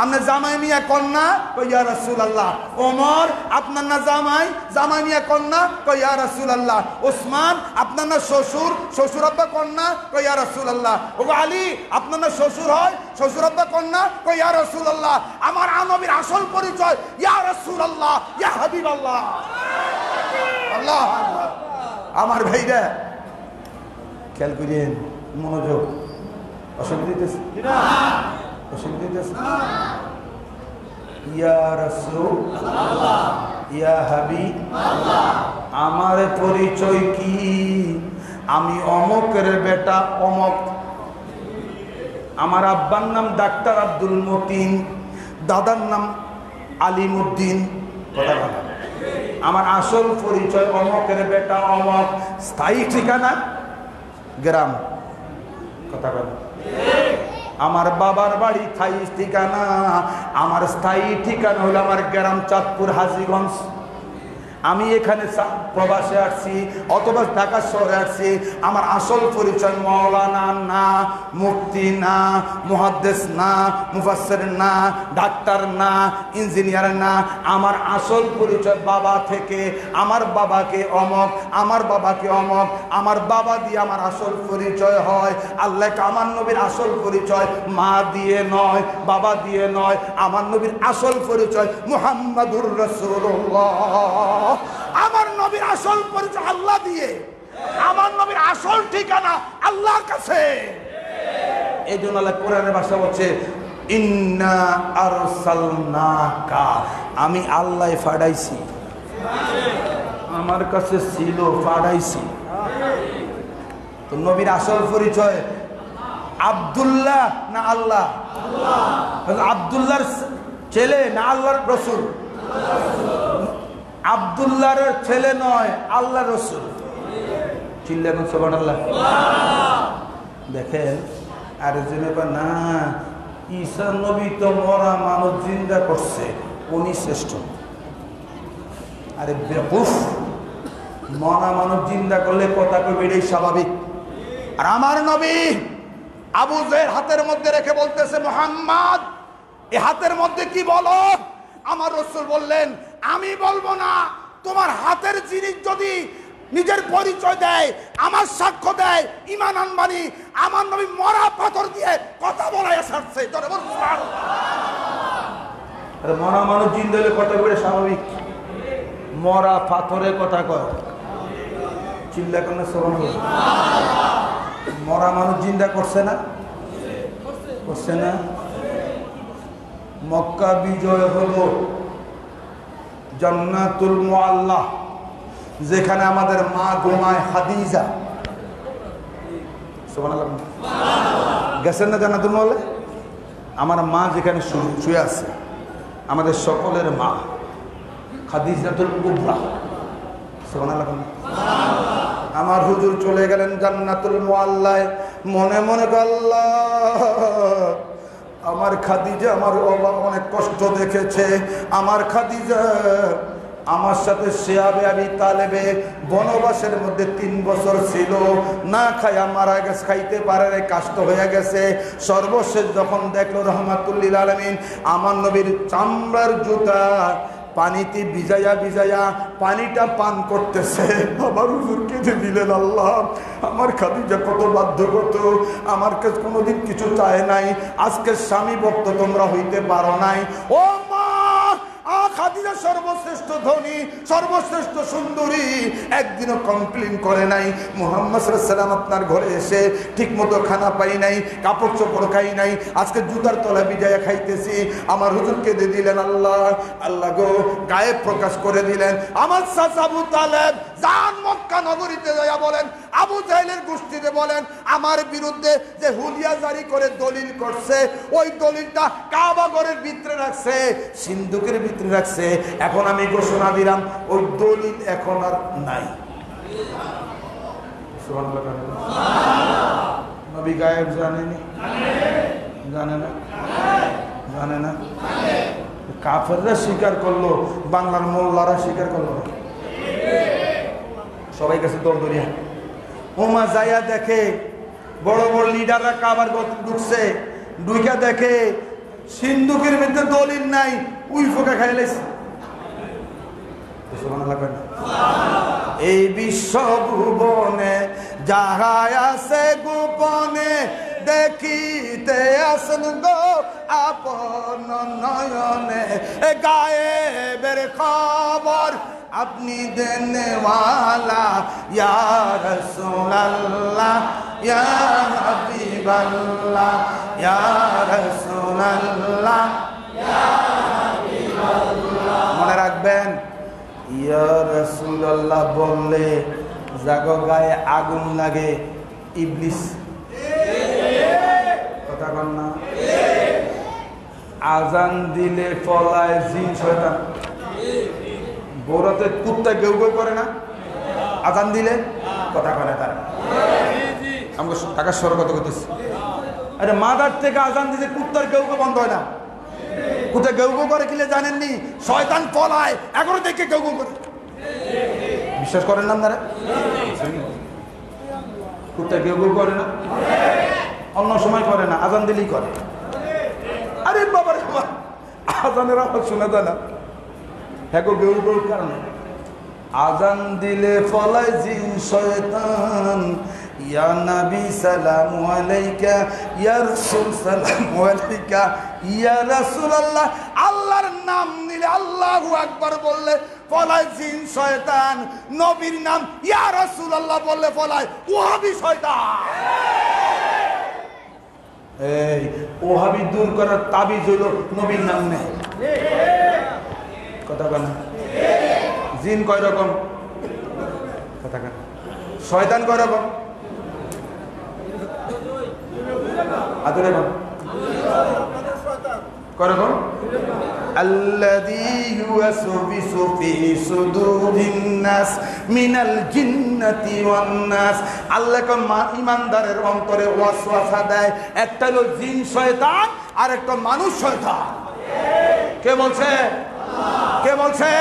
আপনি জামাই মিয়া কন্যা, কই ইয়া রাসূলুল্লাহ। ওমর, আপনার না জামাই, জামাই মিয়া কন্যা, কই ইয়া রাসূলুল্লাহ। ওসমান, আপনার না শ্বশুর, শ্বশুর আব্বা কন্যা, কই ইয়া রাসূলুল্লাহ। ও আলী, আপনার না শ্বশুর হয়, শ্বশুর আব্বা কন্যা, কই ইয়া রাসূলুল্লাহ। আমার নবীর আসল পরিচয় ইয়া রাসূলুল্লাহ, ইয়া হাবিবাল্লাহ। আল্লাহ আল্লাহ। আমার ভাইরা খেয়াল করেন, মনোযোগ। অসুবিধা দিতেছে? অসুবিধা দিতেছে? ইয়া রাসূলুল্লাহ, ইয়া হাবিবাল্লাহ। আমার পরিচয় কি? আমি অমকের বেটা অমক। আমার আব্বার নাম ডাক্তার আব্দুল মতিন, দাদার নাম আলিমউদ্দিন। কথা বলা, আমার আসল পরিচয় অমকের বেটা অমক। স্থায়ী ঠিকানা গ্রাম। কথা বলা, আমার বাবার বাড়ি স্থায়ী ঠিকানা, আমার স্থায়ী ঠিকানা হলো আমার গ্রাম চাঁদপুর হাজীগঞ্জ। আমি এখানে প্রবাসে আসছি অথবা ঢাকা শহরে আসছি, আমার আসল পরিচয় মাওলানা না, মুফতি না, মুহাদ্দিস না, মুফাসসির না, ডাক্তার না, ইঞ্জিনিয়ার না। আমার আসল পরিচয় বাবা থেকে। আমার বাবাকে অমক, আমার বাবাকে অমক, আমার বাবা দিয়ে আমার আসল পরিচয় হয়। আল্লাহ আমার নবীর আসল পরিচয় মা দিয়ে নয়, বাবা দিয়ে নয়। আমার নবীর আসল পরিচয় মুহাম্মাদুর রাসূলুল্লাহ। আমার নবীর আসল পরিচয় আল্লাহ দিয়ে। আমার নবীর আসল ঠিকানা আল্লাহর কাছে। এই জন্য আল্লাহ কোরআনের ভাষা বলছে, ইন্না আরসালনাকা, আমি আল্লাহ পাঠাইছি, আমার কাছে ছিল পাঠাইছি। তো নবীর আসল পরিচয় আব্দুল্লাহ না আল্লাহ? আব্দুল্লাহর ছেলে না আল্লাহর রসুল? আব্দুল্লাহর ছেলে নয়, আল্লাহর রসুল। চিল্লাবেন সুবহানাল্লাহ। দেখেন আর না, ঈসা নবী তো মরা মানুষ জিন্দা করছে, উনি শ্রেষ্ঠ। আরে বেকুফ, মরা মানুষ জিন্দা করলে কথা কইবে, এটাই স্বাভাবিক। আর আমার নবী আবু জের হাতের মধ্যে রেখে বলতেছে, মুহাম্মদ এই হাতের মধ্যে কি বলো? আমার রাসূল বললেন, আমি বলবো না, তোমার হাতের জিনিস যদি নিজের পরিচয় দেয়, আমার সাক্ষ্য দেয়, ঈমান আনবানি। আমার নবী মরা পাথর দিয়ে কথা বলায় ছাড়ছে। মরা মানুষ জিন্দা হলে কথা বলে স্বাভাবিক, মরা পাথরে কথা কয়। চিল্লা কেন? মরা মানুষ জিন্দা করছে না? করছে না? মক্কা বিজয় হলো জান্নাতুল মুআল্লা, যেখানে আমাদের মা ঘুমায়, খাদিজা। সুবহানাল্লাহ। গেছেন না জান্নাতুল মুআল্লা? আমার মা যেখানে শুয়ে আছে, আমাদের সকলের মা খাদিজাতুল কুবরা। সুবহানাল্লাহ। আমার হুজুর চলে গেলেন জান্নাতুল মুআল্লায়, মনে মনে আল্লাহ, আমার খাদিজা আমার অনেক কষ্ট দেখেছে। আমার খাদিজা আমার সাথে শিয়াবে আবি তালেবে বনবাসের মধ্যে 3 বছর ছিল, না খাইয়া মারা গেছে, খাইতে পারে রে, কাষ্ট হয়ে গেছে। সর্বশেষ যখন দেখলো রহমাতুল লিল আলামিন আমার নবীর চামড়ার জুতা পানিতে ভিজাইয়া ভিজাইয়া পানিটা পান করতেছে, আমার হুজুর কেঁদে দিলেন, আল্লাহ আমার খাদিজা কত বাধ্য করতো, আমার কাছে কোনোদিন কিছু চায় নাই, আজকে স্বামী ভক্ত তোমরা হইতে পারো নাই। ও মা, খাদিজা সর্বশ্রেষ্ঠ ধনী, সর্বশ্রেষ্ঠ সুন্দরী, একদিনও কমপ্লেন করে নাই। মুহাম্মদ সাল্লাল্লাহু আলাইহি ওয়াসাল্লাম আপনার ঘরে এসে ঠিক মতো খানা পাই নাই, কাপড় চোপড় খাই নাই, আজকে জুতার তলা ভিজাইয়া খাইতেছি। আমার হুজুরকে দিয়ে দিলেন, আল্লাহ আল্লাহ গো, গায়েব প্রকাশ করে দিলেন। আমার চাচা আবু তালেব জান মক্কা নগরীতে যাইয়া বলেন, আবু জাহেলের গোষ্ঠীতে বলেন, আমার বিরুদ্ধে যে হুলিয়া জারি করে দলিল করছে, ওই দলিলটা কাবা ঘরের ভিতরে রাখছে, সিন্ধুকের ভিতরে রাখছে। এখন আমি ঘোষণা দিলাম, ওই দলিল এখন আর নাই। নবী গায়েব জানেনি? জানে না? জানে না? কাফেররা স্বীকার করলো, বাংলার মোল্লারা স্বীকার করলো না। সবাই কাছে দরদরিয়া। ওমা যাইয়া দেখে বড় বড় লিডাররা কাবার ঢুকছে, ঢুকা দেখে সিন্ধুকের মধ্যে দলিল নাই, উই ফোকা খাইলেছে। এই বিশ্ব ভুবনে যাহা আছে গোপনে, দেখিতে আসেন গো আপন নয়নে, গায়েবের খবর আপনি দেনেওয়ালা, ইয়া রাসূলুল্লাহ ইয়া হাবিবাল্লাহ, ইয়া রাসূলুল্লাহ ইয়া হাবিবাল্লাহ। মনে রাখবেন, ইয়া রাসূলুল্লাহ বললে জাগো গায়ে আগুন লাগে, ইবলিস। কথা বল না? আজান দিলে পলায় জিন শয়তান। বৌরাতে কুত্তা গেউ গেউ করে না আজান দিলে? কথা বলে তারা। আমাকে টাকা সরগত করতেছে। আরে মাদার থেকে আজান দিলে কুত্তার গেউ গেউ বন্ধ হয় না। কুত্তা গেউ গেউ করে কিলে জানেননি? শয়তান পলায়, এখনো দেখে গেউ গেউ করে। বিশ্বাস করেন না আপনারা? কুত্তা গেউ গেউ করে না, অন্য সময় করে না, আজান দিলেই করে। আরে বাবার আজানের আওয়াজ শোনা যায় না, হ্যাঁ গেউ গেউ কারণে। আজান দিলে ফলায় জিন শয়তান, ইয়া নবী সালামু আলাইকা, ইয়া রাসূল সালামু আলাইকা, ইয়া রাসূলুল্লাহ। আল্লাহর নাম নিলে, আল্লাহু আকবার বললে ফলায় জিন শয়তান, নবীর নাম ইয়া রাসূলুল্লাহ বললে ফলায় ওয়াহাবি শয়তান। এই ওহাবি দূর করার তাবিজ হইল নবীর নাম নেই। কথা কেন? জিন কয় রকম? কথা কেন? শয়তান কয় রকম? আদরে কয় রকম? আল্লাযী ইউওয়াসবিসু ফি সুদুরিন নাস মিনাল জিন্নাতি ওয়ান নাস। আল্লাহ ঈমানদারের অন্তরে ওয়াসওয়াসা দেয়, একটা হলো জিন শয়তান আর একটা মানুষ শয়তান। কে বলছে? কে বলছে?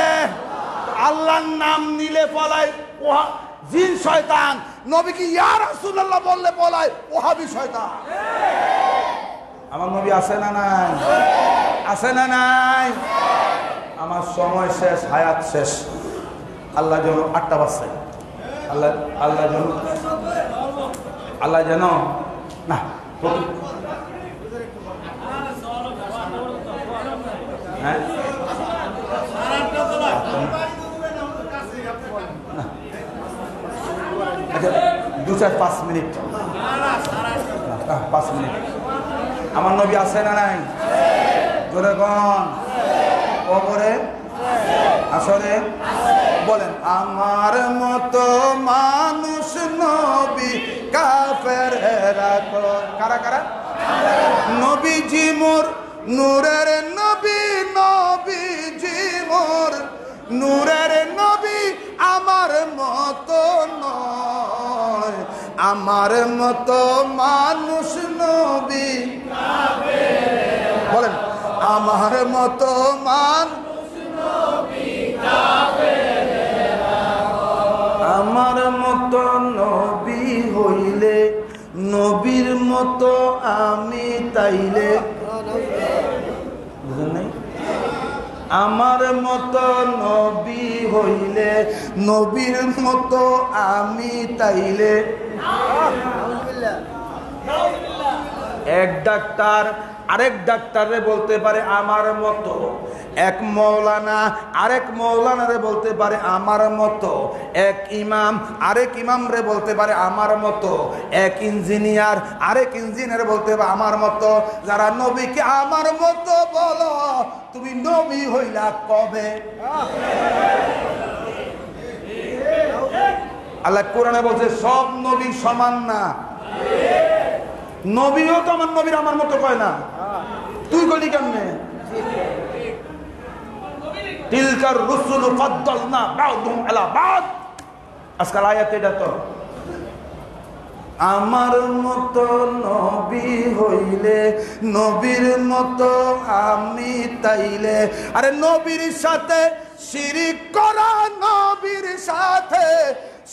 আল্লাহর নাম নিলে পলায় জিন শয়তান, নবীকে ইয়া রাসূলুল্লাহ বললে পলায় ওহাবি শয়তান। আমার নবী আছে না নাই? আছে না নাই? আমার সময় শেষ, হায়াত শেষ। আল্লাহ যেন 8টা বাজছে, আল্লাহ যেন না হ্যাঁ আচ্ছা 2-4-5 মিনিট, 5 মিনিট। আমার নবী আছে না নাই? জোরে কোন? কবরে, আসরে বলেন আমার মতো মানুষ নবী কাফেররা তো কারা কারা? নবীজি মোর নূরের নবী, নবীজি মোর নূরের নবী, আমার মতো নয়, আমার মতো মানুষ নবী বলেন আমার মতো মানুষ নবী কাফেররা। আমার মতো নবী হইলে নবীর মতো আমি তাইলে, বুঝলেন নাই? আমার মতো নবী হইলে নবীর মতো আমি তাইলে। এক ডাক্তার আরেক ডাক্তারে বলতে পারে আমার মতো, এক মৌলানা আরেক মৌলানারে বলতে পারে আমার মতো, এক ইমাম আরেক ইমামরে বলতে পারে আমার মতো, এক ইঞ্জিনিয়ার আরেক ইঞ্জিনিয়ার বলতে পারে আমার মতো। যারা নবীকে আমার মতো বলো, তুমি নবী হইলা কবে? আল্লাহ কোরআনে বলছে সব নবী সমান না। নবীও তো আমার নবীর আমার মতো কয় না, তুই কলি কেমনে? তিলকার রুসুল ফাদ্দালনা বা'দুহুম আলা বা'দ, আজকাল আয়াত এটা তো। আমার মতো নবী হইলে নবীর মতো আমি তাইলে। আরে নবীর সাথে শিরিক করা, নবীর সাথে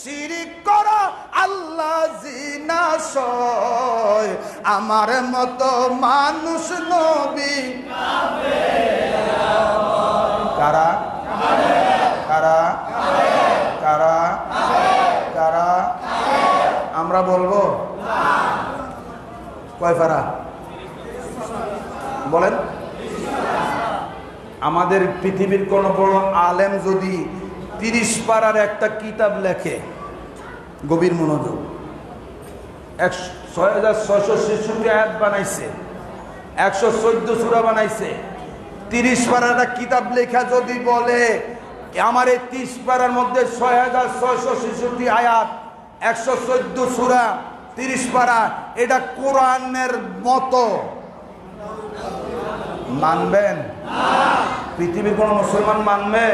শিরিক করা আল্লাহ জিনা সয়। আমার মতো মানুষ নবী কারা কারা কারা কারা? আমরা বলবো কয় পারা বলেন? আমাদের পৃথিবীর কোন বড় আলেম যদি 30 পারার একটা কিতাব লেখে, গভীর মনোযোগ, 6666 আয়াত বানাইছে, 114 সূরা বানাইছে, 30 পারার একটা কিতাব লেখা যদি বলে আমার এই 30 পারার মধ্যে 6666 আয়াত, 114 সূরা, 30 পারা, এটা কোরআনের মতো, মানবেন? পৃথিবীর কোন মুসলমান মানবে?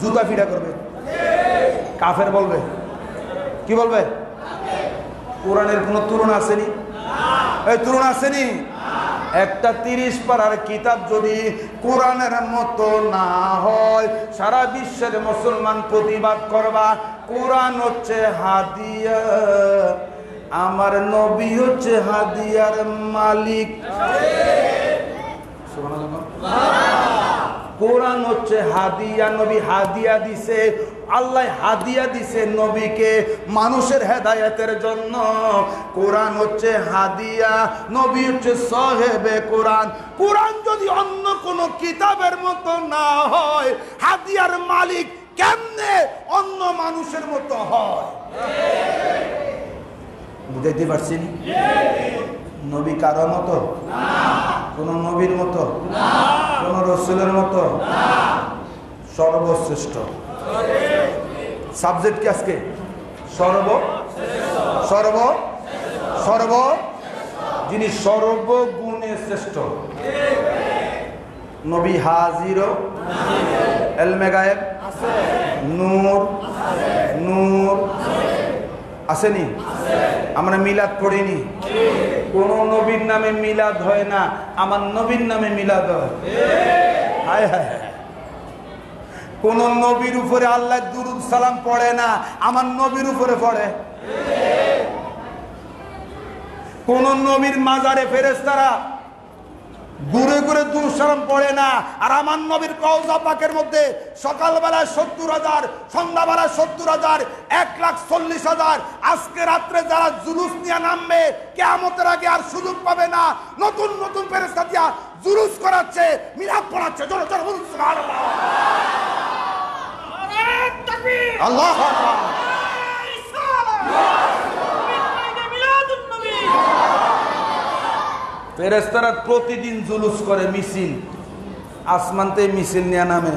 জুতা ফিটা করবে, কাফের বলবে। কি বলবে? কোরআনের কোন তুলনা আসেনি? এই তুলনা আসেনি? একটা 30 পারার কিতাব যদি কোরআনের মতো না হয়, সারা বিশ্বের মুসলমান প্রতিবাদ করবা কোরআন হচ্ছে হাদিয়া, আমার নবী হচ্ছে হাদিয়ার মালিক। কোরআন হচ্ছে হাদিয়া, নবী হাদিয়া দিছে, আল্লাহ হাদিয়া দিছে নবীকে মানুষের হেদায়েতের জন্য। কোরআন হচ্ছে হাদিয়া, নবী হচ্ছে সাহেবে কোরআন। কোরআন যদি অন্য কোন কিতাবের মতো না হয়, হাদিয়ার মালিক কেমনে অন্য মানুষের মতো হয়? বুঝাইতে পারছি? নবী কারো মতো? কোন নবীর মতো? কোন রাসূলের মতো? সর্বশ্রেষ্ঠ। সাবজেক্ট কি আজকে? যিনি সর্বগুণে শ্রেষ্ঠ। নবী হাজির, ইলমে গায়েব, নূর আসেনি? আমরা মিলাদ পড়িনি, কোন নবীর নামে মিলাদ হয় না, আমার নবীর নামে মিলাদ হয়। হায় হায়, কোন নবীর উপরে আল্লাহ দুরূদ সালাম পড়ে না, আমার নবীর উপরে পড়ে। কোন নবীর মাজারে ফেরেশতারা ঘুরে ঘুরে দুরূদ সালাম পড়ে না, আর আমার নবীর রওজা পাকের মধ্যে সকালবেলায় 70,000, সন্ধ্যাবেলায় 70,000, 1,40,000। আজকে রাত্রে যারা জুলুস নিয়ে নামবে, কিয়ামতের আগে আর সুযোগ পাবে না। নতুন নতুন ফেরেশতা দিয়া জুলুস করাচ্ছে, মিলাদ পড়াচ্ছে। জোরে জোরে বলুন সুবহানাল্লাহ। আল্লাহু আকবার। ফেরেশতারা প্রতিদিন জুলুস করে, মিছিল, আসমানতে মিছিল নিয়ে নামে।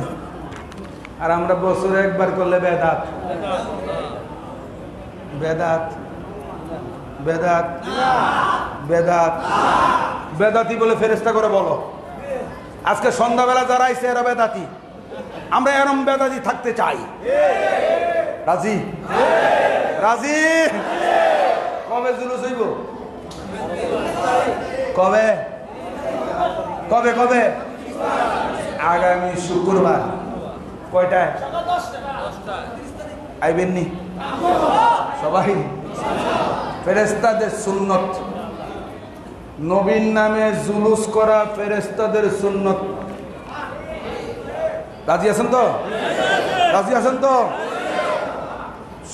আর আমরা বছরে একবার করলে বেদাত বেদাত বেদাত বেদাত বেদাতি বলে ফেরেশতা করে বলো। আজকে সন্ধ্যাবেলা যারা আইছে এরা বেদাতি, আমরা এরম বেদাতি থাকতে চাই। রাজি? রাজি? কবে জুলুস হইব? কবে কবে কবে? আগামী শুক্রবার। কয়টায় আইবেন নি সবাই? ফেরেশতাদের সুন্নত, নবীর নামে জুলুস করা ফেরেশতাদের সুন্নত। রাজি আছেন তো? রাজি আছেন তো?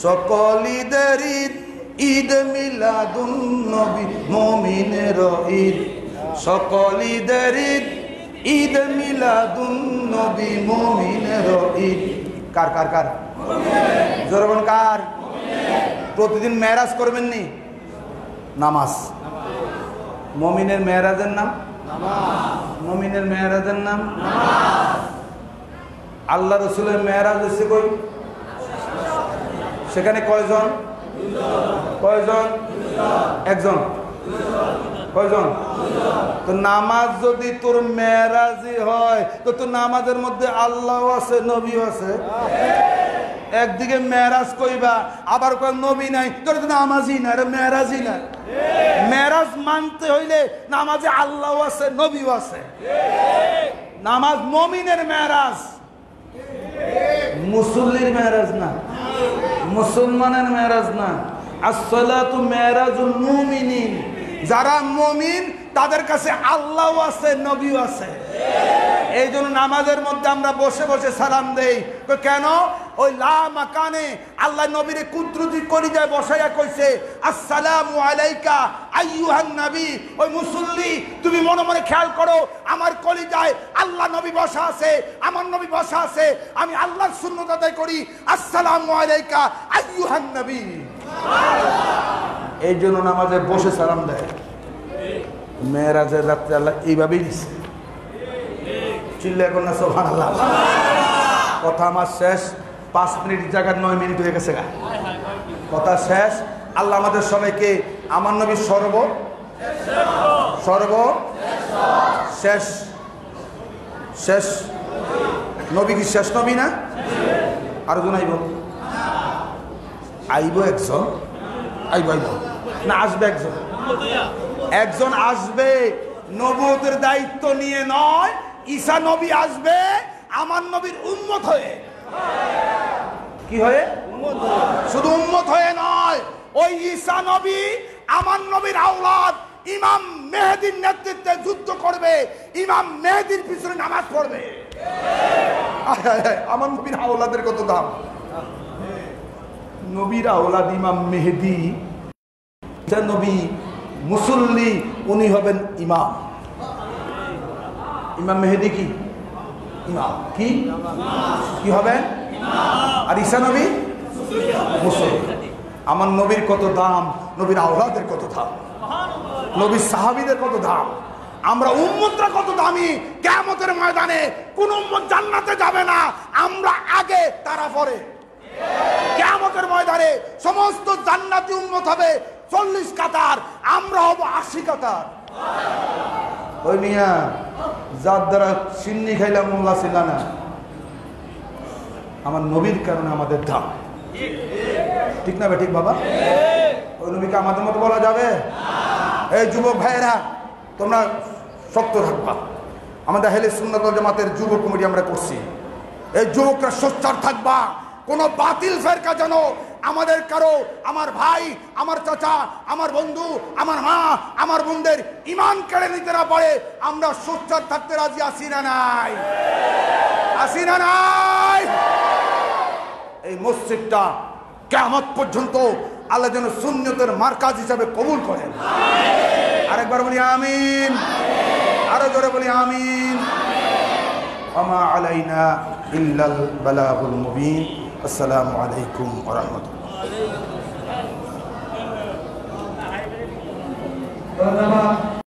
সকল ঈদের ঈদ, ঈদ মিলাদুন নবী মুমিনের ঈদ। সকল ঈদের ঈদ, ঈদ মিলাদুন নবী মুমিনের ঈদ। কার কার কার? জোরে বলুন কার? প্রতিদিন মেরাজ করবেন নি? নামাজ। মুমিনের মেরাজের নাম মুমিনের মেরাজের নাম আল্লাহ রাসূলের মেরাজ হচ্ছে কই? সেখানে কয়জন? কয়জন? একজন। কয়জন? তো নামাজ যদি তোর মেরাজি হয়, তো তোর নামাজের মধ্যে আল্লাহ আছে, নবী আছে। একদিকে মেরাজ কইবা, আবার কয় নবী নাই, তোর তো নামাজই না, মেরাজই না। মেরাজ মানতে হইলে নামাজে আল্লাহ আছে, নবী আছে। নামাজ মুমিনের মেরাজ, মুসল্লির মেরাজ না, মুসলমানের মেরাজ না। আসসালাতু মেরাজুল মুমিনিন। যারা মুমিন তাদের কাছে আল্লাহ আছে, নবী আছে। এই জন্য নামাজের মধ্যে আমরা বসে বসে সালাম দেই। কেন? ওই লা মাকানে আল্লাহ নবীরে কুদরতি কলিজায় বসাইয়া কইছে, আসসালামু আলাইকা আইয়ুহান নবী। ওই মুসল্লি, তুমি মনে মনে খেয়াল করো, আমার কলিজায় আল্লাহ নবী বসা আছে, আমার নবী বসা আছে। আমি আল্লাহর সুন্নাত আদায় করি, আসসালামু আলাইকা আইয়ুহান নবী। এই জন্য নামাজে বসে সালাম দেয়। মেরাজের রাত্রে আল্লাহ এইভাবেই দিচ্ছে। চিল্লা এখন না সুবহানাল্লাহ। কথা আমার শেষ। 5 মিনিট জায়গায় 9 মিনিট হয়ে গেছে। কথা শেষ। আল্লাহ আমাদের সবাইকে আমার নবী শেষ শেষ নবী কি শেষ নবী না? আরেকজন আইব? আইব একজন? আইব আইব না, আসবে একজন। একজন আসবে নবুয়তের দায়িত্ব নিয়ে নয়, ঈসা নবী আসবে আমার নবীর উম্মত হয়ে। কি হয়ে? শুধু উম্মত হয়ে নয়, ওই ঈসা নবী আমার নবীর আওলাদ ইমাম মেহেদীর নেতৃত্বে যুদ্ধ করবে, ইমাম মেহেদীর পিছনে নামাজ পড়বে। আমার নবীর আওলাদের কত দাম! নবীর আওলাদ ইমাম মেহেদী, নবী মুসল্লি, উনি হবেন ইমাম। ইমাম মেহেদী কি? ইমাম। কি কি হবে? আর ঈসা নবী মুসল্লি। আমার নবীর কত দাম, নবীর আওলাদের কত দাম, নবীর সাহাবীদের কত দাম, আমরা উম্মতরা কত দামি। কিয়ামতের ময়দানে কোন উম্মত জান্নাতে যাবে না, আমরা আগে তারা পরে। কিয়ামতের ময়দানে সমস্ত জান্নাতি উম্মত হবে 40 কাতার, আমরা হব 80 কাতার। ওই মিয়া যার দ্বারা সিন্নি খাইলাম মোল্লা ছিল না, আমার নবীর কারণে আমাদের দাম। ঠিক না ঠিক বাবা? ওই নবীকে আমাদের মতো বলা যাবে? এই যুবক ভাইয়েরা তোমরা শক্ত থাকবা। আমাদের আহলে সুন্নাত ওয়াল জামাতের যুব কমিটি আমরা করছি, এই যুবকরা সোচ্চার থাকবা। কোন বাতিল ফেরকা যেন আমাদের কারো, আমার ভাই, আমার চাচা, আমার বন্ধু, আমার মা, আমার বোনদের ঈমান কেড়ে নিতে না পারে। আমরা সোচ্চার থাকতে রাজি আছি না নাই? আছি না নাই? এই মসজিদটা কিয়ামত পর্যন্ত আল্লাহ যেন সুন্নতের মার্কাজ হিসাবে কবুল করেন। আরেকবার বলি আমিন, আরো জোরে বলি আমিন। ওয়া আলাইনা ইল্লাল বালাগুল মুবিন। আসসালামু আলাইকুম ওয়া রাহমাতুল্লাহ।